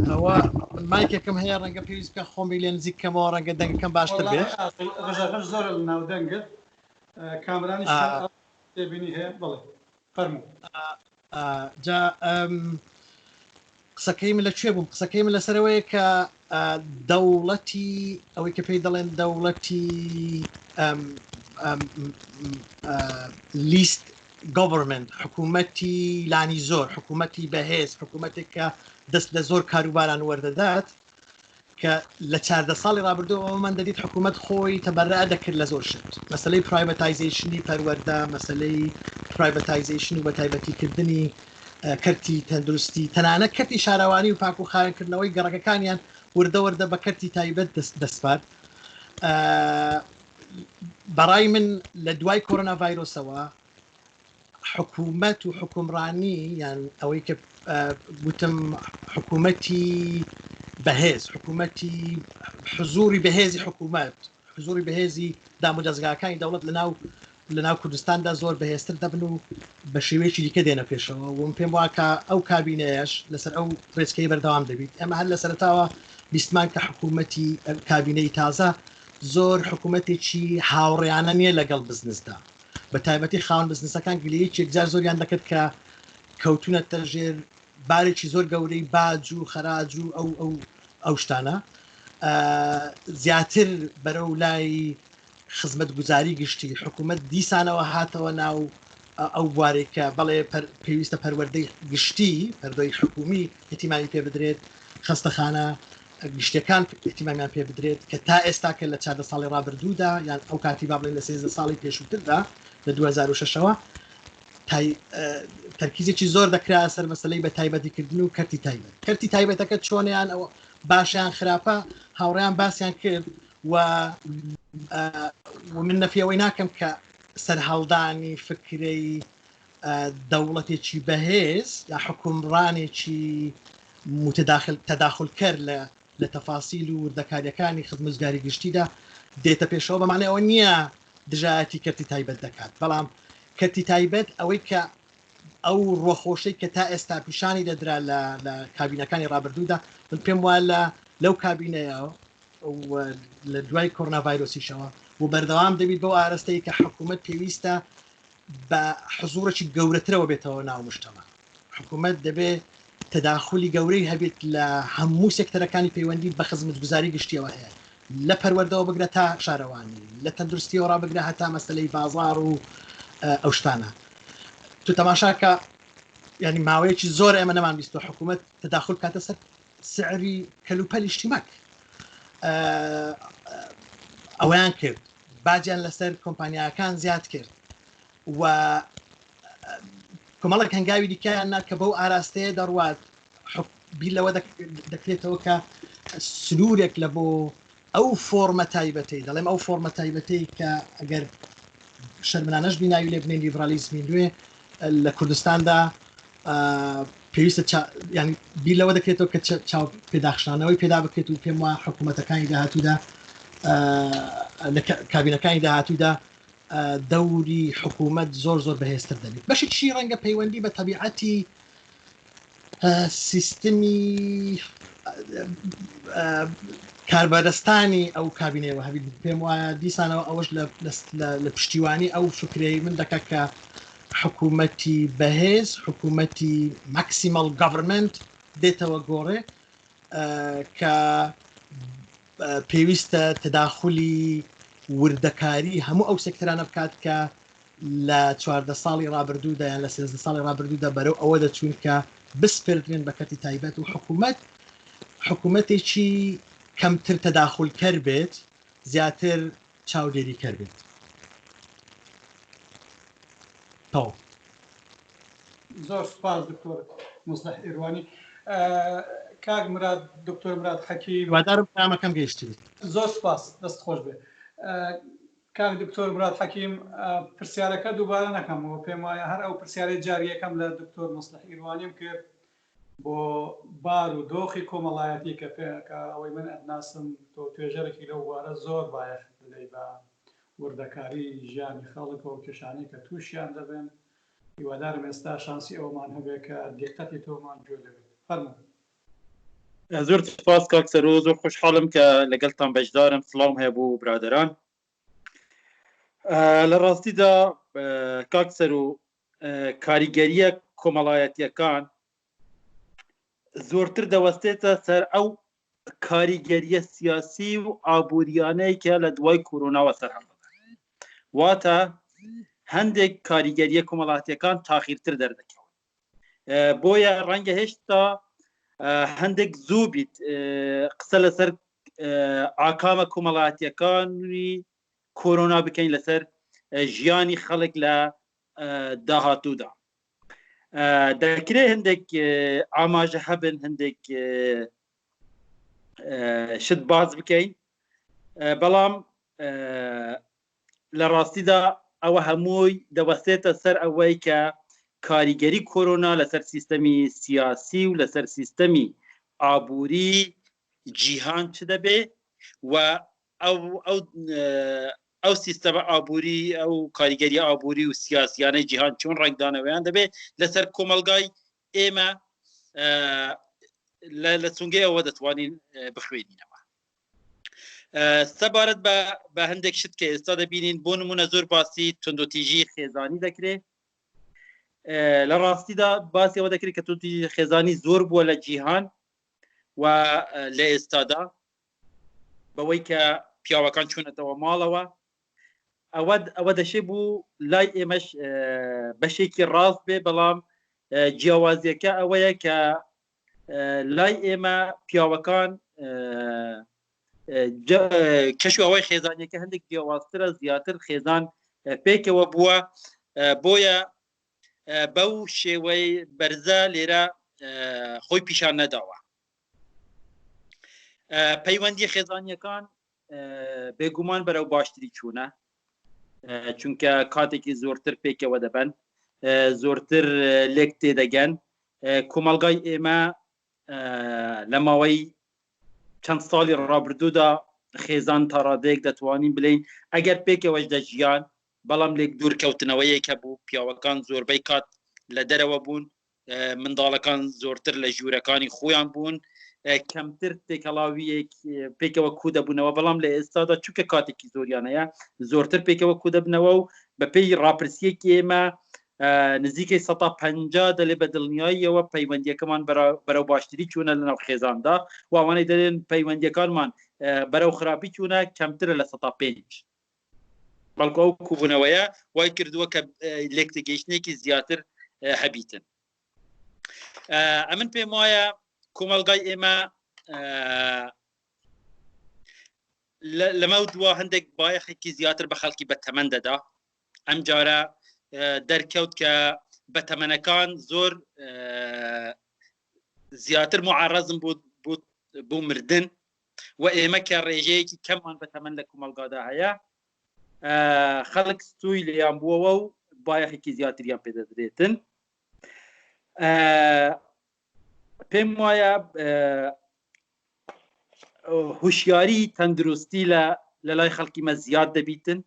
ئەوە مایکێکم هەیە ڕەنگە پێویست بکە خۆمی لێ نزیکەمەوە ڕەنگە دەنگەکەم باشتر بێت. ڕێژەکەش زۆر لە ناو دەنگت کامرانی تێبینی هەیە. بڵێ فەرموو. جا قسەکەی من لەکوێ بووم؟ قسەکەی من لەسەرەوەیە کە دەوڵەتی ئەوەی کە پێی دەڵێن دەوڵەتی لیست گۆڤەرمنت، حکوومەتی لانی زۆر، حکوومەتی بەهێز، حکوومەتێک کە دەست لە زۆر کاروباران وەردەدات کە لە 14 ساڵی ڕابردووەوە من دەدیت حکوومەت خۆی تەبەرە دەکرد لە زۆر شت، مەسلەی پرایڤەتایزیشنی پەروەردە، مەسلەی پرایڤەتایزیشن و بەتایبەتیکردنی کەرتی تەندروستی، تەنانەت کەرتی شارەوانی و پاک و خاوێنکردنەوەی گەڕەکەکانیان وردە بە کەرتی تایبەت دەستپات. بەڕای من لە دوای کۆرۆنا ڤایرۆسەوە حکوومەت و حکومڕانی یان ئەوەی کە گوتم حکوومەتی بەهێز، حکوومەتی حزوری بەهێزی حکوومەت، حزوری بەهێزی دام و دەستگاکانی دەوڵەت لە ناو کوردستاندا زۆر بەهێزتر دەبن و بە شێوەیەکی دیکە دێنە پێشەوە و پێم وایە کە ئەو کابینەیەش لەسەر ئەو ڕێچکەی بەردەوام دەبیت. ئەمە هەر لە سەرەتاوە بیستمان کە حکوومەتی کابینەی تازە زۆر حکوومەتێکی هاوڕێیانە نییە لەگەڵ بزنسدا، بە تایبەتی خاوەن بزنسەکان گلەیەکی یەکجار زۆریان دەکرد کە کەوتونەتە ژێر بارێکی زۆر گەورەی باج و خەراج و ئەو شتانە زیاتر بەرەو لای خزمەت گوزاری گشتی حکوومەت دیسانەوە هاتەوە ناو ئەو بوارێکە بەڵێ پێویستە پەروەردەی گشتی پەردەی حکومی احتیمامی پێ بدرێت، خستەخانە گشتەکان احتیمامیان پێ بدرێت کە تا ئێستا کە لە 14 ساڵی ڕابردوودا یان ئەو کاتی با بڵێن لە 13 ساڵی پێشووتردا لە 2006ەوە تەرکیزێکی زۆر دەکرا سەر مەسلەی بە تایبەتیکردن و کەرتی تایبەت. کەرتی تایبەتەکە چۆنیان ئەوە باشیان خراپە هاوڕێیان باسییان کرد و من نەفیەوەی ناکەم کە سەرهەڵدانی فکرەی دەوڵەتێکی بەهێز یا حکومڕانێکی تەداخلکەر لە تەفاسیل و وردەکاریەکانی خزمەتگوزاری گشتیدا دێتە پێشەوە بەمانە ئەوە نییە دژایەتی کەرتی تایبەت دەکات بەڵام کەرتی تایبەت ئەوەی کە ئەو ڕۆخۆشەی کە تا ئێستا پیشانی دەدرا لە کابینەکانی ڕابردوودا من پێم وایە لەو کابینەیە لە دوای کۆڕۆنا ڤایرۆسیشەوە و بەردەوام دەبێت بۆ ئاراستەی کە حکوومەت پێویستە بە حزوڕێکی گەورەترەوە بێتەوە ناو مشتەمە حکوومەت دەبێت تەداخلی گەورەی هەبێت لە هەموو سێکتەرەکانی پەیوەندی بە خزمەتگوزاری گشتیەوە هەیە لە پەروەردەوە بگرە تا شارەوانی لە تەندروستیەوە ڕابگرە هەتا مەسلەی بازاڕ و ئەو شتانە تو تەماشاکە ینی ماوەیەکی زۆر ئێمە نەمان بیستۆ حکوومەت تەداخل کاتە سەر سعری کەلوپەلی شتیمەک ئەویان کرد باجیان لەسەر کۆمپانیاکان زیاد کرد و کۆمەڵێک هەنگاوی دیکەیان نات کە بەو ئاراستەیە دەڕوات بیر لەوە دەکرێتەوە کە سنوورێک لە بۆ ئەو فۆرمە تایبەتەی دەڵێم ئەو فۆرمە تایبەتەی کە ئەگەر شەرمنانەش بیناوی لێ بنێن لیبرالیزمی نوێ لە کوردستاندا پێویستە ینی بیر لەوە دەکرێتەوە کە چاو پێداخشانەوەی پێدا بکرێت و پێم وایە حکوومەتەکانی داهاتوودا لە کابینەکانی داهاتوودا دەوری حکوومەت زۆر بەهێزتر دەبێت بەشێکی ڕەنگە پەیوەندی بە تەبیعەتی سیستمی کاربەدەستانی ئەو کابینەوە هەبی پێم وایە دیسانەوە ئەوەش لە پشتیوانی ئەو فکرەی من دەکات کە حکوومەتی بەهێز حکوومەتی ماکسیمەڵ گڤرمنت دێتەوە گۆڕێ کە پێویستە تەداخلی وردەکاری هەموو ئەو سێکتەرانە بکات کە لە 14 ساڵی ڕابردوودا یان لە 13 ساڵی ڕابردوودا بەرەو ئەوە دەچوون کە بسپێردرێن بە کەرتی تایبەت و حکوومەتێکی کەمتر تەداخلکەر بێت زیاتر چاودێریکەر بێت زۆر سپاس دکتۆر مصلح ئێروانی کاک مراد دکتۆر مراد حەکیم وادارم پامەکەم گەیشتی زۆر سپاس دەست خۆش بێ کاک دکتۆر مراد حەکیم پرسیارەکە دووبارە نەکەمەوە پێم وایە هەر ئەو پرسیارەی جاریەکەم لە دکتۆر مصلح ئێروانیم کرد بۆ بار و دۆخی کۆمەڵایەتی کە ئەوەی من ئەدناسم تۆ توێژەرێکی لەو وارە زۆر باەخ بدەی بە وردەکاری ژیانی خەڵکەوە و کێشانەی کە تووشیان دەبن هیوادارم ئێستا شانسی ئەومان هەبێت کە دیقەتی تۆمان گوێ دەبێت فەرموو زۆر سپاس کاک سەرۆ زۆر خۆشحاڵم کە لەگەڵتان بەشدارم سڵام هەیە بۆ برادەران لە ڕاستیدا کاک سەرۆ کاریگەریە کۆمەڵایەتیەکان زۆرتر دەوەستێتە سەر ئەو کاریگەریە سیاسی و ئابوووریانەی کە لە دوای کۆرۆناوە سەرهەڵدەدا واتە هەندێک کاریگەریە کۆمەڵایەتیەکان تاخیرتر دەردەکەون بۆیە ڕەنگە هێشتا هەندێک زوو بیت قسە لەسەر ئاکامە کۆمەڵایەتیەکانی کۆرۆنا بکەین لەسەر ژیانی خەڵک لە داهاتوودا دەکرێت هەندێک ئاماژە هەبن هەندێک شت باز بکەین بەڵام لە ڕاستیدا ئەوە هەمووی دەوەستێتە سەر ئەوەی کە کاریگەری کۆرۆنا لەسەر سیستەمی سیاسی و لەسەر سیستەمی ئابووری جیهان چ دەبێ و ئەو سیستەمە ئابووری ئەو کاریگەری ئابووری و سیاسیانەی جیهان چۆن ڕنگدانەوەیان دەبێت لەسەر کۆمەلگای ئێمە لە چونگەی ئەوە دەتوانین بخوێنینەوە سەبارەت بە هەندێک شت کە ئێستا دەبینین بۆ نمونە زۆر باسی تۆندۆتیژی خێزانی دەکرێت لە ڕاستیدا باسی ئەوە دەکرێت کە تۆندۆتیژی خێزانی زۆر بووە لە جیهان و لە ئێستادا بەوەی کە پیاوەکان چوونەتەوە ماڵەوە ئەوە دەشێ بوو لای ئێمەش بەشێکی ڕاست بێ بەڵام جیاوازیەکە ئەوەیە کە لای ئێمە پیاوەکان کەش ئەوەی خێزانیەکە هەندێک جیاوازترە زیاتر خێزان پێکەوە بووە بۆیە بەو شێوەی بەرزە لێرە خۆی پیشان نەداوە پەیوەندی خێزانیەکان بێگومان بەرەو باشتری چوونە چونکە کاتێکی زۆرتر پێکەوە دەبن زۆرتر لێک تێدەگەن کۆمەلگای ئێمە لە ماوەی چەند ساڵی ڕابردوودا خێزان تا ڕادەیەک دەتوانین بڵین ئەگەر پێکەوەش دەژیان بەڵام لێک دوورکەوتنەوەیەکە بوو پیاوەکان زۆربەی کات لە دەرەوە بوون منداڵەکان زۆرتر لە ژوورەکانی خۆیان بوون کەمتر تێکەڵاویەک پێکەوە کو دەبوونەوە بەڵام لە ئێستادا چونکە کاتێکی زۆریانەیە زۆرتر پێکەوە کو دەبنەوە و بە پێی ڕاپرسیەکی ئێمە نزیکەی 150 دەلێ بە دڵنیاییەوە پەیوەندیەکەمان بەرەو باشتری چوونە لەناو خێزاندا و ئەوانەی دەڵێن پەیوەندیەکانمان بەرەو خراپی چوونە کەمترە لە 105 بەڵکو ئەو کوبوونەوەیە وای کردووە کە لێکتەگەیشتێکی زیاتر هەبیتن ئەمن پێم وایە کۆمەلگای ئێمە لەمە دووە هەندێک بایەخێکی زیاتر بە خەڵکی بە تەمەن دەدا ئەم جارە دەرکەوت کە بە تەمەنەکان زۆر زیاتر معارەزم بوو مردن و ئێمە کە ڕێژەیەکی کەممان بە تەمەن لە کۆمەلگادا هەیە خەڵک ستووی لێیان بووەوە و بایەخێکی زیاتریان پێدەدرێتن پێم وایە هوشیاری تەندروستی لە لای خەڵکی مە زیاد دەبیتن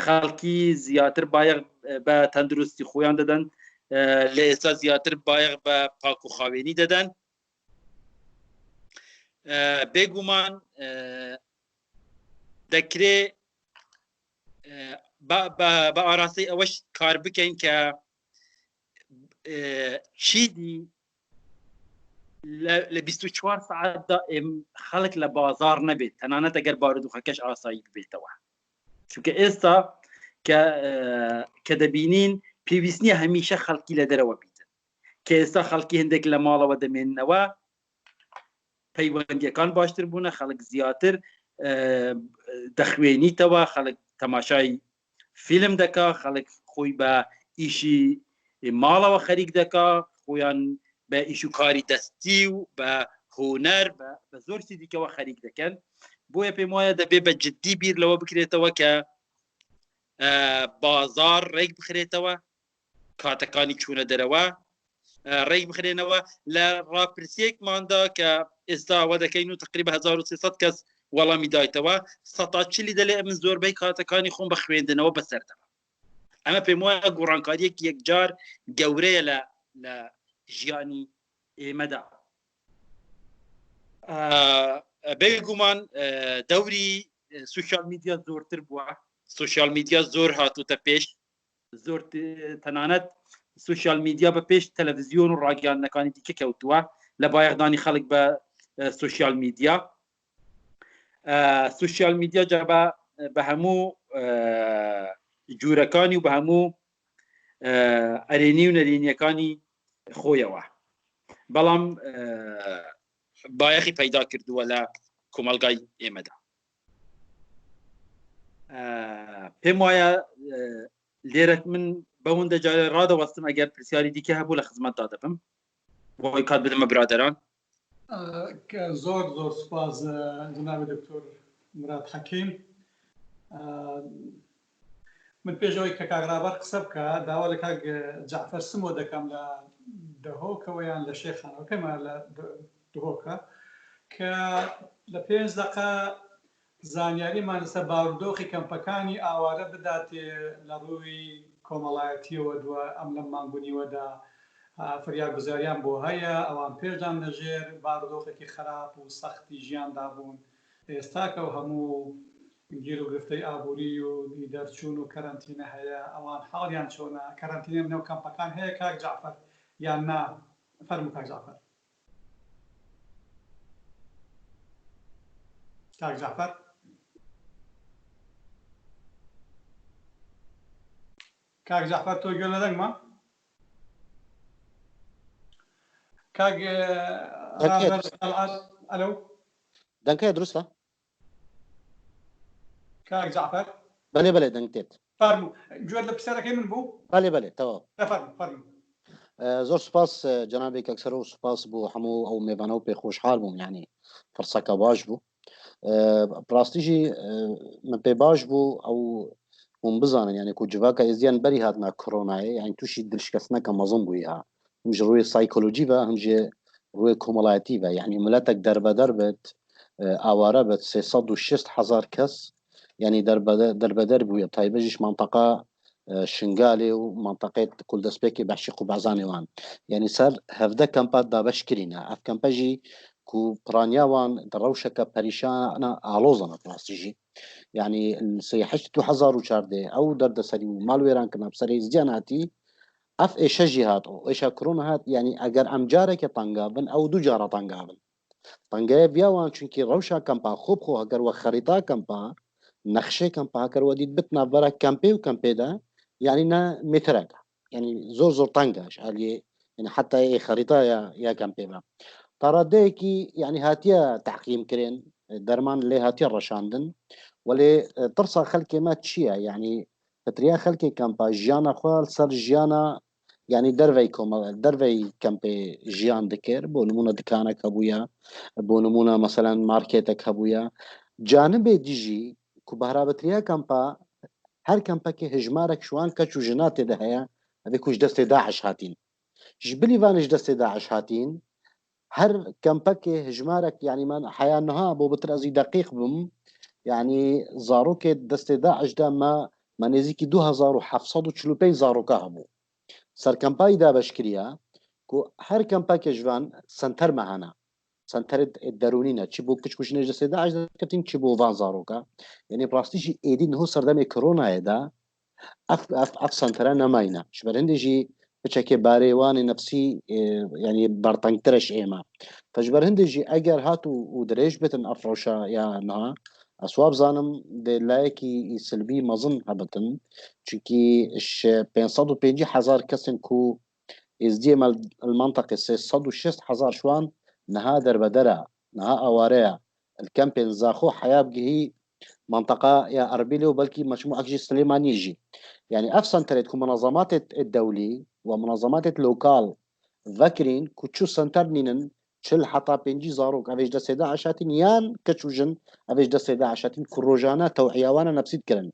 خەڵکی زیاتر بایەخ بە تەندروستی خۆیان دەدەن لە ئێستا زیاتر بایەخ بە پاک و خاوێنی دەدەن بێگومان دەکرێ بە ئاراستی ئەوەش کار بکەین کە چیدی لە 24 ساعتدا خەڵک لە بازار نەبێت تەنانەت ئەگەر بارودۆخەکەش ئاسایی بێتەوە چونکە ئێستا کە دەبینین پێویست نییە هەمیشە خەڵکی لە دەرەوە بیتن کە ئێستا خەڵکی هەندێک لە ماڵەوە دەمێننەوە پەیوەندیەکان باشتر بوونە خەڵک زیاتر دەخوێنیتەوە خەڵک تەماشای فیلم دەکا خەڵک خۆی بە ئیشی ماڵەوە خەریک دەکا خۆیان بە ئیش و کاری دەستی و بە هۆنەر بە زۆر دیکەوە خەریک دەکەن بۆیە پێم وایە دەبێ بە جددی بیر لەوە بکرێتەوە کە بازار ڕێک بخرێتەوە کاتەکانی چوونە دەرەوە ڕێک بخرێنەوە لە ڕاپرسیەکماندا کە ئێستاوە دەکەین و تقریبا 1300 کەس وەڵامی دایتەوە 140 دەلێ من زۆربەی کاتەکانی خۆم بە خوێندنەوە بەسەردەوە ئەمە پێم وایە گۆڕانکاریەک یەکجار گەورەیە لە ژیانی ئێمەدا بێگومان دەوری سوشیال میدیا زۆرتر بووە سوشیال میدیا زۆر هاتوتە پێش زۆر تەنانەت سوشیال میدیا بە پێش تەلەڤیزیۆن و ڕاگەیاندنەکانی دیکە کەوتووە لە بایەخدانی خەڵک بە سوشیال میدیا سوشیال میدیا جابە بە هەموو جوورەکانی و بە هەموو ئەرێنی و نەرینیەکانی خۆیەوە بەڵام بایەخی پەیدا کردووە لە کۆمەلگای ئێمەدا پێم وایە لێرە من بەوەندە جارێ ڕادەوەستم ئەگەر پرسیاری دیکە هەبوو لە خزمەتدا دەبم بۆی کات بدەمە برادەران زۆر زۆر سوپاس جناب دکتۆر مراد حەکیم من پێشەوەی کە کاگرابەر قسە بکە داوا لە کاک جعفەر سمۆ دەکەم لە دهۆکەوەیان لە شێخانەوەکەمە لە دهۆکە کە لە 5 دقە زانیاریمان لەسەر بارودۆخی کەمپەکانی ئاوارە بداتێ لە ڕووی کۆمەڵایەتیەوە دووە ئەم لەم مانگونیوەدا فریاگوزاریان بۆ هەیە ئەوان پێشدان لەژێر بارودۆخێکی خراپ و سەختی ژیاندا بوون ئێستاکە و هەموو گیر و گرفتەی ئابووری و دەرچوون و کەرەنتینە هەیە ئەوان حاڵیان چۆنە کەرەنتینە نێو کەمپەکان هەیە کاک جعفەر یان نا فەرموو کاک جعفەر کاک جعفەر کاک جعفەر تۆ گوێ لەدەنگمە کاک ئەلۆ دەنگەیە دروستە کاک جعفەر بەلێ بەلێ دەنگتێت فەرموو گوێت لە پرسیارەکەی من بوو بەلێ بەلێ تەواو فەرموو زۆر سوپاس جەنابێک ئەکسەر و سوپاس بوو هەموو ئەو میێوانە و پێ خۆشحاڵ بووم یعنی فرسەکە باش بوو براستيجي من بيباج بو او من بزانن يعني كو جواكا ازيان بري هاتنا كورونا يعني توشي دلشكسنا كمظن بويها مش روي سايكولوجي با هم جي روي كومولاتي با يعني ملاتك دربت اواره بت 306,000 كس يعني دربدر بويا طيبجيش منطقه شنغالي ومنطقه كل دسبيكي بحشي قبعزاني وان يعني صار هفدا كامبات دا بشكرينا اف كامباجي كو برانيا وان دروشكا بريشانا الوزنا بلاستيجي يعني السيحشتو حزارو شاردي او درد سري مالويران كنا بسري زياناتي اف ايشا جهات او ايشا كورونا هات يعني اگر ام جارك طنقابن او دو جارة طنقابن طنقايا بياوان چونكي روشا كامبا خوب خو اگر وخريطا كامبا نقشه كامبا اگر وديد بتنا برا كامبي وكامبي دا يعني نا مترك يعني زور طنقاش علي يعني حتى خريطة يا كامبي با ترى ديكي يعني هاتيا تعقيم كرين درمان اللي هاتيا رشاندن ولي ترسى خلكي ما تشيا يعني فتريا خلكي كامبا جيانا خوال سر جيانا يعني درفي كامبي جيان دكر بو نمونا دكانك هبويا بو نمونا مثلا ماركتك هبويا جانب ديجي كو بهرابتريا كامبا هر كامبا كي هجمارك شوان كچو جنات ده هيا هذي كوش دست داعش هاتين جبلي فانش دست داعش هاتين هر كامبا كي هجمارك يعني من حيانها بو بترازي دقيق بم يعني زاروك دست داعش دا ما نزيكي 2745 زاروكا هبو سر كامباي دا بشكريا كو هر كامبا كي جوان سنتر معنا سنتر الدرونينا تشي بو كچ نجد دست داعش دا كتين تشي بو فان زاروكا يعني براستيجي ايدين هو سردمي كورونا دا اف سنترانا ماينا شبرهندي جي بچكي باريواني نفسي يعني برطنكترش ايما فجبرهندي جي اگر هاتو ودريش بتن افروشا يا نها اسواب زانم دي لايكي سلبي مظن هبتن چونكي 550,000 كسن كو ازديم المنطقة 606,000 شوان نها دربدرة نها اواريا الكامبين زاخو حياب هي منطقة يا أربيلي وبلكي مجموعة جي سليماني يجي يعني أفسن تريدكم منظمات الدولي ومنظمات اللوكال ذكرين كتشو سنترنين شل حتى بينجي زاروك أفيش دا سيدا عشاتين يان كتشو جن أفيش دا سيدا عشاتين كروجانا توعيوانا نفسيت كرن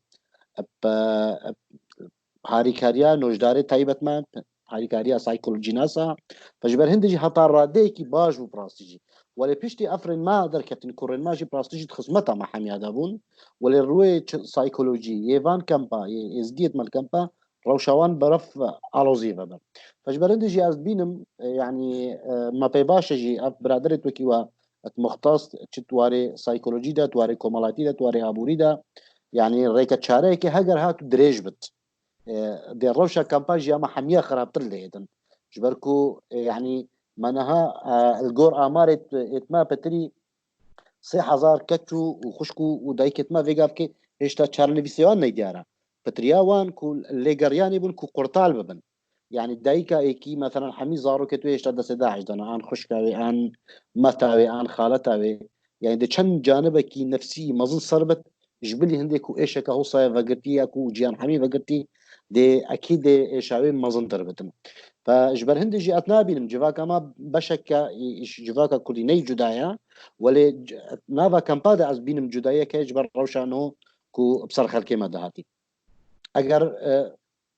هاريكاريا نوجداري تايبت ما هاريكاريا سايكولوجي ناسا فجبر هندجي حتى راديكي باج وبراستيجي ولی پشتی افرین ما در کتن کورن ماجی پلاستیجی خدمتا ما حمیا دابون ولی روی سایکولوژی یوان کمپا ازدیت مال کمپا روشوان برف علوزی ببر فجبرندی جی از بینم يعني ما بيباش جي برادر توكي و مختص تواري سايكولوجي دا تواري كومالاتي دا تواري ابوري دا يعني ريكا تشاري كي هاجر هاتو دريج بت دي روشا كامباجيا ما حميه خراب تليدن جبركو يعني منها الجور امار اتما بتري 3000 كتشو وخشكو ودايكت ما فيغافكي هشتا تشارليفيسيون نيديارا بترياوان كل ليغرياني بن كو قرطال ببن يعني دايكا ايكي مثلا حمي زارو كتو هشتا دس 11 دنا ان خشكاوي ان متاوي ان خالتاوي يعني دي چن جانبكي نفسي مزن صربت جبلي هنديكو ايشكا هو صايا فقرتي اكو جيان حمي فقرتي دي اكيد ايشاوي مزن تربتن فجبر هندي جي اتنابين جواكا ما بشكا جواكا كليني جدايا ولي نافا كامبادا از بينم جدايا كي جبر روشانو كو بصر خلكي ما دهاتي اگر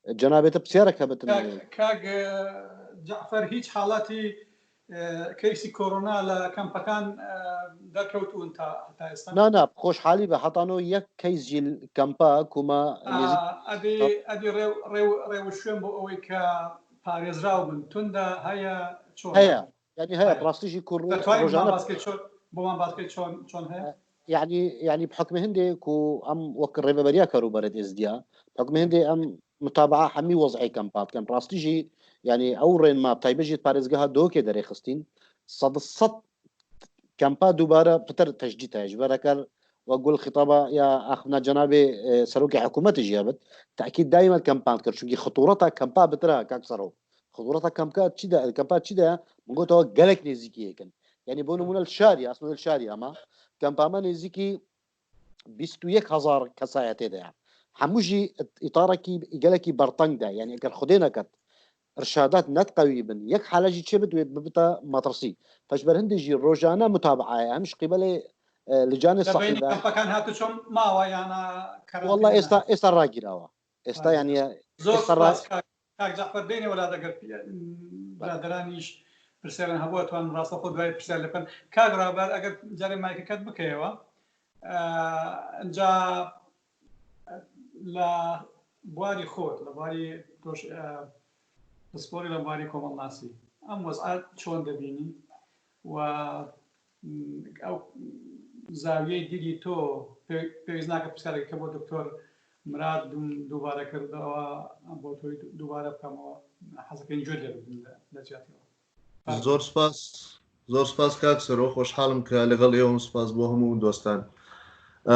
جنابته بسيرك هبتن كاغ جعفر هيج حالاتي كيسي كورونا لكامباكان دركوت وانت حتى استنى نا بخوش حالي بحطانو يك كيس جي الكامبا كوما ادي ريو شوم بو اويكا باريز راوبن توندا هيا شون هيا يعني هيا بلاستيجي روجانا باسكت شون بومان باسكت شون هيا يعني بحكم هندي كو ام وكر ريبا بريا كارو برد ازديا بحكم هندي ام متابعه حمي وضعي كامبات كان بلاستيجي يعني اورين ما طيبجي باريزغا دوكي دري خستين صد كامبا دوباره بتر تجديدها جبركر واقول خطابه يا اخنا جنابي سروكي حكومه جيابت تاكيد دائما كامبان كرشوكي خطورتها كامبا بترا كاكسرو خطورتها كامبا تشدا الكامبا تشدا مغو تو غلك نزيكي كان يعني بونمون الشاري اصلا الشاري اما كامبا ما نزيكي 21000 كسايته ده حموجي اطاركي غلكي برطنگ ده يعني اگر خدينا كت ارشادات نتقوي بن يك حاجه تشبت ببتا مطرسي فجبر هندي جي روجانا متابعه مش قبل لجان لە بینی الصحيبة کەمپەکان هاتوچۆن ماوە یانە والله ئێستا ڕاگیراوە ئێستا یعنی زۆر ئێستا سپاس کاک جەعفەر دێنێ وەلا دەگەر برادرانیش پرسیارن هەبووە توان ڕاستە خۆ دوای پرسیار لەکەن کاک ڕابەر ئەگەر جارێ مایکەکەت بکەیەوە ئەنجا لە بواری خۆت لە بواری پسپۆری لە بواری کۆمەڵناسی ئەم وەزعات چۆن دەبینی و ئەو زاویەی دیری تۆ پێویست ناکە پرسیارێک کە بۆ دکتۆر مراد دووبارە کردەوە بۆ تۆی دووبارە بکەمەوە حەزەکەین گوێ لێ ببین لە جیاتەوە. زۆر سپاس کاک سەرۆ خۆشحاڵم کە لەگەڵ ئێوەم سپاس بۆ هەموو دۆستان.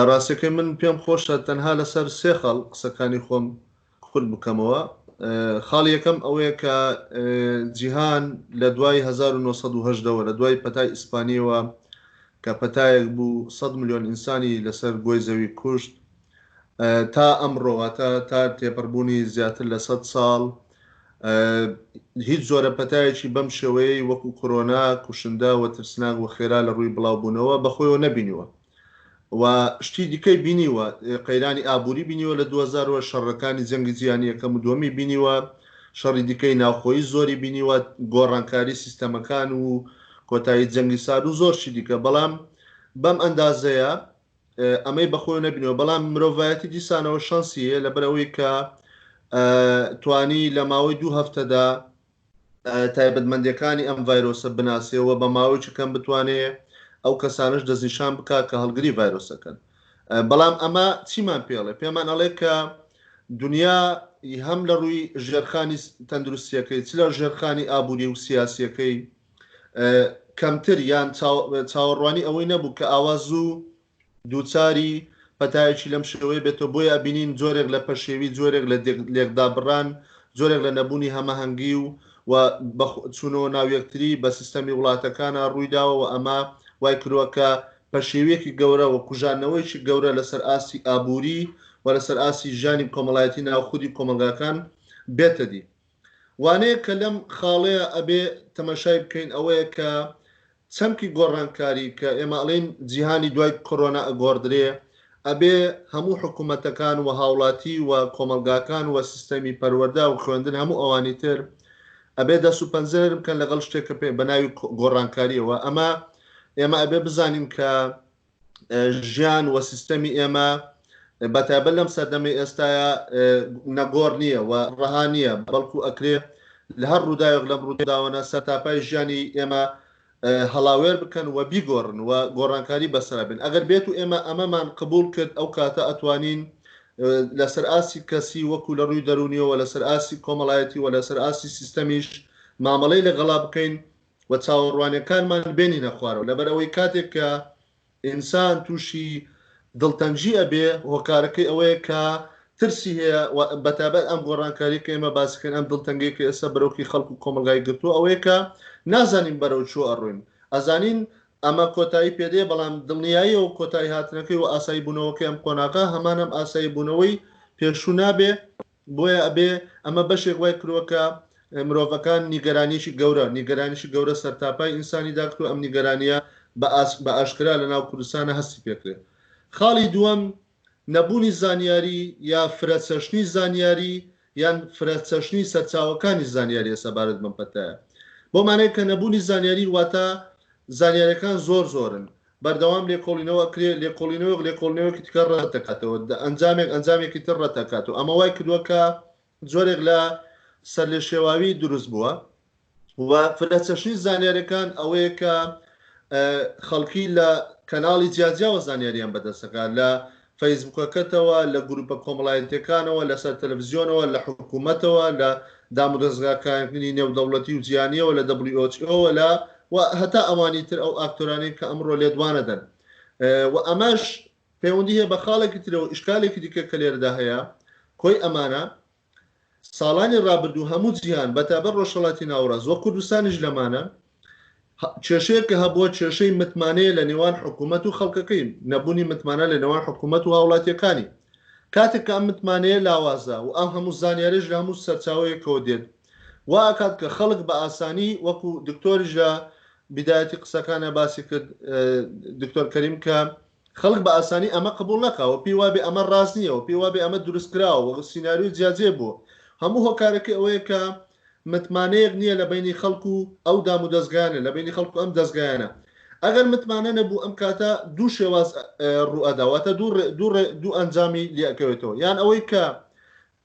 ڕاستیەکەی من پێم خۆشە تەنها لەسەر سێ خاڵ قسەکانی خۆم خورد بکەمەوە. خاڵی یەکەم ئەوەیە کە جیهان لە دوای 1970ەوە لە دوای پەتای ئیسپانیەوە کە پەتایەک بوو 100 ملیۆن ئینسانی لەسەر گۆی زەوی کوشت تا ئەمڕۆواتە تا تێپەڕبوونی زیاتر لە 100 ساڵ هیچ زۆرە پەتایەکی بەم شێوەیە وەکو کۆرۆنا کوشندە و ترسناک و خێرا لە ڕووی بڵاوبوونەوە بەخۆیەوە نەبینیوە و شتی دیکەی بینیوە قەیرانی ئابووری بینیوە لە 2000 شەڕەکانی جەنگی جیهانی یەکەم و دووەمی بینیوە شەڕی دیکەی ناوخۆیی زۆری بینیوە گۆڕانکاری سیستەمەکان و کۆتایی جەنگی سار و زۆرشی دیکە بەڵام بەم ئەندازەیە ئەمەی بەخۆی نەبینەوە بەڵام مرۆڤایەتی دیسانەوە شانسیە لەبەرەوەی کە توانی لە ماوەی 2 هەفتەدا تایبەتمەندیەکانی ئەم ڤایرۆسە بناسیەوە بە ماوەیەکی کەم بتوانێت ئەو کەسانش دەستنیشان بکات کە هەڵگری ڤایرۆسەکەن. بەڵام ئەمە چیمان پێڵێ پێمان ئەڵێ کە دنیا هەم لە ڕووی ژێرخانی تەندروستیەکەی چ لە ژێرخانی ئابووری و سیاسیەکەی کەمتر یان چاوەڕوانی ئەوەی نەبوو کە ئاواز و دووچاری پەتایەکی لەم شێوەیە بێتەوە بۆی ئەبینین جۆرێک لە پەشێوی جۆرێک لە لێکدابڕان جۆرێک لە نەبوونی هەمەهەنگی و چوونەوە ناویەکتری بە سیستەمی وڵاتەکانە ڕوویداوە و ئەمە وای کردووەکە پەشێویەکی گەورە و کوژانەوەیکی گەورە لەسەر ئاسی ئابووری و لەسەر ئاسی ژانی کۆمەڵایەتی ناوخودی کۆمەلگاکان بێتە دی. وانەیە کە لەم خاڵەیە ئەبێ تەماشای بکەین ئەوەیە کە چەمکی گۆڕانکاری کە ئێمە ئەڵێن جیهانی دوای کۆرۆنا ئەگۆڕدرێ ئەبێ هەموو حکوومەتەکان و هاوڵاتی و کۆمەلگاکان و سیستەمی پەروەردا و خوێندن هەموو ئەوانی تر ئەبێ دەست و پەنجەر بکەن لەگەڵ شتێکە پێ بە ناوی گۆڕانکاریەوە ئەمە ئێمە ئەبێ بزانین کە ژیان و سیستەمی ئێمە بەتابەت لەم سەردەمی ئێستاە نەگۆڕ نییە و ڕەها نییە بەڵکو ئەکرێ لە هەر ڕووداوێک لەم ڕووداوانە سەرتاپای ژیانی ئێمە هەڵاوێر بکەن و بیگۆڕن و گۆڕانکاری بەسەر بن ئەگەر بێت و ئێمە ئەمەمان قبول کرد ئەو کاتە ئەتوانین لەسەر ئاسی کەسی وەکو لە ڕووی دەرونیەوە لەسەر ئاسی کۆمەڵایەتی و لەسەر ئاسی سیستەمیش مامەڵەی لەگەڵا بکەین و چاوەڕوانیەکانمان بێنی نەخوارەوە لەبەر ئەوەی کاتێک کە ئینسان تووشی دڵتەنگی ئەبێ هۆکارەکەی ئەوەیە کە ترسی هەیە بەتابەت ئەم گۆڕانکاری کە ئێمە باسیکەن ئەم دڵتەنگی کە ئێستا بەرەوکی خەڵکو و کۆمەلگای گرتووە ئەوەیە کە نازانین بەرەو چۆ ئەڕوین ئەزانین ئەمە کۆتایی پێدێ بەڵام دڵنیایی و کۆتایی هاتنەکەی و ئاسایی بوونەوەکەی ئەم قۆناغا هەمانم ئاسایی بوونەوەی پێشوو نابێ بۆیە ئەبێ ئەمە بەشێک وای کردووەکە مرۆڤەکان نیگەرانیشی گەورە سەرتاپای ئینسانی داکتو ئەم نیگەرانیە بە ئاشکرا لە ناو کوردستانە هەستی پێکرێت. خاڵی دووەم نەبوونی زانیاری یا فرەچەشنی زانیاری یان فرەچەشنی سەرچاوەکانی زانیاری سەبارەت بم پەتایە بۆ مانەیە کە نەبوونی زانیاری واتە زانیاریەکان زۆرن بەردەوام لێکۆڵینەوە کرێ لێکۆڵینەوەکی تکە ڕەتەکاتەوە ئەنجامێکی تر ڕەتەکاتەوە ئەمە وای کردووە کە جۆرێک لە سەر لێ شێواوی دروست بووە و فرەچەشنی زانیاریەکان ئەوەیە کە خەڵکی لە کەناڵی جیاجیاوە زانیاریان بەدەستەکان لە فەیسبوکەکەتەوە لە گروپە کۆمەڵایەتەکانەوە لەسەر تەلەڤیزیۆنەوە لە حکوومەتەوە لە دامودەستگاکانی نێودەوڵەتی و جیهانیەوە لە WHO لە و هەتا ئەوانی تر ئەو ئاکتۆرانی کە ئەمڕۆ لێدوانەدەن و ئەمەش پەیوەندی هەیە بە خاڵێکی ترەوە ئیشکالێکی دیکە کە لێرەدا هەیە کۆی ئەمانە ساڵانی ڕابردوو هەموو جیهان بەتابەت ڕۆژهەڵاتی ناوەڕاست وە کوردستانیش لەمانە کێشەیە کە هەبووە کێشەی متمانەیە لە نێوان حکوومەت و خەڵکەکەی نەبوونی متمانە لە نێوان حکوومەت و هاوڵاتیەکانی کاتێک کە ئەم متمانەیە لاوازە و ئەم هەموو زانیاریش لە هەموو سەرچاوەیەکەوە دێت وا ئاکات کە خەڵک بە ئاسانی وەکو دکتۆریش لە بدایەتی قسەکانە باسی کرد دکتۆر کەریم کە خەڵک بە ئاسانی ئەمە قبول نەکەوە پێی وابێ ئەمە ڕاست نییەوە پێی وابێ ئەمە دروستکراوە سینناریوی جیاجێ بوو هەموو هۆکارەکە ئەوەیە کە متمانەیەک نییە لە بینی خەڵکو ئەو دام و دەستگایانە لە بینی خەڵکو ئەم دەستگایانە ئەگەر متمانە نەبوو ئەم کاتە دوو شێواز ڕوئەداواتە دوو ئەنجامی لێەکەوێتەوە یان ئەوەی کە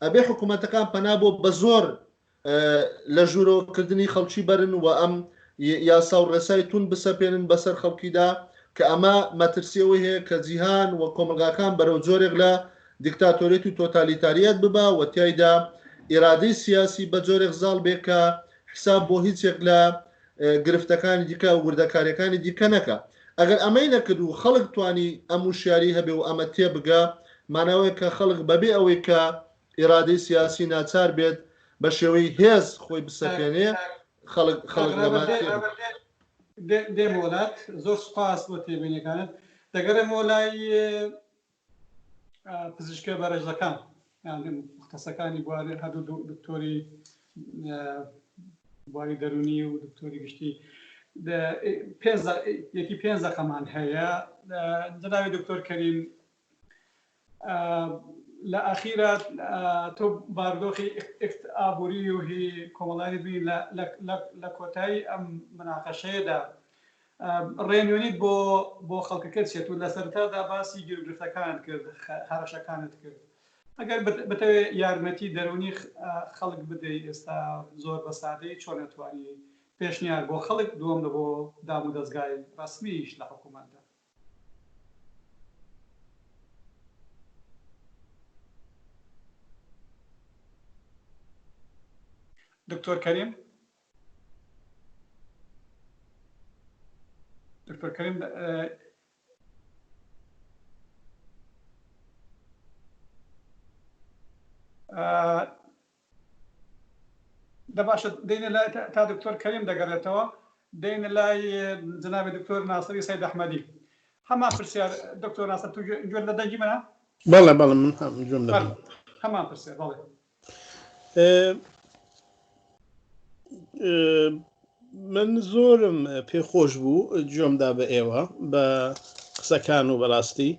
ئەبێ حکوومەتەکان پەنا بۆ بە زۆر لە ژوورۆکردنی خەڵکی بەرن و ئەم یاسا و ڕێسای تون بسەپێنن بەسەر خەڵکیدا کە ئەمە مەترسیەوەی هەیە کە جیهان و کۆمەلگاکان بەرەو جۆرێک لە دیکتاتۆریەت و تۆتالیتاریەت ببا و تایدا ئێرادەی سیاسی بە جۆرێک زاڵ بێ کە حساب بۆ هیچێک لە گرفتەکانی دیکە و وردەکاریەکانی دیکە نەکە ئەگەر ئەمەی نەکرد و خەڵک توانی ئەم وشیاری هەبێ و ئەمە تێبگا ماناوەیە کە خەڵک بەبێ ئەوەی کە ئێرادەی سیاسی ناچار بێت بە شێوەی هێز خۆی بسەپێنێ خەڵک لەمە دێمە وڵات زۆر سوپاس بۆ تێبینیەکانت دەگەرم بۆ لای پزیشکە بەرەژەکان مختصەکانی بواری هەردوو دکتۆری بواری دەرونی و دکتۆری گشتی یەکی 5 دەقەمان هەیە جەناوی دکتۆر کەریم لە ئاخیرە تۆ باردۆخی ئابووری و هی کۆمەڵانی بووی لە کۆتایی ئەم مناقەشەیەدا ڕێنوێنیت بۆ خەڵکەکە چێت و لە سەرتادا باسی گرفتەکان کرد هەرەشەکانت کرد ئەگەر بتەوێ یارمەتی دەرونی خەڵک بدەیت ئێستا زۆر بە سادەی چۆن نەتوانی پێشنیار بۆ خەڵک دووەم بۆ دام و دەستگای ڕسمیش لە حکوومەتدا دکتۆر کەریم دکتۆر کەریم دەباشە دێنە لای تا دکتۆر کەریم دەگەڕێتەوە دێنە لای جنابی دکتۆر ناسری سەید ئەحمەدی هەمان پرسیار دکتۆر ناسر تو گوێت لە دەنگی منە بەڵێ بەڵێ من گوێم لە هەمان پرسیار بەڵێ من زۆرم پێخۆش بوو گوێمدا بە ئێوە بە قسەکان و بەڕاستی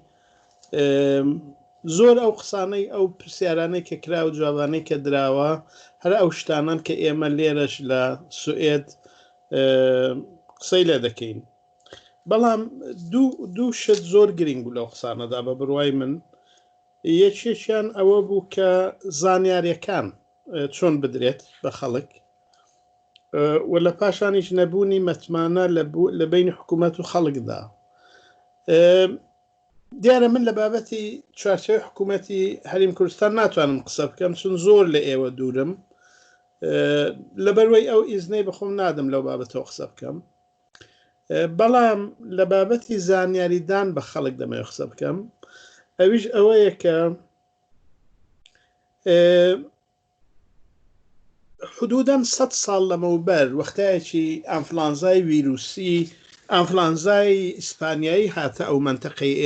زۆر ئەو قسانەی ئەو پرسیارانەی کە کرا و جوابانەی کە دراوە هەر ئەو شتانان کە ئێمە لێرەش لە سوئێد قسەی لێ دەکەین بەڵام دوو شت زۆر گرنگ بوو لەو قسانەدا بە بڕوای من یەکێکیان ئەوە بوو کە زانیاریەکان چۆن بدرێت بە خەڵک و لە پاشانیش نەبوونی مەتمانە لە بینی حکوومەت و خەڵکدا دیارە من لە بابەتی چوارچێوەی حکوومەتی هەریم کوردستان ناتوانم قسە بکەم چون زۆر لە ئێوە دوورم لەبەروەی ئەو ئیزنەی بەخۆم نادەم لەو بابەتەوە قسە بکەم بەڵام لە بابەتی زانیاریدان بە خەڵک دەمەوێت قسە بکەم ئەویش ئەوەیە کە حدوداً 100 ساڵ لەمەوبەر وەختایەکی ئەنفلانزای ویروسی ئەنفلانزای ئیسپانیایی هاتە ئەو منتەقەی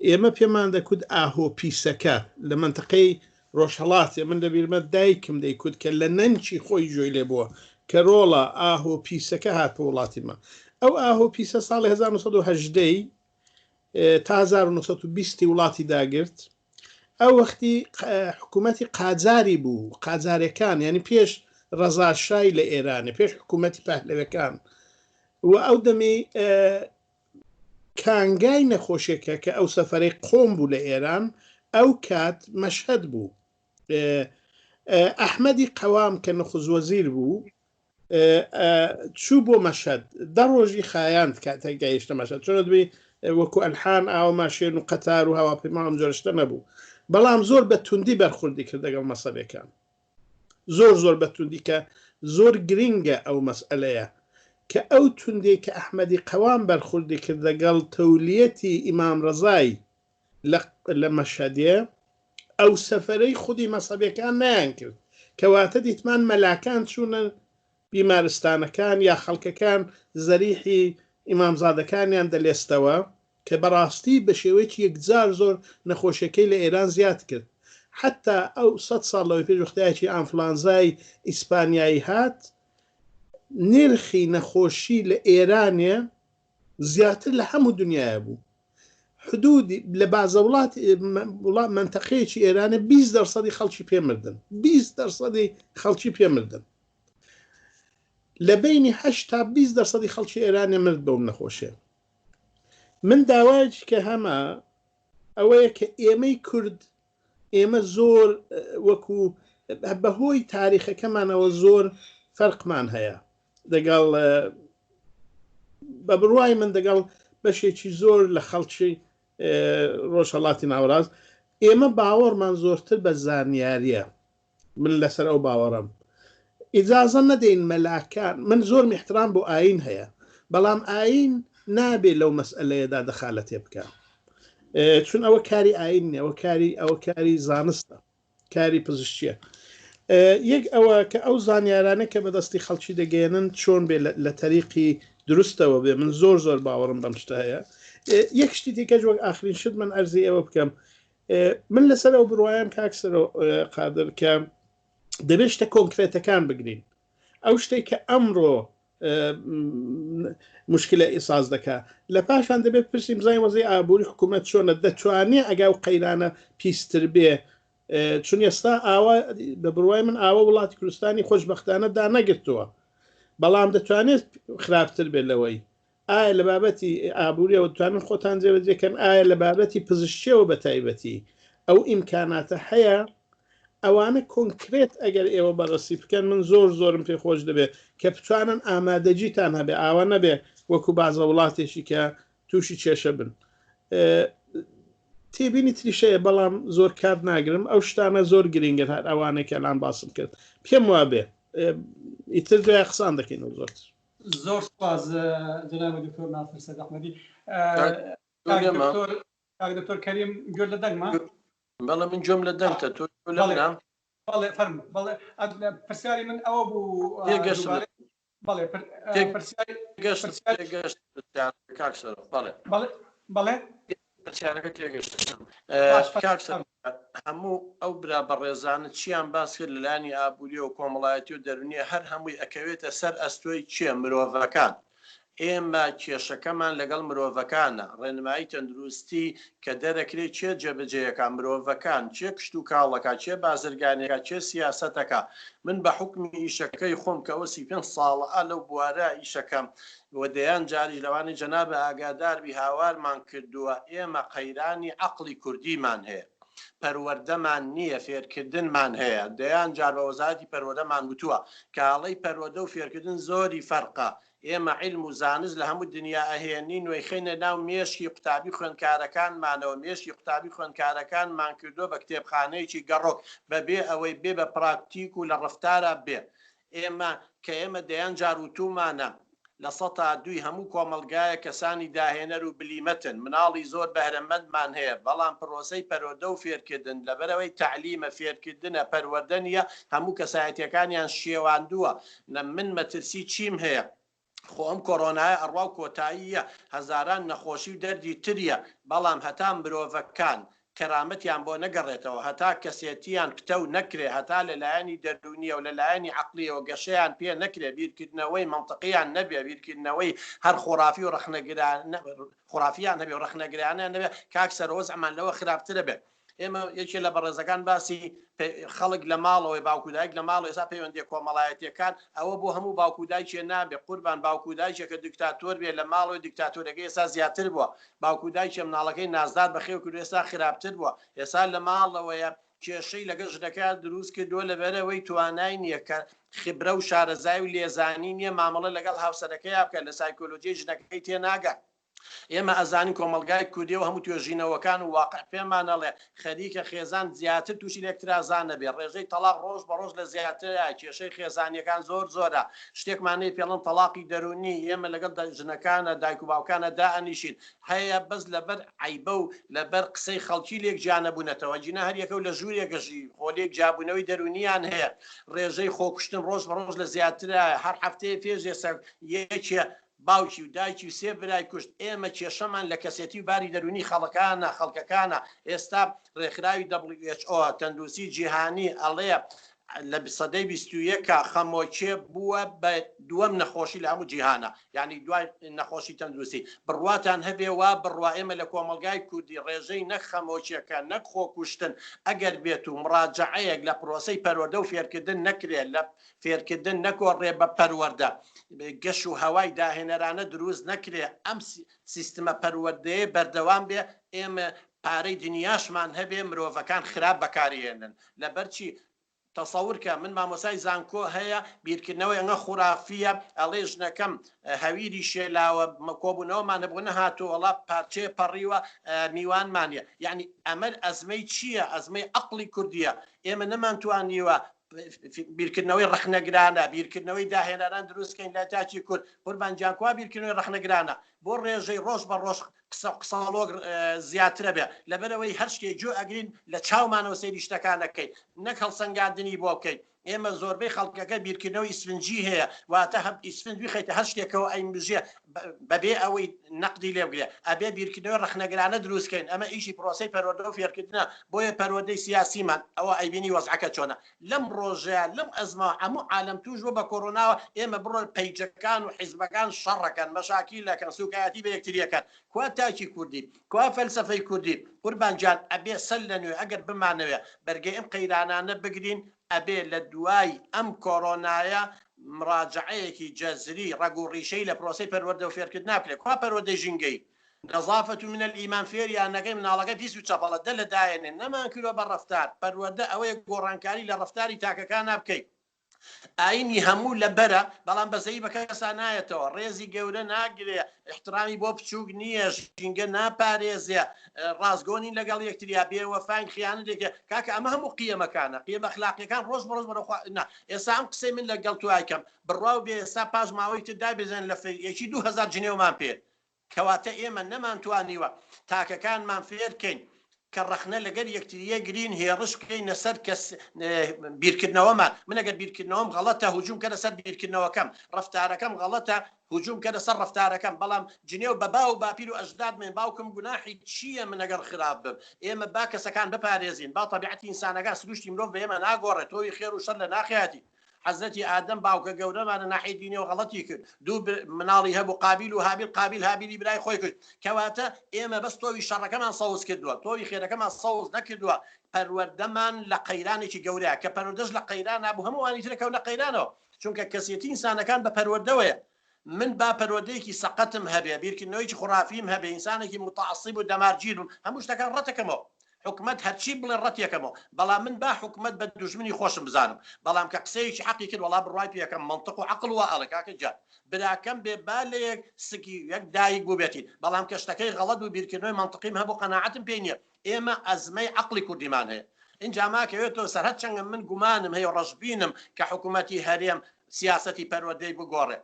ئێمە پێمان دەکوت ئاهۆ پیسەکە لە منتەقەی ڕۆژهەڵاتی من لەبیرمە دایکم دەیکوت کە لە نەنچی خۆی جۆی لێ بووە کە ڕۆڵە ئاهۆ پیسەکە هات بە وڵاتیمە ئەو ئاهۆ پیسە ساڵی 1970 تا 1920 وڵاتی داگرت ئەو وەختی حکوومەتی قاجاری بوو قاجارەکان یعنی پێش ڕەزاشای لە ئێرانە پێش حکوومەتی پەهلەویەکان و ئەو دەمی کانگای نەخۆشیەکە کە ئەو سەفەرەی قۆم بوو لە ئێران ئەو کات مەشهەد بوو ئەحمەدی قەوام کە نەخۆزوەزیر بوو چوو بۆ مەشهەد 10 ڕۆژی خایاند کاتێک گەیشتە مەشهەد چۆن دوی وەکو ئەلحان ئاوە ماشێن و قەتار و هەواپەیما ئەم جۆرەشتە نەبوو بەڵام زۆر بە توندی بەرخوردی کرد لەگەڵ مەسەلەکان زۆر بە توندی کە زۆر گرینگە ئەو مەسئلەیە کە ئەو توندی کە ئەحمەدی قەوام بەرخوردی کرد لەگەڵ تەولیەتی ئیمام ڕەزای لە مەشهەدێ ئەو سەفەرەی خودی مەسەبەکان نیان کرد کەواتە دیتمان مەلاکان چوونە بیمارستانەکان یا خەڵکەکان زەریحی ئیمامزادەکانیان دەلێستەوە کە بەڕاستی بە شێوەیەکی یەکجار زۆر نەخۆشیەکەی لە ئێران زیاد کرد حتا ئەو 100 ساڵ لەوەی پێش وەختایەکی ئەنفلانزای ئیسپانیایی هات نرخی نەخۆشی لە ئێرانێ زیاتر لە هەموو دنیاە بوو حدودی لە بازە وڵات منتەقەیەکی ئێرانە 20% خەڵکی پێمردن 20% خەڵکی پێمردن لە بینی 8 تا 20% خەڵکی ئێرانێ مرد بەو نەخۆشیە من داوایکی کە هەمە ئەوەیە کە ئێمەی کورد ئێمە زۆر وەکو بەهۆی تاریخەکەمانەوە زۆر فەرقمان هەیە دەگەڵ بە بڕوای من دەگەڵ بەشێکی زۆر لە خەڵکی ڕۆژهەڵاتی ناوەڕاست ئێمە باوەڕمان زۆرتر بە زانیاریە من لەسەر ئەو باوەڕم ئیجازە نەدەین مەلاکان من زۆر میحترام بۆ ئاین هەیە بەڵام ئاین نابێت لەو مەسئلەیەدا دەخالەتێ بکە چون ئەوە کاری ئاین ئەوە کاری زانستە کاری پزیشکیە یەک ئەوە کە ئەو زانیارانە کە بەدەستی خەڵکی دەگەێنن چۆن بێ لە تەریقی دروستەوە بێ من زۆر باوەڕم بەم شتە هەیە یەک شتی دیکەش وەک ئاخرین شت من ئەرزی ئەوە بکەم من لەسەر ئەو بڕوایم کاکسەر قادر کە دەبێت شتە کۆنکرێتەکان بگرین ئەو شتێک کە ئەمڕۆ مشکلە ئیساز دەکا لە پاشان دەبێت پرسیم زای وەزەی ئابووری حکوومەت چۆنە دەتوانێت ئەگا و قەیرانە پیستر بێ چون ئێستا ئاوا بە بڕوای من ئاوە وڵاتی کوردستانی خۆشبەختانە دانەگرتووە بەڵام دەتوانێت خراپتر بێت لەوەی ئایا لە بابەتی ئابووریەوە دەتوانن خۆتان جێبەجێکەن ئایا لە بابەتی پزیشکیەوە بە تایبەتی ئەو ئیمکاناتە هەیە ئەوانە کۆنکرێت ئەگەر ئێوە بەڕەسی بکەن من زۆرم پێ خۆش دەبێت کە بتوانن ئامادەجیتان هەبێ ئاوا نەبێ وەکو بازە وڵاتێکی کە تووشی کێشە بن تێبینی تریشەیە بەڵام زۆر کار ناگرم ئەو شتانە زۆر گرنگن هەر ئەوانێک ئەلان باسم کرد پێم وابێ ئیتر دوای قسان دەکەینەوە زۆرتر زۆر سپاس جناب دکتۆر ناصر سەد ئەحمەدی دکتۆر کەریم گوێ لە دەنگمە بەڵێ من گوێم لە دەنگتە تۆ بەڵێ فەرم بەڵێ پرسیاری من ئەوە بوو بەڵێ بەڵێ پرسیارەکە تێگەشت هەموو ئەو برا بەڕێزانە چیان باس کرد لەلانی ئابووری و کۆمەڵایەتی و دەرونیە هەر هەمووی ئەکەوێتە سەر ئەستۆی چیە مرۆڤەکان ئێمە کێشەکەمان لەگەڵ مرۆڤەکانە ڕێنمایی تەندروستی کە دەرەکرێت چێ جێبەجێیەکە مرۆڤەکان چێ کشت و کاڵەکە چێ بازرگانێکە چێ سیاسەتەکە من بە حکمی ئیشەکەی خۆم کە وەسی 5 ساڵە لەو بوارە ئیشەکەم وەدەیان جاریش لەوانی جەنابە ئاگاداربی هاوارمان کردووە ئێمە قەیرانی عەقڵی کوردیمان هەیە پەروەردەمان نییە فێرکردنمان هەیە دەیان جار بە وەزارەتی پەروەردەمان گوتووە کاڵەی پەروەردە و فێرکردن زۆری فەرقە ئێمە عیلم و زانست لە هەموو دنیا ئەهێنین وی خینە ناو مێشکی قوتابی خوێندکارەکانمانەوە مێشکی قوتابی خوێندکارەکانمان کردو بە کتێبخانەیەکی گەڕۆک بەبێ ئەوەی بێ بە پراکتیک و لە ڕفتارە بێ ئێمە کە ئێمە دەیان جاروتومانە لە 102 هەموو کۆمەلگایە کەسانی داهێنەر و بلیمەتن مناڵی زۆر بەهرەمەندمان هەیە بەڵام پرۆسەی پەروەردە و فێرکردن لەبەرەوەی تعلیمە فێرکردنە پەروەردە نیە هەموو کەسایەتیەکانیان شێواندووە من مەترسی چیم هەیە خۆ ئەم کۆڕۆنایە ئەڕوا و کۆتاییە هەزاران نەخۆشی و دەردی تریە بەڵام هەتا مرۆڤەکان کەرامەتیان بۆ نەگەڕێتەوە هەتا کەسێتیان پتە و نەکرێ هەتا لەلایەنی دەرونیە و لەلایەنی عەقلیەوە گەشەیان پێ نەکرێ بیرکردنەوەی منطقیان نەبێ بیرکردنەوەی هەر خۆرافی و خۆرافیان هەبێ و ڕەخنەگرانیان نەبێ کاک سەرۆز ئەمان لەوە خراپترە بێت ئێمە یەکێ لە بەڕێزەکان باسی خەڵک لە ماڵەوەی باوکودایک لە ماڵ ێستا پەیوەندی کۆمەڵایەتیەکان ئەوە بۆ هەموو باوکودایکێ نابێ قوربان باوکودایکێکە دیکتاتۆر بێ لە ماڵەوەی دیکتاتۆرەکەی ئێستا زیاتر بووە باوکودایکێ مناڵەکەی نازدار بەخێو کرد ئێستا خراپتر بووە ئێستا لە ماڵەوەیە کێشەی لەگەڵ ژنەکە دروست کردووە لەبەرەوەی توانای نییە کە خبرە و شارەزای و لێزانی نییە مامەڵە لەگەڵ هاوسەرەکەی بکە لە سایکۆلۆجی ژنەکەی تێناگات ئێمە ئەزانین کۆمەلگای کوردی و هەموو توێژینەوەکان و واقع پێمانەڵێ خەریکە خێزان زیاتر تووشی لێکترازان نەبێ ڕێژەی تەلاق ڕۆژ بە ڕۆژ لە زیاتر کێشەی خێزانیەکان زۆرە شتێکمانەیە پێڵەن تەلاقی دەرونی ئێمە لەگەڵ ژنەکانە دایک و باوکانە دائەنیشین هەیە بەس لەبەر عیبە و لەبەر قسەی خەڵکی لێک جانەبوونەتەوە جینە هەریەکە و لە ژوورێکەژی خۆلێک جابوونەوەی دەرونیان هەیە ڕێژەی خۆکوشتن ڕۆژ بە ڕۆژ لە زیاترە هەر هەفتەیە پێشێ یەکێ باوکی و دایکی و سێ برای کوشت ئێمە کێشەمان لە کەسێتی و باری دەرونی خەڵکەکانە ئێستا ڕێکخراوی WHO تەندروستی جیهانی ئەڵێ لە سەدەی 21 خەمۆچێ بووە بە دووەم نەخۆشی لە هەموو جیهانە یعنی دوای نەخۆشی تەندروستی بڕواتان هەبێ وا بڕوا ئێمە لە کۆمەلگای کوردی ڕێژەی نەک خەمۆچیەکە نەک خۆکوشتن ئەگەر بێت و مراجعەیەک لە پرۆسەی پەروەردە و فێرکردن نەکرێت لە فێرکردن نەگۆڕێ بە پەروەردە گەش و هەوای داهێنەرانە دروست نەکرێ ئەم سیستمە پەروەردەیە بەردەوام بێ ئێمە پارەی دنیاشمان هەبێ مرۆڤەکان خراپ بەکارهێنن لەبەرچی تەسەورکە من مامۆسای زانکۆ هەیە بیرکردنەوەی ئەنگە خوراافیە ئەڵێ ژنەکەم هەویری شێلاوە کۆبوونەوەمان هەبوونە هاتووە وەڵا پارچێ پەڕیوە میوانمانە یعنی ئەمە ئەزمەی چییە ئەزمەی عەقڵی کوردیە ئێمە نەمانتوانیوە بیرکردنەوەی ڕەخنەگرانە بیرکردنەوەی داهێنەران دروستکەین لە تاچی کورد قوربان جان کوا بیرکردنەوەی ڕەخنەگرانە بۆ ڕێژەی ڕۆژ بە ڕۆژ قسەڵۆگ زیاترە بێ لەبەرەوەی هەر شتێک جۆ ئەگرین لە چاومانەوە سەیری شتەکانەکەی نەک هەڵسەنگاندنی بۆ بکەین ئێمە زۆربەی خەڵکەکە بیرکردنەوەی ئیسفنجی هەیە واتە ئیسفنج بخەیتە هەر شتێکەوە ئەیمژێ بەبێ ئەوەی نەقدی لێ بگرێ ئەبێ بیرکردنەوەی ڕەخنەگرانە دروستکەین ئەمە ئیشی پرۆسەی پەروەردە و فێرکردنە بۆیە پەروەردەی سیاسیمان ئەوە ئەیبینی وەزعەکە چۆنە لەم ڕۆژەیە لەم ئەزما هەموو عالەم توش بۆ بە کۆڕۆناوە ئێمە بڕۆ پەیجەکان و حیزبەکان شەڕەکەن مەشاکیلەکەن سوکایەتی بە یەکتریەکەن کوا تاکی کوردی کوا فەلسەفەی کوردی قوربان جان ئەبێ سەل لە نوێ ئەگەر بمانەوێ بەرگەی ئەم قەیرانانە بگرین ئەبێ لە دوای ئەم کۆڕۆنایە مراجعەیەکی جەزری ڕەگ و ڕیشەی لە پرۆسەی پەروەردە و فێرکردن ناکرێت کوا پەروەردەی ژینگەی نەزافەت من الئیمان فێریانەکەی مناڵەکە پیس و چەپەڵە دە لە دایێنێ نەمان کردوە بە ڕەفتار پەروەردە ئەوەیە گۆڕانکاری لە ڕەفتاری تاکەکان نابکەیت ئاینی هەموو لە بەرە بەڵام بەزەی بە کەسان نایەتەوە ڕێزی گەورە ناگرێ احترامی بۆ بچووک نییە ژینگە ناپارێزێ ڕازگۆنی لەگەڵ یەکتریا بێوەفاین خیانەتێکە کاکە ئەمە هەموو قیەمەکانە قیەمە ئەخلاقیەکان ڕۆژ بەڕۆژ بەرەخوا ئێستا ئەم قسەی من لەگەڵ توایکەم بڕوا و بێ ئێستا پاش ماوەی تر دابێزێن لە یەکی 2000 جنێومان پێ کەواتە ئێمە نەمانتوانیوە تاکەکانمان فێرکەین کە ڕەخنە لەگەر یەکتریە گرین هێڕش بکەینە سەر کەس بیرکردنەوەمان من ئەگەر بیرکردنەوەم غەڵەتە هجووم کە لەسەر بیرکردنەوەکەم ڕەفتارەکەم غەڵەتە هجووم کە لەسەر ڕەفتارەکەم بەڵام جنێو بە باو باپیر و ئەجداد من باوکم گوناحی چییە من ئەگەر خراپ بم ئێمە با کەسەکان بپارێزین با تەبیعەتی ئینسانەکان سروشتی مرۆڤ بە ئێمە ناگۆڕێت تۆی خێر و شەر لە ناخیاتی حەزەتی ئادەم باوکە گەورەمانە ناحی دینی و غەڵەتی کرد دوو مناڵی هەبوو قابیل و هابیل قابیل هابیلی برای خۆی کرد کەواتە ئێمە بەس تۆوی شەڕەکەمان سەوز کردووە تۆوی خێرەکەمان سەوز نەکردووە پەروەردەمان لە قەیرانێکی گەورەیە کە پەروەردەش لە قەیران نبوو هەمووانی ترەکەون لە قەیرانەوە چونکە کەسێتی ئینسانەکان بە پەروەردەوەیە من با پەروەردەیەکی سەقەتم هەبێ بیرکردنەوەیکی خوڕافیم هەبێ ئینسانێکی متعەسیب و دەمارگیر بووم هەموو شتەکان ڕەتەکەمەوە حکومت هەرچی بڵێ ڕەتیەکەمەوە بەڵام من با حکومت بە دوژمنی خۆشم بزانم بەڵام کە قسەیەکی حەقی کرد وەڵا بڕوای پێەکەم منطق و عەقڵ وە ئەڵێ کاکە جان براکەم بێ با لە یەک سکی یەک دایک بوو بێتی بەڵام کە شتەکەی غەڵەت و بیرکردنەوەی منطقیم هەبوو قەناعەتم پێ نییە ئێمە ئەزمەی عەقڵی کوردیمان هەیە اینجا ماکەوێتەوە سەرهەت چەنگە من گومانم هەیە ڕەشبینم کە حکوومەتی هەرێم سیاسەتی پەروەردەی بگۆڕێ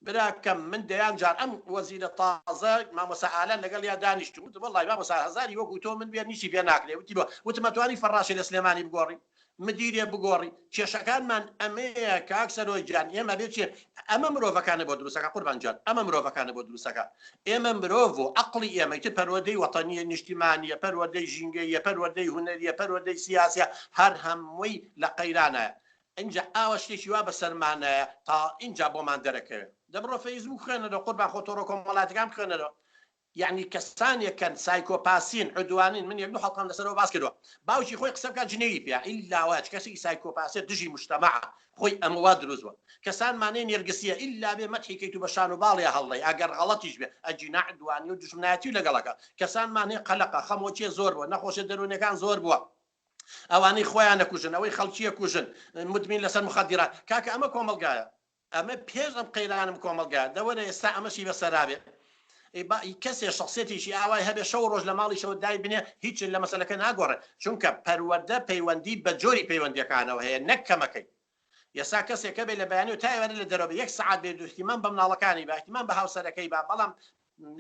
براکەم من دەیان جار ئەم وەزیرە تازە مامۆستا ئالان لەگەڵ یا دانیشتم وتم وەڵڵی مامۆستا هەزاری وەکو تۆ من بێ نیشی پێ ناکرێ وتی بۆ وتم ئەتوانی فەڕاشی لە سلێمانی بگۆڕی مدیرێ بگۆڕی کێشەکانمان ئەمەیە کاک سەرۆی جان ئێمە بێت چێ ئەمە مرۆڤەکانە بۆ دروستەکە قوربان جان ئەمە مرۆڤەکانە بۆ دروستەکە ئێمە مرۆڤ و عەقڵی ئێمە تر پەروەردەی وەتەنیە نیشتیمانیە پەروەردەی ژینگەیە پەروەردەی هونەریە پەروەردەی سیاسیە هەر هەمووی لە قەیرانایە اینجا ئاوە شتێکی وا بەسەرمانایە تا اینجا بۆمان دەرەکەوێت دەبڕۆ فەیسبوک خوێنەرەوە قوربان خۆ تۆڕە کۆمەڵاتەکان بخوێنەرەوە یعنی کەسانێکن سایکۆپاسین عدوانین من یەک دوو حەڵقەم لەسەرەوە باس کردووە باوکی خۆی قسە بکات جنێوی پێ ئیلا وایە کەسێکی سایکۆپاسێ دژی مجتەمەعە خۆی ئەمەوا دروستوە کەسانمانەیە نێرگسیە ئیلا بێ مەدحیکەیت و بە شان و باڵێ هەڵڵێ ئەگەر غەڵەتیش بێ ئەجینا عدوانی و دژمنایەتی لەگەڵەکە کەسانمانەیە قەلەقە خەمۆچیە زۆر بووە نەخۆشە دەروونەکان زۆر بووە ئەوانەی خۆیان نەکوژن ئەوەی خەڵکیە کوژن مدمین لەسەر مخدرات کاکە ئەمە کۆمەلگایە ئەمە پێش ئەم قەیرانم کۆمەلگایە دەوەرە ئێستا ئەمەشی بەسەرابێ کەسێ شخصێتیشی ئاوای هەبێ شەو ڕۆژ لە ماڵی شەوە دای بنێ هیچ لە مەسەلەکە ناگۆڕێت چونکە پەروەردە پەیوەندی بە جۆری پەیوەندیەکانەوە هەیە نەک کەمەکەی یەسا کەسێکە بێ لە بەیانی و تایوەرە لە دەرەوە یەک سەعات بێ دوستیمان بە مناڵەکانی با احتیمان بە هاوسەرەکەی با بەڵام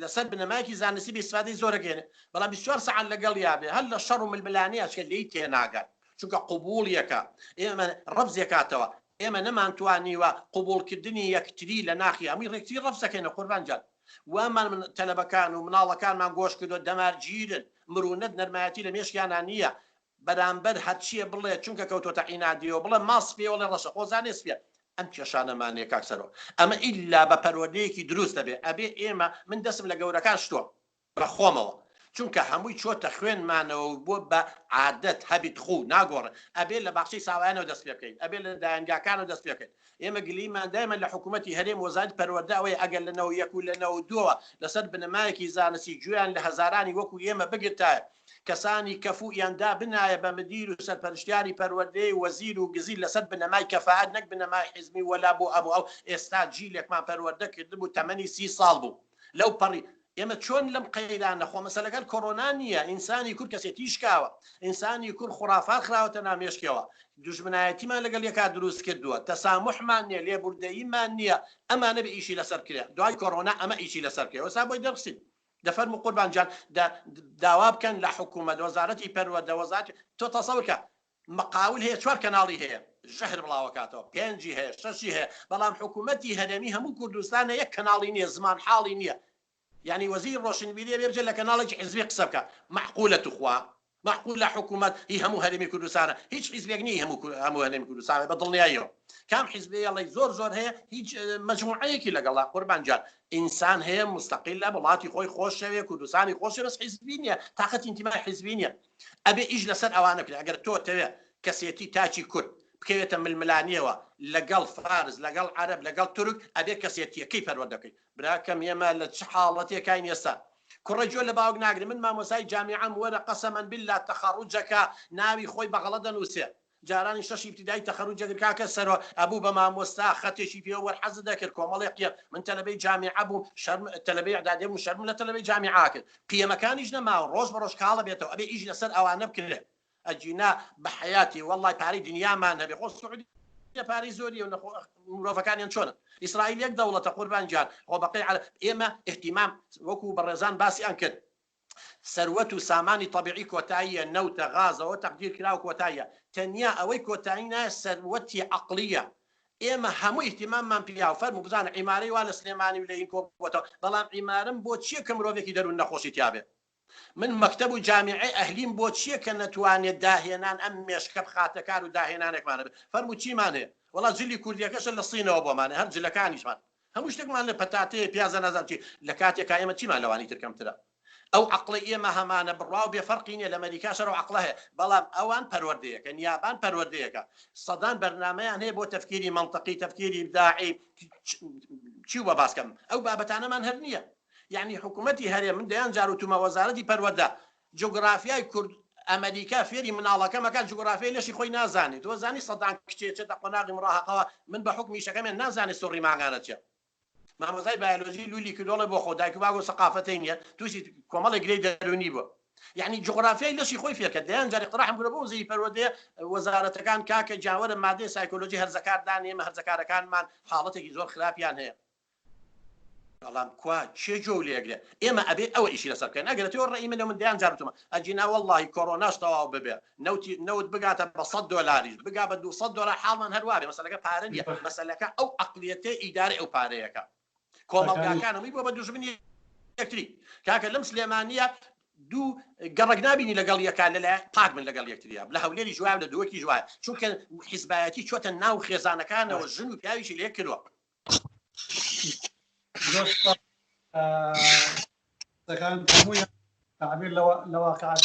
لەسەر بنەمایەکی زانستی بێستفادەی زۆرەگەێنێ بەڵام 24 سەعات لەگەڵ یابێ هەر لە شەڕ و ململانیەچکە لی تێناگات چونکە قبوڵیەکە ئێمە ڕەبزێکاتەوە ئێمە نەمانتوانیوە قبولکردنی یەکتری لە ناخی هەمووی ڕێکتری ڕەبزەکەینە قوربان جان وامان من تەلەبەکان و مناڵەکانمان گۆش کردو دەمارگیرن مرونەت نەرمایەتی لە مێشکیانان نییە بەرامبەر هەرچیە بڵێ چونکە کەوتۆتە عینادیەوە بڵێ ماسپێ وڵێ ڕەشە خۆزانێ سپێ ئەم کێشانەمانەیە کاکسەرەوە ئەمە ئیلا بە پەروەردەیەکی دروست دەبێ ئەبێ ئێمە من دەستم لە گەورەکان شتووە بە خۆمەوە چونکە هەمووی چۆتە خوێنمانەوە بۆ بە عادەت هەبیت خوو ناگۆڕن ئەبێ لە باخچەی ساوایانەوە دەست پێ بکەین ئەبێ لە دایانگاکانەوە دەست پێ بکەین ئێمە گلیمان دایمە لە حکوومەتی هەرێم وەزارەتی پەروەردە ئەوەی ئەگەر لەنەوە یەک و لەنەوە دووە لەسەر بنەمایەکی زانستی گوێیان لە هەزارانی وەکو ئێمە بگرتایە کەسانی کەفوئیاندا بنایە بە مدیر و سەرپەرشتیاری پەروەردەی وەزیر و گزیر لەسەر بنەمای کەفاعەت نەک بنەمای حیزبی وەلا بۆ ئەموو ئەو ئێستا جیلێکمان پەروەردە کردبوو تەمەنی 30 ساڵ بوو لەو پەڕی ئێمە چۆن لەم قەیرانە خۆ مەسەلەکەل کۆڕۆنا نییە ئینسانی کورد کەسێتی شکاوە ئینسانی کورد خوڕافات خراوەتە نامێشکەوە دوژمنایەتیمان لەگەڵ یەکا دروست کردووە تەسامحمان نییە لێبوردەییمان نییە ئەمانە بە ئیشی لەسەر کرێ دوای کۆڕۆنا ئەمە ئیشی لەسەر کرێ وەسا بۆی دەرسین دەفەرمو قوربان جان داوا بکەن لە حکوومەت وەزارەتی پەروەردە وەزارەتی تۆ تەسەوورکە مەقاول هەیە 4 کەناڵی هەیە ژەهر بڵاوەکاتەوە 5 هەیە 6 هەیە بەڵام حکوومەتی هەرێمی هەموو کوردستانە یەک کەناڵی نییە زمان حاڵی نییە يعني وزير روشنبيليه بيرجع لك نالج حزبي قسبك معقوله اخوه معقوله حكومه هي همو هرمي كردستان هيك حزب يغني همو هرمي كردستان بضلني ايوه كم حزبيه الله زور زور هي هيك مجموعه كي لقى الله قربان جان انسان هي مستقله بلاطي خوي خوش شويه كردستاني خوش بس حزبيه طاقه انتماء حزبيه ابي اجلس اوانك اگر تو تبع كسيتي تاچي كرد بكيت من الملانية لقال فارس لقال عرب لقال ترك أبي كسيتي كيف الودكي براكم يما لتشحالتي كاين يسا كل رجل باوق ناقر من ما مساي جامعة ولا قسما بالله تخرجك ناوي خوي بغلدا وسير جاران شش ابتدائي تخرجك كاكسر ابو بما مستاخته شي في اول حز ذاكر كوماليق من تلبي جامعه ابو شرم تلبي اعدادي من شرم لا تلبي جامعه قيمه كان يجنا ما روز بروش كاله بيته ابي يجي لسر اوانه بكله اجينا بحياتي والله باري دنيا ما نبي خو السعوديه باري زوري مرافقان ينشون اسرائيل يك دوله قربان جان هو بقي على اما اهتمام وكو برزان باسي انكد ثروه ساماني طبيعي كوتايه نوت غاز وتقدير كلاو كوتايه تنيا اوي كوتاينا ثروتي عقليه اما همو اهتمام من بيها فرمو بزان عماري ولا سليماني ولا ينكو بلام عمارم بوتشي كمروفيكي درون نخوشي تيابه من مكتب جامعي اهلين بوتشي كنتواني داهينان ام مشكب خاتكار وداهينانك معنا فرمو تشي مانه والله جلي كرديا كش الصين وبو معنا هر جلكانيش مان همش تك معنا بتاتي بيازا نزلتي لكاتي كايمه تشي مان لواني تركم ترى او عقليه ما همانه بالراو بفرقين لامريكا شرو عقلها بلام اوان پرورديك اليابان پرورديك صدان برنامج هي بو تفكيري منطقي تفكيري ابداعي شو باسكم او بابتانا من هرنيه يعني حكومتي هري من ديان جاروتما وزارتي پرودة جغرافيا كرد امريكا فيري من الله كما كان جغرافيا ليش خوي نازاني تو زاني صدان كشتي تقناغ مراهقه من بحكم شكمن نازاني سوري ما غانتش ما مزاي بيولوجي لولي كدوله بو خداك باغو ثقافتين توشي كمال جريد دروني بو يعني جغرافيا ليش خوي فيها كديان جاري اقتراح مقربو زي پرودة وزاره كان كاك جاور ماده سايكولوجي هر زكار داني ما هر زكار كان من حالتي زور خلاف يعني هي والله كوا شي جولي اقرا اما ابي اول شيء لسر كان اقرا تور راي من ديان جارتما اجينا والله كورونا اشتوا ببيع نوت بقات ب $100 بقى بده $100 حال من هروابي مثلا بارنيا مثلا او عقليته اداري او باريكا كومال كانوا يبغوا بده زمني يكتري كاك المسلمانيه دو قرقنابيني لقال كان لا طاق من لقال يكتري بلا هولي جواب ولا دوكي جواب شو كان حسباتي شو تناو خزانه كان والجن بيايش اللي ياكلوا كان تعبير لواقعات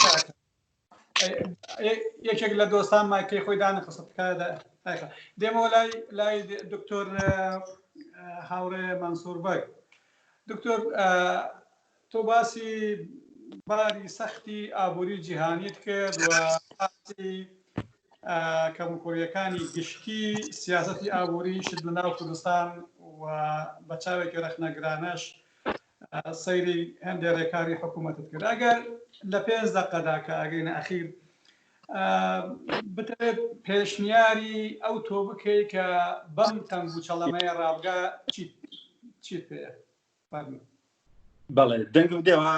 یەکێک لە دۆستان مایکەی خۆی دانەخستکە دێمەوە لای دکتۆر هاوڕێ مەنسوور بەگ دکتۆر تۆ باسی باری سەختی ئابووری جیهانیت کرد و باسی کەموکۆریەکانی گشتی سیاسەتی ئابووری شت لەناو کوردستان و بە چاوێکی ڕەخنەگرانەش سەیری هەندێک ڕێکاری حکوومەتت کرد ئەگەر لە 5 دقەدا کە ئەگەینە ئەخیر بتەوێت پێشنیاری ئەو تۆ بکەی کە بەم تەنگ و چەڵەمەیە ڕابگا چیت پێیە بەڵێ دەنگم دێوە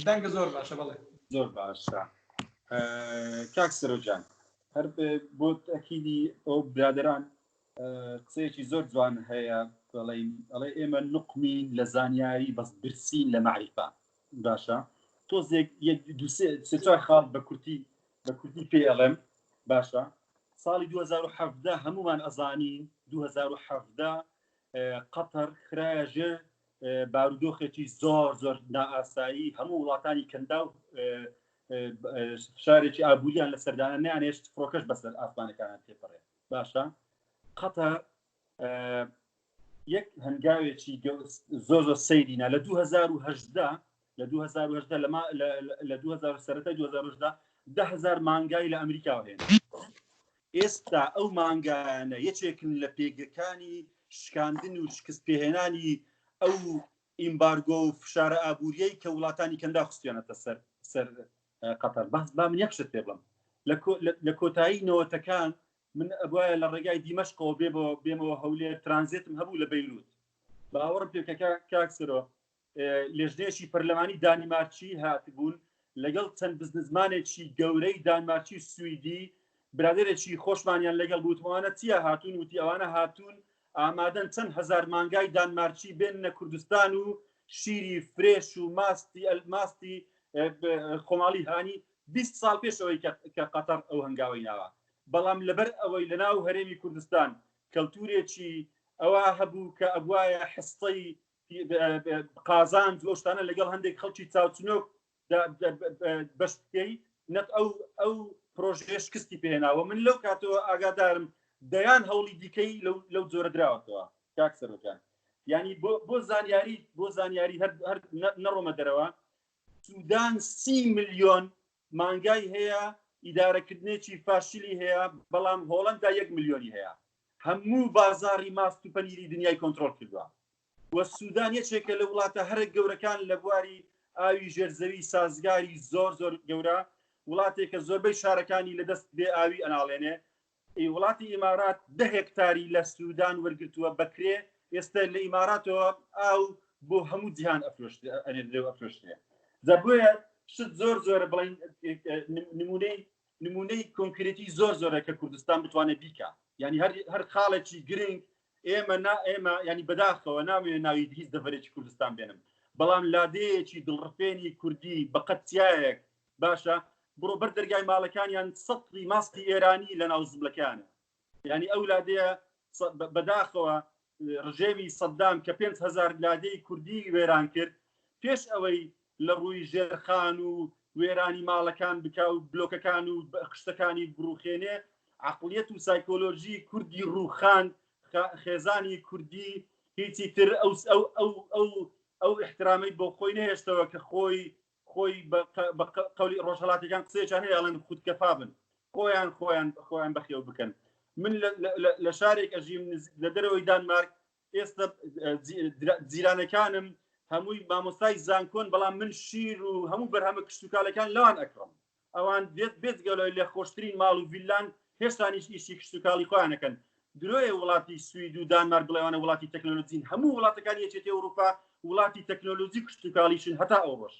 دەنگە زۆر باشە بەڵێ زۆر باشە کاک سەرۆجان هەر بۆ تەکیدی ئەو برادران قسەیەکی زۆر جوان هەیە بەڵێ ئێمە نقمین لە زانیاری بەس برسین لە معریفە باشە تۆزێک سێ خاڵ بە کورتی پێڵم باشە ساڵی 2017 هەمومان ئەزانین 2017 قەتەر خراە ژێر بارودۆخێکی زۆر نائاسایی هەموو وڵاتانی کەندا و شارێکی ئابووریان لە سەردانە نیانێشت فڕۆکەش بەسەر ئاسمانەکانیان تێپەڕێ باشە قەتەر یەک هەنگاوێکی زۆر سەیرینە لە 2018 لە 2000 سەرەتای 2010 10,000 مانگای لە ئەمریکا هێن ئێستا ئەو مانگانە یەکێکن لە پێگەکانی شکاندن و شکست پێهێنانی ئەو ئیمبارگۆ و فشارە ئابووریەی کە وڵاتانی کەندا خستیانەتە سەر قەتەر با من یەک شت پێ بڵم لە کۆتایی نەوەتەکان من ئەبوایە لە ڕێگای دیمەشقەوە بێمەوە هەولێر ترانزیتم هەبوو لە بەیروت باوەڕم پێ کاکسەرۆ لێژنێشی پەرلەمانی دانیمارکی هاتبوون لەگەڵ چەند بزنسمانێکی گەورەی دانمارکی سوئیدی برادێرێکی خۆشمانیان لەگەڵ بوتمانە چیە هاتوون وتی ئەوانە هاتوون ئامادەن چەند هەزار مانگای دانمارکی بێنە کوردستان و شیری فرێش و ماستی خۆماڵی هانی 20 ساڵ پێشەوەی کە قەتەر ئەو هەنگاوی ناوە بەڵام لەبەر ئەوەی لەناو هەرێمی کوردستان کەلتورێکی ئەوە هەبوو کە ئەبوایە حستەی قازاند لەو شتانە لەگەڵ هەندێک خەڵکی چاوچنۆک بەش بکەی نەت ئەو پرۆژێش کستی پێهێناوە من لەو کاتەوە ئاگادارم دەیان هەوڵی دیکەی لەو جۆرە دراوەتەوە کاکسەرۆکان ینی بۆ زانیاری هەر نەڕۆمە دەرەوە سوودان 30 ملیۆن مانگای هەیە ئیدارەکردنێکی فاشیلی هەیە بەڵام هۆڵەندا 1 ملیۆنی هەیە هەموو بازاری ماست و پەنیری دنیای کۆنتڕۆل کردووە وە سوودان یەکێکە لە وڵاتە هەرە گەورەکان لە بواری ئاوی ژێرزەوی سازگاری زۆر گەورە وڵاتێکە زۆربەی شارەکانی لەدەست بێ ئاوی ئەناڵێنێ وڵاتی ئیمارات 10 هێکتاری لە سوودان وەرگرتووە بەکرێ ئێستا لە ئیماراتەوە ئاو بۆ هەموو جیهان ئەفرۆشتێ زەبووە شت زۆر بڵین نمونەی کۆنکرێتی زۆرە کە کوردستان بتوانێت بیکە ینی هەر خاڵێکی گرنگ ئێمە ینی بەداخەوە ناموێت ناوی هیچ دەڤەرێکی کوردستان بێنم بەڵام لادەیەکی دڵڕفێنی کوردی بەقەتیایەک باشە بڕۆ بەر دەرگای ماڵەکانیان سەتری ماستی ئێرانی لە ناو زملەکانە ینی ئەو لادەیە بەداخەوە ڕژێمی سەددام کە 5,000 لادەی کوردی وێران کرد پێش ئەوەی لە ڕووی ژێرخان و وێرانی ماڵەکان بکا و بلۆکەکان و قشتەکانی بڕوخێنێ عقلیەت و سایکۆلۆژی کوردی ڕووخان خێزانی کوردی هیچی تر ئەو احترامی بۆ خۆی نهێشتەوە کە خۆی بە قەولی ڕۆژهەڵاتەکان قسەیەکیان هەیە ئەڵێن خودکەفا بن خۆیان بەخێو بکەن من لە شارێک ئەژیم لە دەرەوەی دانمارک ئێستا جیرانەکانم هەمووی مامۆستای زانکۆن بەڵام من شیر و هەموو بەرهەمە کشتتوکالەکان لەوان ئەکڕم ئەوان بێتگەلۆی لە خۆشترین ماڵ و ڤیلان هێشتانیش ئیشی کشتتوکاڵی خۆیانەکەن درۆیە وڵاتی سوید و دانمارک بڵێوانە وڵاتی تەکنۆلۆژین هەموو وڵاتەکانی یەکێتی ئەوروپا وڵاتی تەکنۆلۆژی کشتتوکاڵیشن هەتا ئەو ڕۆژ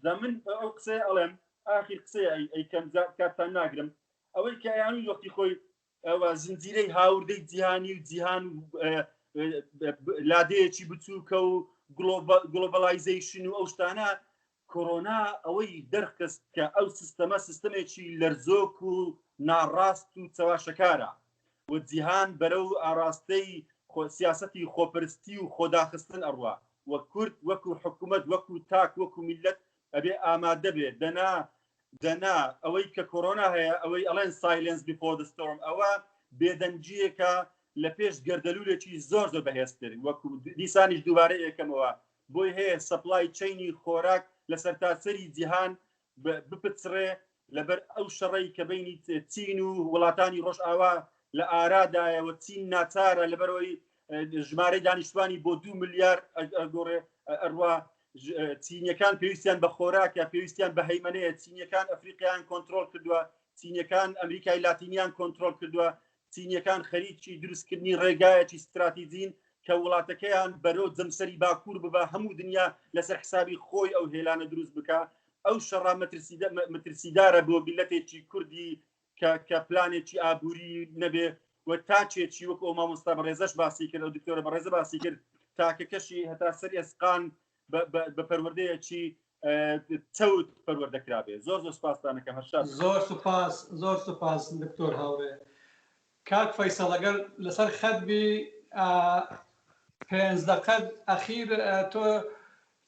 دا من ئەو قسەیە ئەڵێم ئاخر قسەیە ئەیکەم کاتتان ناگرم ئەوەی کە یانی وەختی خۆی ئەوە زنجیرەی هاوردەی جیهانی و جیهان لادەیەکی بچووکە و گلۆبەلایزیشن و ئەو شتانە کۆرۆنا ئەوەی دەرخست کە ئەو سیستەمێکی لەرزۆک و ناڕاست و چەواشەکارە و جیهان بەرەو ئاراستەی سیاسەتی خۆپەرستی و خۆداخستن ئەڕوا وە کورد وەکو حکوومەت وەکو تاک وەکو میلەت ئەبێ ئامادە بێت دەنا ئەوەی کە کۆرۆنا هەیە ئەوەی ئەڵێن سایلنس بیفۆر د ستۆرم ئەوە بێدەنجیەکە لە پێش گەردەلوولێکی زۆر بەهێزتر وەکو دیسانیش دووبارە یەکەمەوە بۆی هەیە سەپلای چینی خۆراک لە سەرتاسەری جیهان بپچڕێ لەبەر ئەو شەڕەی کە بینی چین و وڵاتانی ڕۆژئاوا لە ئارادایەوە چین ناچارە لەبەرەوەی ژمارەی دانیشتوانی بۆ 2 ملیار ئەگۆڕێ ئەڕوا چینیەکان پێویستیان بە خۆراکە پێویستیان بە هەیمەنەیە چینیەکان ئەفریقیان کۆنتڕۆل کردووە چینیەکان ئەمریکای لاتینیان کۆنتڕۆل کردووە چینیەکان خەریکی دروستکردنی ڕێگایەکی استراتیجین کە وڵاتەکەیان بەرەو جەمسەری باکوور ببە هەموو دنیا لەسەر حسابی خۆی ئەو هێلانە دروست بکە ئەو شەڕا مەترسیدارە بۆ بیلەتێکی کوردی کە پلانێکی ئابووری نەبێ و تاچێکی وەک ئەو مامۆستا بەڕێزەش باسی کرد ئەو دکتۆرە بەڕێزە باسی کرد تاکەکەشی هەتا سەر ئێسقان بە پەروەردەیەکی چەوت پەروەردەکرابێ زۆر سوپاسدانەکەم هەرشاد زۆر سوپاس دکتۆر هاوڕێ کاک فەیسەڵ ئەگەر لەسەر خەت بی 5 دقەت ئەخیر تۆ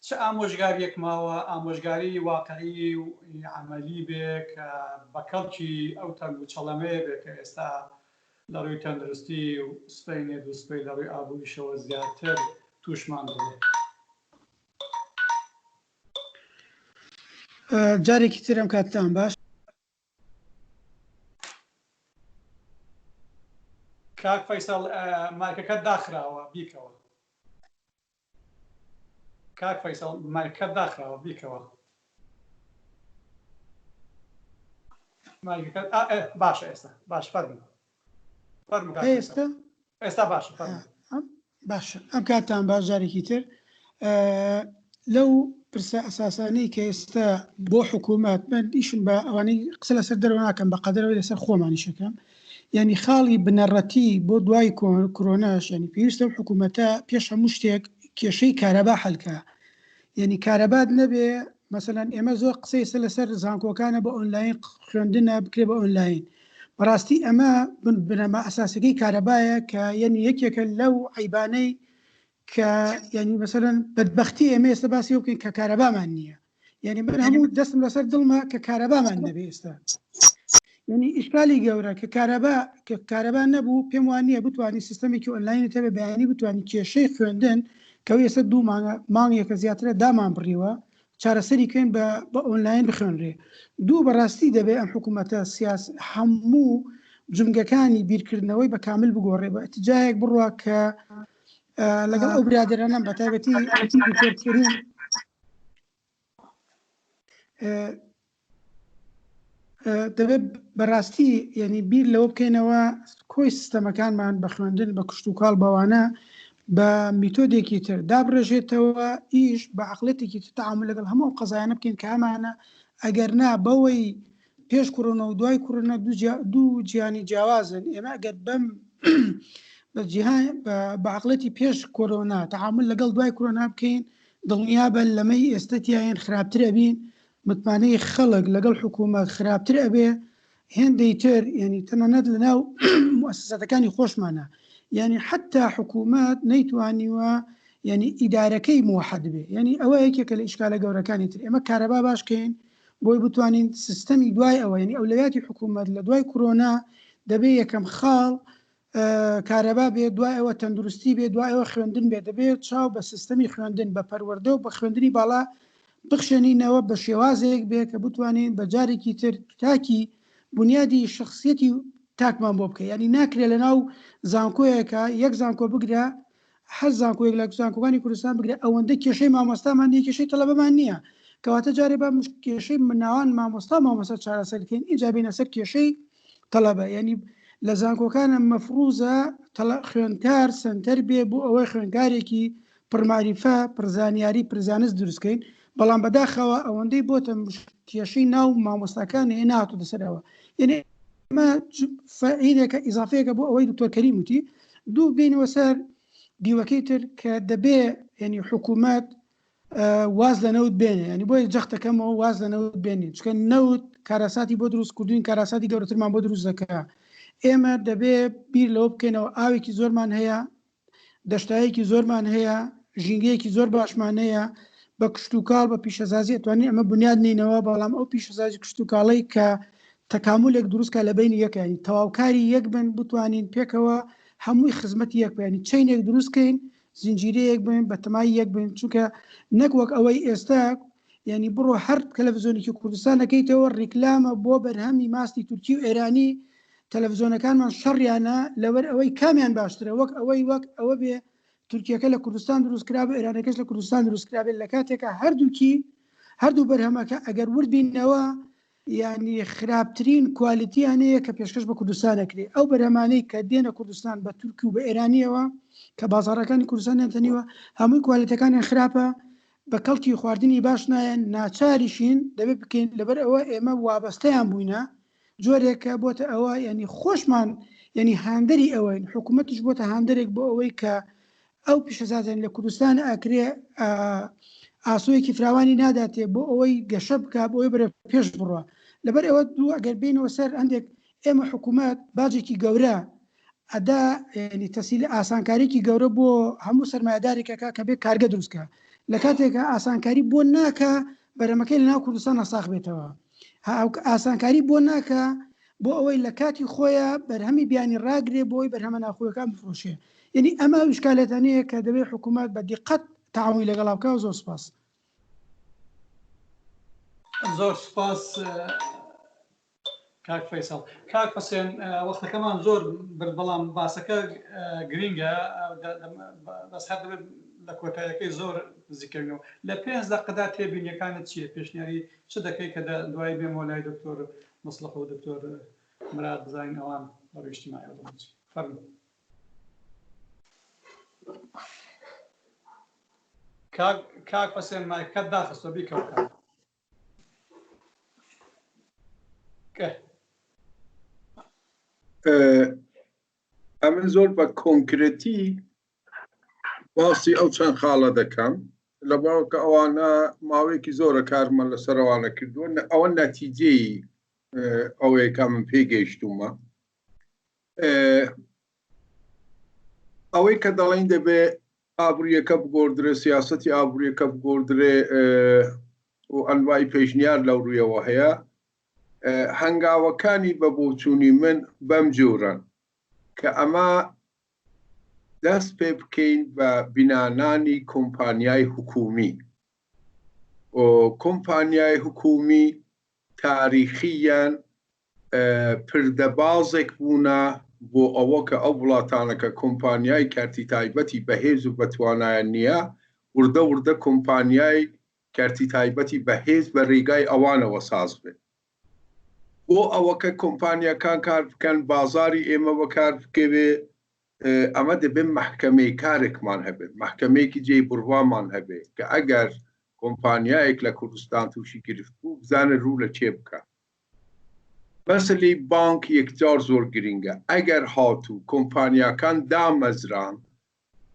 چه ئامۆژگاریەک ماوە ئامۆژگاری واقعی و عملی بێ کە بە کەڵکی ئەو تەنگ و چەڵەمەیە بێ کە ئێستا لە ڕووی تەندروستی و سپەی نێدوسپەی لە ڕووی ئابووریشەوە زیاتر تووشمان بێ جارێکی ترم کاتتان باش کاک فەیسەڵ مایکەکەت داخراوە بیکەوە کاک فەیسەڵ مایکەکەت داخراوە بیکەوە مایکەکەت باشە ئێستا باش فەرموو ئێستا باشە باشە ئەم کاتتان باش جارێکی تر لەو پرسە ئەساسانەی کە ئێستا بۆ حکوومەت من ئیشم بە ئەوانەی قسە لەسەر دەرەوە ناکەم بە قەدەرەوەی لەسەر خۆمانیشەکەم یعنی خاڵی بنەڕەتی بۆ دوای کۆرۆناش ینی پێویستە حکوومەتە پێش هەموو شتێک کێشەی کارەبا هەلکە یعنی کارەبات نەبێ مەسەلاً ئێمە زۆر قسەی لەسەر زانکۆکانە بە ئۆنلاین خوێندنە بکرێ بە ئۆنلاین بەڕاستی ئەمە بنەما ئەساسەکەی کارەبایە کە یعنی یەکێکە لەو عیبانەی کە ینی مەسەلاً بەدبەختی ئێمە ئێستا باسی بکەین کە کارەبامان نییە یعنی من هەموو دەستم لەسەر دڵمە کە کارەبامان نەبێ ئێستا یعنی ئیشکالی گەورە کە کارەبا نەبوو پێم وانە بتوانانی سیستەمێکی ئۆنلاین تەبێ بەیانی بتوانانی کێشەی خوێندن کە ئێستا دوو مانگێکە زیاترە دامان بڕیوە چارەسەری کەین بە ئۆنلاین بخوێنرێ دوو بەڕاستی دەبێت ئەم حکوومەتە سیاس هەموو جنگەکانی بیرکردنەوەی بە کامل بگۆڕێ بە ئەتیجایەک بڕوە کە لەگەڵ ئەو برادرانم بە تایبەتی تێکردن دەبێت بەڕاستی یعنی بیر لەوە بکەینەوە کۆی سیستەمەکانمان بە خوێندن بە کشت و کاڵ بەوانە بە میتۆدێکی تر دابڕێژێتەوە ئیش بە عقلەتێکی تر تەعامل لەگەڵ هەموو قەزایانە بکەین کە ئەمانە ئەگەر نا بەوەی پێش کوڕۆنە و دوای کوڕۆنە دوو جیهانی جیاوازن ئێمە ئەگەر بەم بە عقلەتی پێش کۆرۆنا تەعامل لەگەڵ دوای کۆرۆنا بکەین دڵنیا بە لەمەی ئێستەتیان خراپتر ئەبین متمانەی خەڵک لەگەڵ حکوومەت خراپتر ئەبێ هێندەی تر ینی تەنانەت لەناو موسساتەکانی خۆشمانە یعنی حتا حکوومەت نەیتوانیوە یعنی ئیدارەکەی موحد بێ یعنی ئەوە یەکێکە لە ئیشکالە گەورەکانی تر ئێمە کارەبا باشکەین بۆی بتوانین سیستەمی دوای ئەوە ینی ئەولەویاتی حکوومەت لە دوای کۆرۆنا دەبێ یەکەم خاڵ کارەبا بێ دوای ئەوە تەندروستی بێ دوای ئەوە خوێندن بێ دەبێت چاو بە سیستەمی خوێندن بە پەروەردە و بە خوێندنی باڵا بخشێنینەوە بە شێوازێک بێ کە بتوانین بە جارێکی تر تاکی بنیادی شخصیەتی تاکمان بۆ بکە ینی ناکرێت لە ناو زانکۆیەکە یەک زانکۆ بگرە هەر زانکۆیەک لە زانکۆکانی کوردستان بگرێت ئەوەندە کێشەی مامۆستامان نیە کێشەی تەلەبەمان نییە کەواتە جارێ بە کێشەی مناوان مامۆستا چارەسەرکەین ئینجا بینە سەر کێشەی تەلەبە ینی لە زانکۆکانە مەفروزە خوێندکار سنتەر بێ بۆ ئەوەی خوێندکارێکی پڕماریفە پرزانیاری پرزانست دروستکەین بەڵام بەداخەوە ئەوەندەی بۆتە کێشەی ناو مامۆستاکانی هێناتو دەسەرەوە یعنی ئەمە فەعیلێکە ئیزافەیەکە بۆ ئەوەی دکتۆر کەریم وتی دوو بینەوە سەر دیوەکەی تر کە دەبێ ینی حکوومەت واز لە نەوت بێنێ ینی بۆی جەختەکەمەوە واز لە نەوت بێنین چکە نەوت کارەساتی بۆ دروست کردوین کارەساتی گەورەترمان بۆ دروست دەکە ئێمە دەبێ بیر لەوە بکەینەوە ئاوێکی زۆرمان هەیە دەشتایەکی زۆرمان هەیە ژینگەیەکی زۆر باشمان هەیە بە کشت و کاڵ بە پیشەسازی ئەتوانین ئەمە بنیاد نینەوە بەڵام ئەو پیشەسازی کشت و کاڵەی کە تەکاملێک دروستکە لە بینی یەکانی تەواوکاری یەک بن بتوانین پێکەوە هەمووی خزمەتی یەک بینی چینێک دروستکەین زنجیرەیەک بن بە تەمای یەک بن چونکە نەک وەک ئەوەی ئێستا ینی بڕۆ هەر تەلەڤیزۆنێکی کوردستان دەکەیتەوە ڕیکلامە بۆ بەرهەمی ماستی تورکی و ئێرانی تەلەڤیزۆنەکانمان شەڕیانە لەوەر ئەوەی کامیان باشترە وەک ئەوە بێ تورکیەکە لە کوردستان دروستکرا بە ئێرانەکەش لە کوردستان دروستکرابێت لە کاتێکە هەردوو بەرهەمەکە ئەگەر وردبینەوە یعنی خراپترین کوالیتیانەیە کە پێشکەش بە کوردستان ئەکرێ ئەو بەرهەمانەی کە دێنە کوردستان بە تورکی و بە ئێرانیەوە کە بازاڕەکانی کوردستانیان تەنیوە هەمووی کوالیتەکانیان خراپە بە کەڵکی خواردنی باش نایەن ناچاریشین دەبێت بکەین لەبەر ئەوە ئێمە وابەستەیان بووینە جۆرێکە بۆتە ئەوە ینی خۆشمان ینی هاندەری ئەوەین حکوومەتش بۆتە هاندەرێک بۆ ئەوەی کە ئەو پیشەسازیان لە کوردستان ئەکرێ ئاسۆیەکی فراوانی ناداتێ بۆ ئەوەی گەشە بکە بۆ ئەوەی بەرە پێش بڕوە لەبەر ئەوە دوو ئەگەر بینەوە سەر هەندێک ئێمە حکوومەت باجێکی گەورە ئەدا ینی تەسیل ئاسانکاریکی گەورە بۆ هەموو سەرمایه‌دارێکەکە کە بێت کارگە دروستکە لە کاتێکە ئاسانکاری بۆ ناکە بەرەمەکەی لە ناو کوردستان نەساخ بێتەوە ئاسانکاری بۆ ناکە بۆ ئەوەی لە کاتی خۆیان بەرهەمی بیانی ڕاگرێ بۆی بەرهەمە ناخۆیەکان بفرۆشێ یعنی ئەمە وشکالەتانەیە کە دەبێت حکوومەت بە دیقەت تعاونی لەگەڵا بکە و زۆر سپاس زۆر سپاس کاک فەیساڵ کاک حوسێن وەختەکەمان زۆر برد بەڵام باسەکە گرینگە بەس هەر دەبێت لە کۆتاییەکەی زۆر نزیکەوینەوە لە 5 دقەدا تێبینیەکانت چییە پێشنیاری چ دەکەی کە دوای بێمەوە لای دکتۆر مصلح و دکتۆر مراد بزانین ئەوان بەڕێوەی ئیجتیماعی فەرموو کاک حوسێن مایکەت داخستۆ بیکەوە ئەمن زۆر بە کۆنکرێتی باسی ئەو چەند خاڵە دەکەم لەبەرەوە کە ئەوانە ماوەیەکی زۆرە کارمان لەسەرەوانە کردووە ئەوە نەتیجەی ئەوەیە کە من پێگەیشتومە ئەوەی کە دەڵێن دەبێ ئابووریەکە بگۆدرێ سیاسەتی ئابووریەکە بگۆدرێ و ئەنوای پێشنیار لەو ڕوویەوە هەیە هەنگاوەکانی بە بۆچوونی من بەم جۆرن کە ئەمە دەست پێ بکەین بە بینانانی کۆمپانیای حکومی و کۆمپانیای حکومی تاریخیان پردەبازێک بوونە بۆ ئەوە کە ئەو وڵاتانەکە کۆمپانیای کارتی تایبەتی بەهێز و بەتوانایان نییە وردە وردە کۆمپانیای کارتی تایبەتی بەهێز بە ڕێگای ئەوانەوە ساز بێت بۆ ئەوەکە کۆمپانیەکان کار بکەن بازاری ئێمە بەکار بکەوێ ئەمە دەبێت محکەمەی کارێکمان هەبێت محکەمەیەکی جێی بڕوامان هەبێت کە ئەگەر کۆمپانیایەک لە کوردستان تووشی گرفت بوو بزانە ڕوو لە چێ بکە مەسەلەی بانک یەکجار زۆر گرینگە ئەگەر هاتوو کۆمپانیاکان دامەزران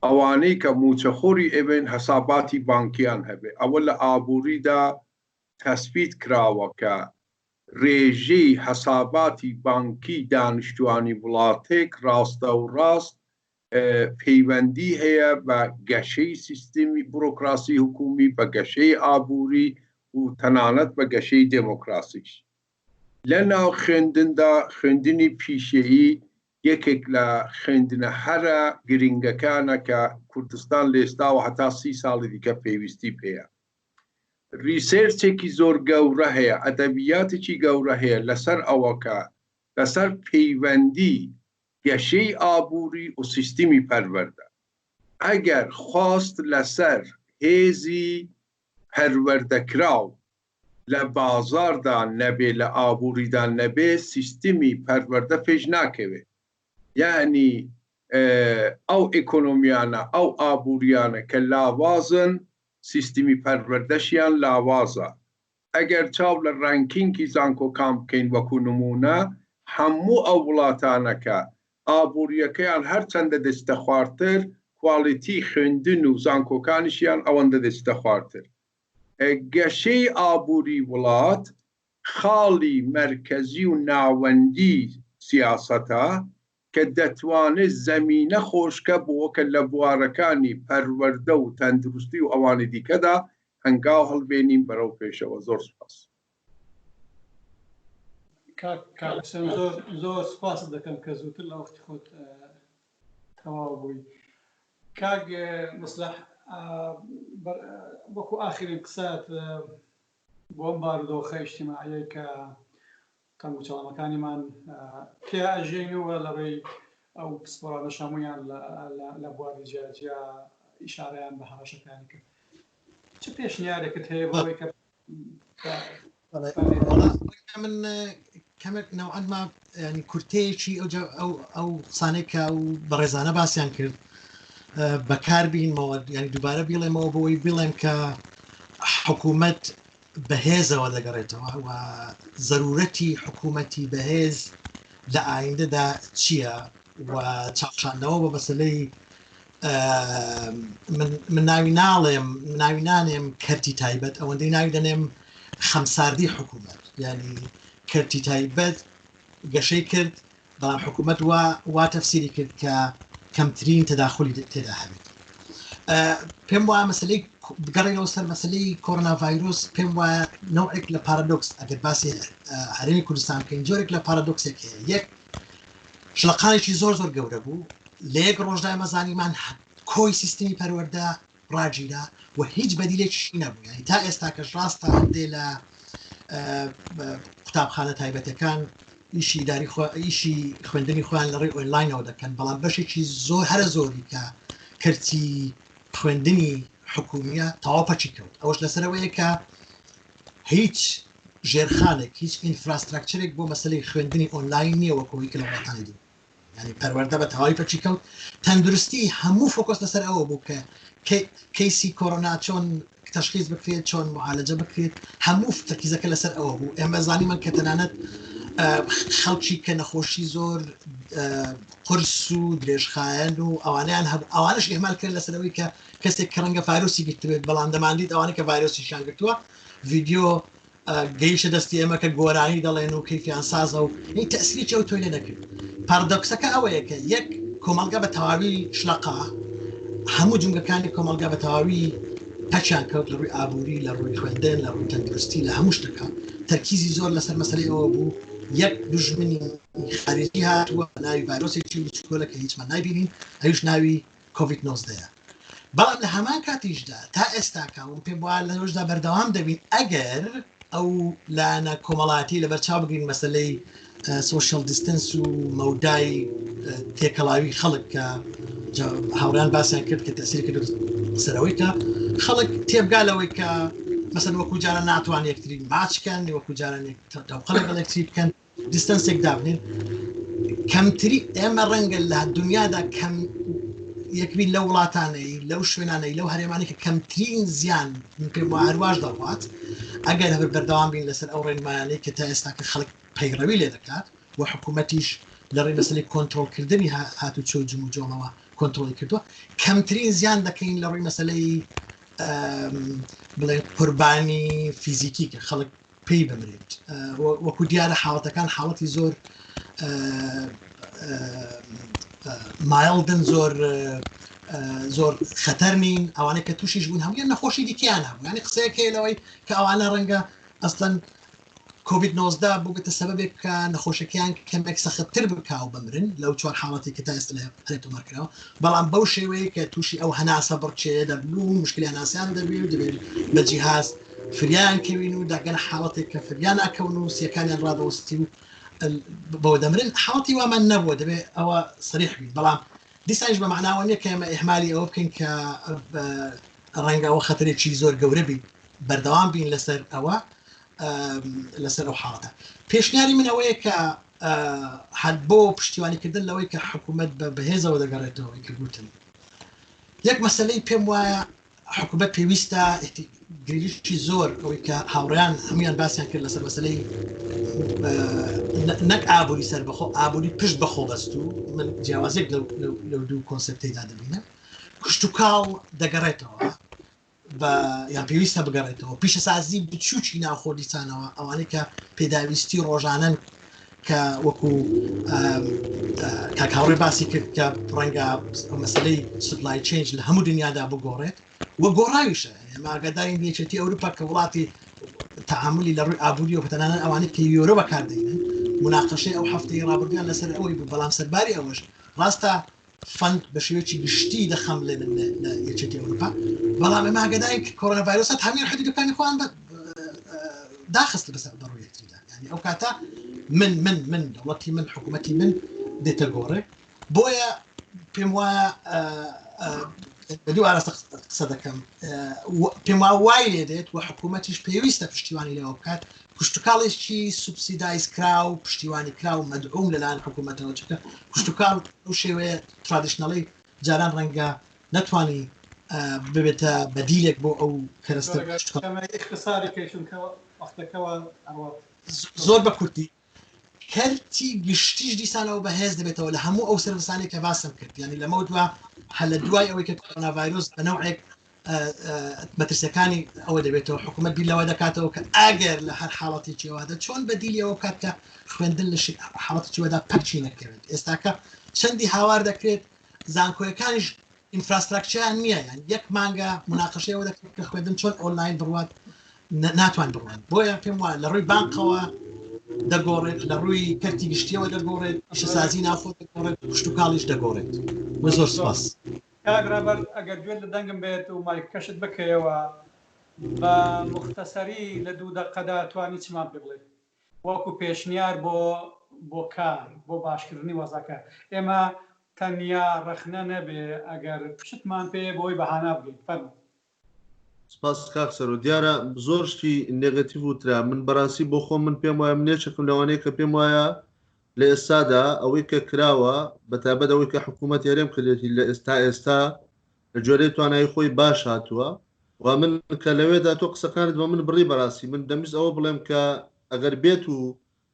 ئەوانەی کە موچەخۆری ئێوێن هەساباتی بانکیان هەبێت ئەوە لە ئابووریدا تەسبیت کراوە کە ڕێژەی هەساباتی بانکی دانیشتوانی وڵاتێک ڕاستە و ڕاست پەیوەندی هەیە بە گەشەی سیستمی بڕۆکراسی حکومی بە گەشەی ئابووری و تەنانەت بە گەشەی دموکراسیش لە ناو خوێندندا خوێندنی پیشەیی یەکێک لە خوێندنە هەرە گرنگەکانە کە کوردستان لێستا و هەتا 30 ساڵی دیکە پێویستی پێیە ریسێرچێکی زۆر گەورە هەیە ئەدەبیاتێکی گەورە هەیە لەسەر ئەوەکە لەسەر پەیوەندی گەشەی ئابووری و سیستمی پەروەردە ئەگەر خواست لەسەر هێزی پەروەردەکراو لە بازاردا نەبێ لە ئابووریدا نەبێ سیستمی پەروەردە پێش ناکەوێت یعنی ئەو ئێکۆنۆمیانە ئەو ئابووریانە کە لاوازن سیستمی پەروەردەشیان لاوازە ئەگەر چاو لە ڕانکینگی زانکۆکان بکەین وەکو نمونە هەموو ئەو وڵاتانەکە ئابووریەکەیان هەرچەندە دەستە خواردتر کواڵیتی خوێندن و زانکۆکانیشیان ئەوەندە دەستە خواردتر گەشەی ئابووری وڵات خاڵی مرکزی و ناوەندی سیاسەتە کە دەتوانێت زەمینە خۆشکە بۆکە لە بوارەکانی پەروەردە و تەندروستی و ئەوانی دیکەدا هەنگاو هەڵبێنین بەرەو پێشەوە زۆر سپاس زۆر سپاس دەکەم کە زووتر لە وەختی خۆت تەواو بووی کاک مصلح وەکو ئاخرین قسات بۆ ئەم بارودۆخە ئیجتیماعیە کە کەم و چاڵەمەکانیمان پێ ئەژێنەوە لەڕێی ئەو پسپۆرانە شەموویان لە بواری جیاجیا ئیشارەیان بە هەڕەشەکانی کرد چ پێشنیارێکت هەیە بۆی کە من کەمێک نەوعەن ما ینی کورتەیەکی ئەو قسانێک و بەڕێزانە باسییان کرد بەکار بینمەوە ینی دووبارە بیڵێمەوە بۆی بڵێم کە حکوومەت بەهێزەوە دەگەڕێتەوە و ضرورەتی حکوومەتی بەهێز لە ئایندەدا چییە و چاپشاندنەوە بە مەسلەی من ناوی نانێم کەرتی تایبەت ئەوەندەی ناوی دەنێم خەمساردی حکوومەت یعنی کەرتی تایبەت گەشەی کرد بەڵام حکوومەت وا تەفسیری کرد کە کەمترین تەداخلی تێدا هەبێت پێم وایە مەسلەی بگەڕێنەوە سەر مەسلەی کۆڕۆنا ڤایرۆس پێم وایە نەوعێک لە پارادۆکس ئەگەر باسی هەرێمی کوردستان بکەین جۆرێک لە پارادۆکسێک هەیە یەک شڵەقانێکی زۆر گەورە بوو لە یەک ڕۆژدای مەزانیمان کۆی سیستمی پەروەردە ڕاگیرا و هیچ بەدیلێکی نەبوو یعنی تا ئێستا کەش ڕاستە هەندێ لە قوتابخانە تایبەتەکان ئیشی خوێندنی خۆیان لە ڕێی ئۆنلاینەوە دەکەن بەڵام بەشێکی زۆر هەرە زۆری کە کەرتی خوێندنی حکومیە تەواپەچی کەوت ئەوش لەسەرەوەیە کە هیچ ژێرخانێک هیچ ئینفراستراکچەرێک بۆ مەسلەی خوێندنی ئۆنلاین نییە وەکەوەی کە لە وڵاتانی دی ینی پەروەردە بە تەواوی پەچی کەوت تەندروستی هەموو فۆکۆس لەسەر ئەوە بوو کە کەیسی کۆڕۆنا چۆن تەشخیص بکرێت چۆن معالەجە بکرێت هەموو تەرکیزەکە لەسەر ئەوە بوو ئێمە زانیمان کە تەنانەت خەڵکی کە نەخۆشی زۆر قرس و درێژخایەن و ئەوانیان هەبوو ئەوانش ئێمال کرد لەسەرەوەی کە کەسێک کە ڕەنگە ڤایرۆسی گرتبێت بەڵام دەماندیت ئەوانە کە ڤایرۆسیشان گرتووە ڤیدیۆ گەیشە دەستی ئێمە کە گۆرانی دەڵێن و کەیفیان سازە و تەسیری ئەو تۆی لێ نەکرد پارادۆکسەکە ئەوەیە کە یەک کۆمەڵگە بە تەواوی شلەقا هەموو جونگەکانی کۆمەڵگە بە تەواوی پەچیان کەوت لە ڕووی ئابووری لە ڕووی خوێندن لە ڕووی تەندروستی لە هەموو شتەکە تەرکیزی زۆر لەسەر مەسەلەی ئەوە بوو یەک دژمنی خارجی هاتووە ناوی ڤایرۆسێکی بچکۆلە کە هیچمان نایبینین ئەوش ناوی کۆڤید 19 بەڵام لە هەمان کاتیشدا تا ئێستاکەون پێم وایە لەوەشدا بەردەوام دەبین ئەگەر ئەو لانە کۆمەڵاتی لە بەرچاو بگرین مەسلەی سوشال دیستنس و مەودای تێکەڵاوی خەڵک کە هاوڕیان باسییان کرد کە تەسیری کرد سەرەوەی کە خەڵک تێبگالەوەی کە مەسەن وەکو جارە ناتوان یەکتری ماچکەن وەکو جاران خەڵک ئەلکتری بکەن دیستنسێک دابنین کەمتری ئێمە ڕەنگە لە دنیادا کەم یەکبین لە وڵاتانەی لەو شوێنانەی لەو هەرێمانی کە کەمترین زیان پێم وایە هەرواش دەڕوات ئەگەر هەبێت بەردەوام بین لەسەر ئەو ڕێنمایانەی کە تا ئێستا کە خەڵک پەیڕەوی لێ دەکات و حکوومەتیش لە ڕێی مەسەلەی کۆنتڕۆڵکردنی هاتوچۆ جم و جۆمەوە کۆنتڕۆڵی کردووە کەمترین زیان دەکەین لە ڕێی مەسەلەی بڵێ قوربانی فیزیکی کە خەڵک پێی بمرێت وەکو دیارە حاڵەتەکان حاڵەتی زۆر مایلدن زۆر خەتەر نین ئەوانەی کە تووشیش بوون هەموویان نەخۆشی دیکەیان هەبوو ینی قسەیەکەی لەوەی کە ئەوانە ڕەنگە ئەسڵەن کۆڤید 19 بووگەتە سەبەبێک کە نەخۆشەکەیان کەمێک سەختتر بکاو بمرن لەو چوار حاڵەتی کە تا ئێستا لە هەرێتومەکراوە بەڵام بەو شێوەیە کە تووشی ئەو هەناسە بڕچێ دەبوو مشکلی هەناسیان دەبێت و دەبێت بە جیهاز فریان کەوین و داگەنە حاڵەتێک کە فریان ناکەون و سیەکانیان ڕادەوەستی و بۆ دەمرن حاڵەتی وامان نەبووە دەبێت ئەوە سریح بیت بەڵام دیسانش بە معناوە نیە کە ئێمە ئیحمالی ئەوە بکەین کە ڕەنگە ئەوە خەتەرێکی زۆر گەورە بی بەردەوام بین لەسەر ئەوە لەسەر ئەو حاڵەتە پێشنیاری من ئەوەیە کە هەر بۆ پشتیوانیکردن لەوەی کە حکوومەت بە بەهێزەوە دەگەڕێتەوەی کە گوتن یەک مەسەلەی پێم وایە حکوومەت پێویستە گریشی زۆر ئەوەی کە هاوڕیان هەمویان باسییان کرد لەسەر مەسەلەی نەک ئابووری سەر بەخۆ ئابووری پشت بەخۆ بەست و من جیاوازێک لەو دوو کۆنسپتەیدا دەبینە کشت و کاڵ دەگەڕێتەوە یان پێویستە بگەڕێتەوە پیشەسازی بچووکی ناوخۆ دیسانەوە ئەوانەی کە پێداویستی ڕۆژانن کە وەکو کاکاوڕێ باسی کرد کە ڕەنگە مەسلەی سوپلای چێنج لە هەموو دنیادا بگۆڕێت وە گۆڕاویشە ئێمە ئاگادارین یەکێتی ئەوروپا کە وڵاتی تعاملی لە ڕووی ئابووری و پەتەنانە ئەوانەی کە یۆرۆ بەکاردێنن مناقەشەی ئەو هەفتەی ڕابردویان لەسەر ئەوەی بوو بەڵام سەرباری ئەوەش ڕاستە فەند بە شێوەیەکی گشتی دەخەم لێ لە یەکێتی ئەوروپا بەڵام ئێمە ئاگادارین کە کۆڕۆنا ڤایرۆسە هەموو حدودەکانی خۆیان داخست بەسەر بەڕووی یەکتریدا یعنی ئەو کاتە من دەوڵەتی من حکوومەتی من دێتە گۆڕێ بۆیە پێم وایە بەدوو ئاراستە قسە دەکەم پێم وای لێ دێت و حکوومەتیش پێویستە پشتیوانی لەوە بکات کشتتوکاڵێکی سوبسیدایز کرا و پشتیوانی کرا و مەدعوم لەلایەن حکوومەتەوە چکە کشتتوکاڵ ئەو شێوەیە ترادیشنەڵی جاران ڕەنگە نەتوانی ببێتە بەدیلێک بۆ ئەو کەرەستە اختصاری کەشونکەوە وەختەکەەوە زۆر بە کورتی کەرتی گشتیش دیسانەوە بەهێز دەبێتەوە لە هەموو ئەو سەرنجانێک کە باسم کرد ینی لەمە دووە هەل لە دوای ئەوەی کە کۆرونا ڤایرۆس بە نەوعێک مەترسیەکانی ئەوە دەبێتەوە حکوومەت بیل لەوە دەکاتەوە کە ئەگەر لە هەر حاڵەتێکیەوەدا چۆن بەدیلی ئەوە بکات کە خوێندن لە حاڵەتێکیەوەدا پەرچی نەکەوێت ئێستاکە چەندی هاوار دەکرێت زانکۆیەکانیش ئینفراستراکچیان نییە یان یەک مانگە مناقەشەیەوە دەکرێت کە خوێندن چۆن ئۆنلاین بڕوات ناتوان بڕوان بۆیە پێم وایە لە ڕووی بانقەوە دەگۆڕێت لە ڕووی کەرتی گشتیەوە دەگۆڕێت شەسازی ناخۆ دەگۆڕێت پشتتوکاڵیش دەگۆڕێت زۆر سپاس کاگرابەر ئەگەر گوێت لە دەنگم بێت و مایکەشت بکەیەوە بە مختصری لە 2 دقەدا توانی چمان پێ بڵێت وەکو پێشنیار بۆ کار بۆ باشکردنی وەزەکە ئێمە تەنیا ڕەخنە نەبێ ئەگەر پشتمان پێ بۆی بەهانا بگەین فەرموو. سپاس کاکسەر و دیارە زۆر شتی نێگەتیڤ وترا من بەڕاستی بۆ خۆم من پێم وایە منێچەکم لەوانەیە کە پێم وایە لە ئێستادا ئەوەی کە کراوە بەتابەت ئەوەی کە حکوومەت هێرێم کردێتی لە ئێستا لە جۆرەی توانایی خۆی باش هاتووە و من کە لەوێدا تۆ قسەکانت بە من بڕی بەڕاستی من دەمیست ئەوە بڵێم کە ئەگەر بێت و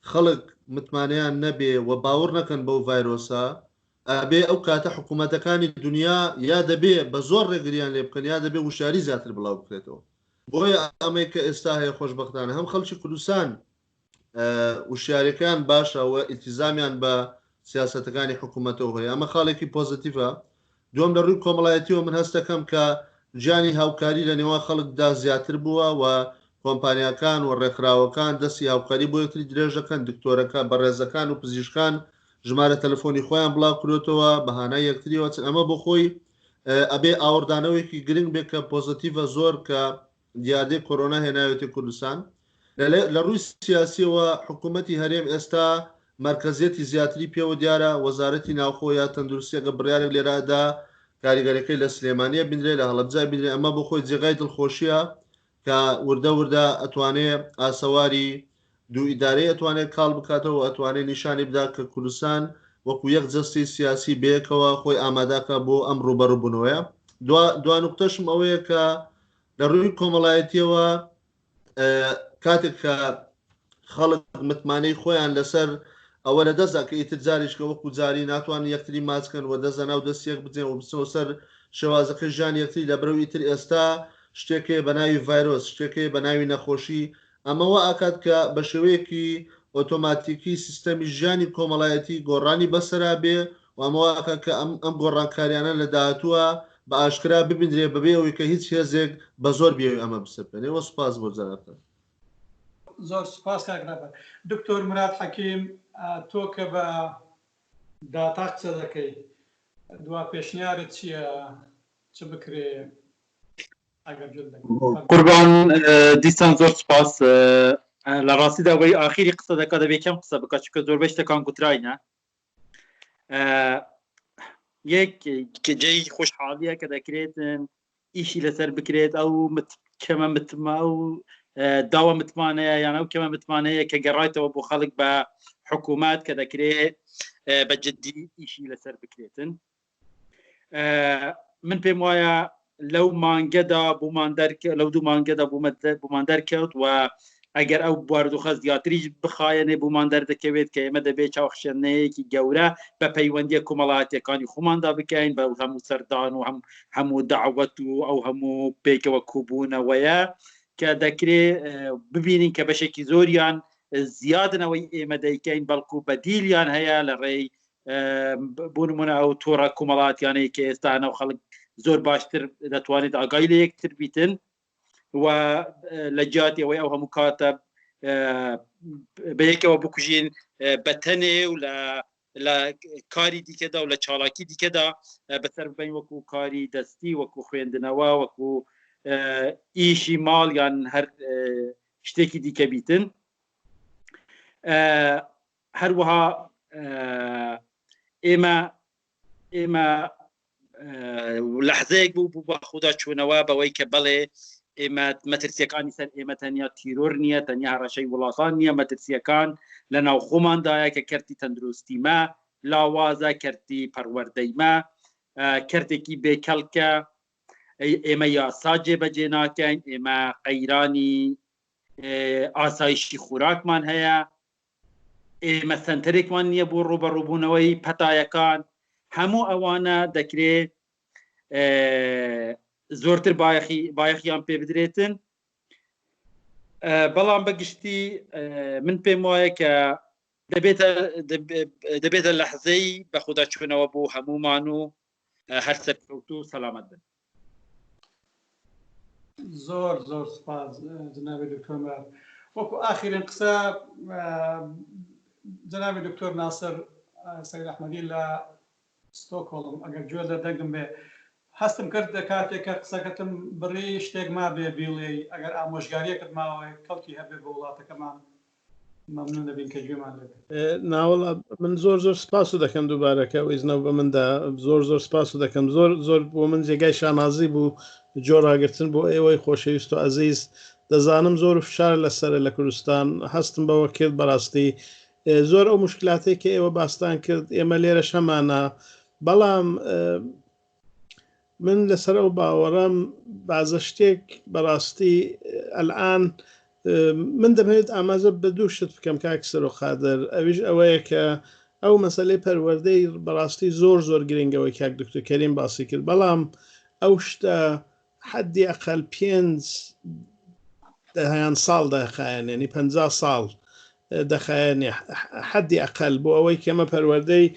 خەڵک متمانیان نەبێ و باوەڕ نەکەن بەو ڤایرۆسە ئەبێ ئەو کاتە حکوومەتەکانی دنیا یا دەبێ بە زۆر ڕێگریان لێ بکەن یا دەبێ وشاری زیاتر بڵاو بکرێتەوە بۆیە ئەمەی کە ئێستا هەیە خۆشبەختانە هەم خەڵکی کوردستان وشارەکان باشە و ئیلتیزامیان بە سیاسەتەکانی حکوومەتەوە هەیە ئەمە خاڵێکی پۆزتیڤە دوم لە ڕووی کۆمەڵایەتیەوە من هەست دەکەم کە ژیانی هاوکاری لە نێوان خەڵکدا زیاتر بووە و کۆمپانیاکان و ڕێکخراوەکان دەستی هاوکاری بۆ یەکتری درێژەکەن دکتۆرەکە بەڕێزەکان و پزیشکان ژمارە تەلەفۆنی خۆیان بڵاو کرێتەوە بەهانای یەکتریەوە ئەمە بۆ خۆی ئەبێ ئاوردانەوەیکی گرنگ بێت کە پۆزتیڤە زۆر کە دیاردەی کۆرۆنا هێناوێتی کوردستان لە ڕووی سیاسیەوە حکوومەتی هەرێم ئێستا مرکزیەتی زیاتری پێوە دیارە وەزارەتی ناوخۆ یا تەندروستیەکە بڕیارێک لێرادا کاریگەرەکەی لە سلێمانیە بندرێت لە هەڵەبجا بندرێ ئەمە بۆ خۆی جێگای دڵخۆشیە کە وردە ئەتوانێت ئاسەواری دوو ئیدارەی ئەتوانێت کاڵ بکاتەوە ئەتوانێت نیشانی بدا کە کوردستان وەکو یەک جەستی سیاسی بەیەکەوە خۆی ئاماداکە بۆ ئەم ڕوبەڕووبوونەوەیە دو نقطەشم ئەوەیە کە لە ڕووی کۆمەڵایەتیەوە کاتێک کە خەڵک متمانەی خۆیان لەسەر ئەوە لە دەستدا کە ئیتر جاریشکە وەکو جاری ناتوان یەکتری ماچکەن و دەزە ناو دەستیەک بجێن و بچەوە سەر شێوازەکە ژیان یەکتری لە بەرەو ئیتر ئێستا شتێکێ بە ناوی ڤایرۆس شتێکێ بە ناوی نەخۆشی ئەمەوە ئاکات کە بە شێوەیەکی ئۆتۆماتیکی سیستەمی ژیانی کۆمەڵایەتی گۆڕانی بەسەرا بێ و ئەمەوە کە ئەم گۆڕانکاریانە لە داهاتووە بە ئاشکرا ببیندرێ بەبێ ئەوەی کە هیچ هێزێک بە زۆر بێ ئەمە بسەپێنێەوە سوپاس بۆ جەنابتان. زۆر سوپاس کاکرابەر. دکتۆر مراد حەکیم تۆ کە بە داتا قسە دەکەی دوا پێشنیارت چییە چ بکرێ قوربان دیسان زۆر سپاس لە ڕاستیدا ئەوەی ئاخیری قسە دەکات دەبێت کەم قسە بکات چونکە زۆربەی شتەکان گوتراینە یەک جێی خۆشحاڵیە کە دەکرێت ئیشی لەسەر بکرێت ئەو کەمە متما و داوە متمانەیە یان ئەو کەمە متمانەیە کە گەڕایتەوە بۆ خەڵک بە حکوومەت کە دەکرێت بە جددی ئیشی لەسەر بکرێتن. من پێم وایە لەو مانگەدا لەو دوو مانگەدا بوومان دەرکەوت و ئەگەر ئەو بواردوخە زیاتریش بخایەنێ بوومان دەردەکەوێت کە ئێمە دەبێت چاوخشێنەیەکی گەورە بە پەیوەندیە کۆمەڵایەتیەکانی خۆماندا بکەین بە هەموو سەردان و هەموو داوەت و ئەو هەموو پێکەوە کوبوونەوەیە کە دەکرێت ببینین کە بەشێکی زۆریان زیادنەوەی ئێمە دەیکەین بەڵکو بەدیلیان هەیە لە ڕێی بوونمونە ئەو تۆڕە کۆمەڵاتیانەیە کە ئێستانە و خەڵک زۆر باشتر دەتوانێت ئاگای لە یەکتر بیتن و لە جیاتی ئەوەی ئەو هەموو کاتە بەیەکەوە بکوژین بەتەنێ و لە کاری دیکەدا و لە چالاکی دیکەدا بەسەر بین وەکو کاری دەستی وەکو خوێندنەوە وەکو ئیشی ماڵ یان هەر شتێکی دیکە بیتن. هەروەها ئێمە لەحزەیەک بوو بە خوددا چوونەوە بەوەی کە بەڵێ ئێمە مەترسیەکانی سەر ئێمە تەنیا تیرۆر نییە تەنیا ڕەشەی وڵاتان نییە مەترسیەکان لە ناو خۆماندایە کە کەرتی تەندروستیمە لاوازە کەرتی پەروەردەیمە کەرتێکی بێکەڵکە ئێمە یاسا جێبەجێ ناکەین ئێمە قەیرانی ئاسایشی خوراکمان هەیە ئێمە سنتەرێکمان نییە بۆ ڕوبەڕووبوونەوەی پەتایەکان هەموو ئەوانە دەکرێت زۆرتر بایەخیان پێ بدرێتن بەڵام بەگشتی من پێم وایە کە دەبێتە لەحزەی بە خوددا چوونەوە بۆ هەمومان و هەر سەرکەوت و سەلامەت بن زۆر زۆر سپاس جنابی دکتۆر مراد وەکو ئاخرین قسە جنابی دکتۆر ناسر سەید ئەحمەدی لە ستۆکهۆڵم ئەگەر گوێ لە دەنگم بێ هەستم کرد کاتێک کە قسەکەتم بڕی شتێک ما بێ بیڵێ ئەگەر ئامۆژگاریەکەت ماوەی کەوتی هەبێ بە وڵاتەکەمان مەمنون دەبین کە گوێمان لێ ناوەڵ من زۆر زۆر سپاس و دەکەم دووبارەکە ئیزنەوە بە مندا زۆر زۆر سپاس و دەکەم زۆر زۆر بۆ من جێگای شانازی بوو جۆراگرتن بۆ ئێوەی خۆشەویست و عەزیز دەزانم زۆر فشار لەسەر لە کوردستان هەستم بەوە کرد بەڕاستی زۆر ئەو مشکلاتێک کە ئێوە باستان کرد ئێمە لێرە شەمانە بەڵام من لەسەر ئەو باوەڕم بازە شتێک بەڕاستی ئەلعان من دەمەوێت ئاماژە بە دوو شت بکەم کاکسەر و خادر ئەویش ئەوەیە کە ئەو مەسەلەی پەروەردەی بەڕاستی زۆر زۆر گرنگەوەی کاک دکتۆر کەریم باسی کرد بەڵام ئەو شتە حەدی ئەقەل 5 ساڵ دەخایەن ینی 50 ساڵ دەخایەنێ حەدی ئەقەل بۆ ئەوەی کەمە پەروەردەی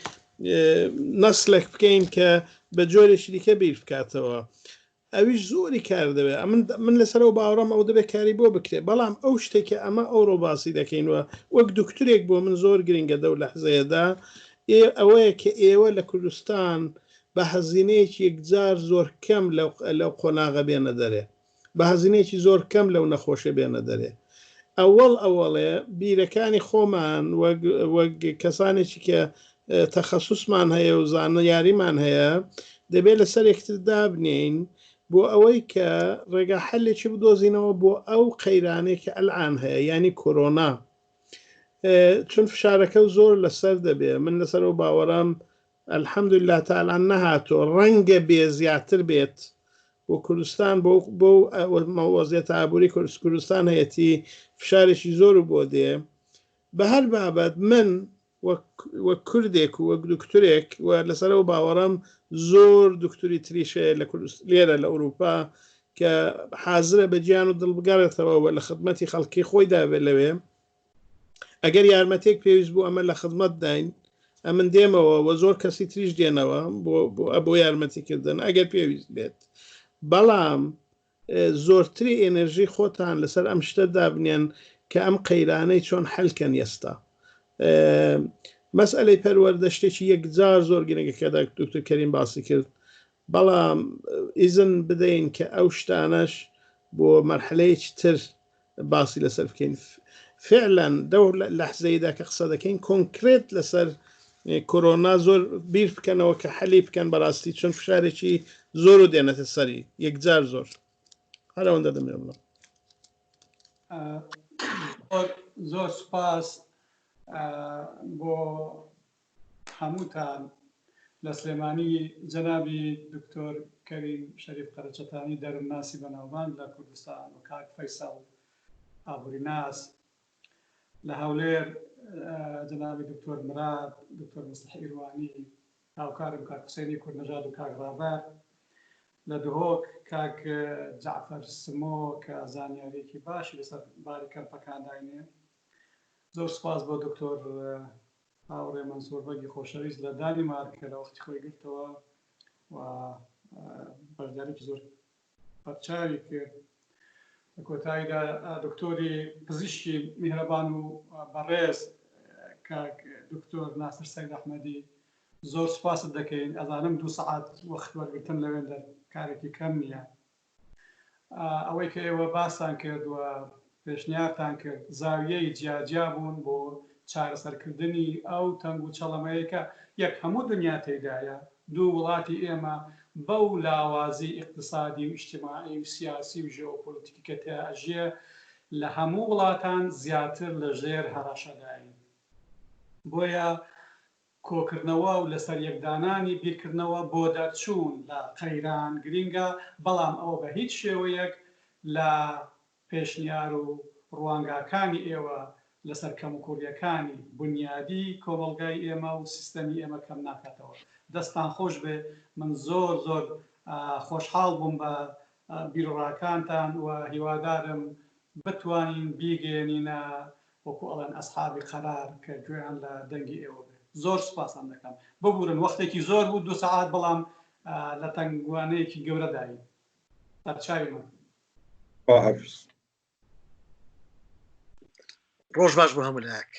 نەسلێک بکەین کە بە جۆرێکی دیکە بیر بکاتەوە ئەویش زۆری کار دەوێت من لەسەرەوە باوەڕم ئەو دەبێت کاری بۆ بکرێت بەڵام ئەو شتێکە ئەمە ئەو ڕۆباسی دەکەینەوە وەک دکتورێک بۆ من زۆر گرنگە دەو لە حزەیەدا ئەوەیە کە ئێوە لە کوردستان بە هەزینەیەکی یەکجار زۆر کەم لەو قۆناغە بێنە دەرێ بە هەزینەیەکی زۆر کەم لەو نەخۆشە بێنە دەرێ ئەوەڵێ بیرەکانی خۆمان وەک کەسانێکی کە تەخەسوسمان هەیە و زانیاریمان هەیە دەبێت لەسەر یەکتر دابنین بۆ ئەوەی کە ڕێگا حەلێکی بدۆزینەوە بۆ ئەو قەیرانەی کە ئەلعان هەیە ینی کۆرۆنا چون فشارەکە زۆر لەسەر دەبێت من لەسەر ئەو باوەڕام ئەلحەمدوللا تاالان نەهاتۆ ڕەنگە بێ زیاتر بێت بۆ کوردستان بۆ وەزیەتە ئابووری کوردستان هەیەتی فشارێکی زۆر بۆ دێ بە هەر بابەت من وەک کوردێک و وەک دکتورێک و لەسەرەوە باوەڕم زۆر دکتوری تریشەیە لێرە لە ئەوروپا کە حازرە بە گیان و دڵبگارێتەوە لە خزمەتی خەڵکی خۆی دابێت لەوێ ئەگەر یارمەتێک پێویست بوو ئەمە لە خزمەت داین ئەمن دێمەوە و زۆر کەسی تریش دێنەوە بۆ یارمەتیکردن ئەگەر پێویست بێت بەڵام زۆرتری ئێنەرژی خۆتان لەسەر ئەم شتە دابنێن کە ئەم قەیرانەی چۆن حەلکەن ئێستا مەسئلەی پەروەردە شتێکی یەکجار زۆر گرنگەکە دکتۆر کەریم باسی کرد بەڵام ئیزن بدەین کە ئەو شتانەش بۆ مەرحلەیەکی تر باسی لەسەر بکەین فعلەن دەو لەحزەیەدا کە قسە دەکەین کۆنکرێت لەسەر کۆرۆنا زۆر بیر بکەنەوە کە حەلی بکەن بەڕاستی چون فشارێکی زۆر و دێنێتە سەری یەکجار زۆر هەر ئەوەندە دەمێ بڵم زۆر سوپاس بۆ هەمووتان لە سلێمانی جەنابی دکتۆر کەریم شەریف قەرەچەتانی دەرناسی بەناوبانگ لە کوردستان و کاک فەیسەڵ ئابووریناس لە هەولێر جەنابی دکتۆر مراد دکتۆر مستەحی ئیروانی هاوکارم کاک حوسێنی کوردنەژاد و کاک ڕابەر لە دهۆک کاک جعفەر سمۆ کە زانیاریەکی باشی لەسەر باری کەمپەکان داینێ زۆر سپاس بۆ دکتۆر هاوڕێ مەنسوور بەگی خۆشەویست لە دانیمارک کە لە وەختی خۆی گرتەوە و بەشداریکی زۆر پەرچاوی کرد لە کۆتاییدا دکتۆری پزیشکی میهرەبان و بەڕێز کاک دکتۆر ناسر سەید ئەحمەدی زۆر سپاست دەکەین ئەزانم 2 سەعات وەخت وەرگرتن لەوێندا کارێکی کەم نییە ئەوەی کە ئێوە باسان کردووە پێشنیارتان کرد زاویەی جیاجیا بوون بۆ چارەسەرکردنی ئەو تەنگ و چەڵەمەیەکە یەک هەموو دنیا تێدایە دوو وڵاتی ئێمە بەو لاوازی اقتصادی و اجتماعی و سیاسی و ژێۆپۆلیتیکی کە تێئەژێ لە هەموو وڵاتان زیاتر لە ژێر هەڕەشەداین بۆیە کۆکردنەوە و لەسەر یەکدانانی بیرکردنەوە بۆ دەرچوون لە قەیران گرینگە بەڵام ئەوە بە هیچ شێوەیەک لە پێشنیار و ڕوانگاکانی ئێوە لەسەر کەموکوڕیەکانی بنیادی کۆمەڵگای ئێمە و سیستەمی ئێمە کەم ناکاتەوە. دەستان خۆش بێ، من زۆر زۆر خۆشحاڵ بووم بە بیرڕاکانتان و هیوادارم بتوانین بیگەێنینە وەکو ئەڵەن ئەسحابی قەرار کە گوێیان لە دەنگی ئێوە بێ. زۆر سوپاسان دەکەم. ببورن وەختێکی زۆر بوو 2 سەعات بەڵام لە تەنگوانەیەکی گەورە داین. چاوی من. خواحافظ. ڕۆژ باش بۆ هەموو لایەک.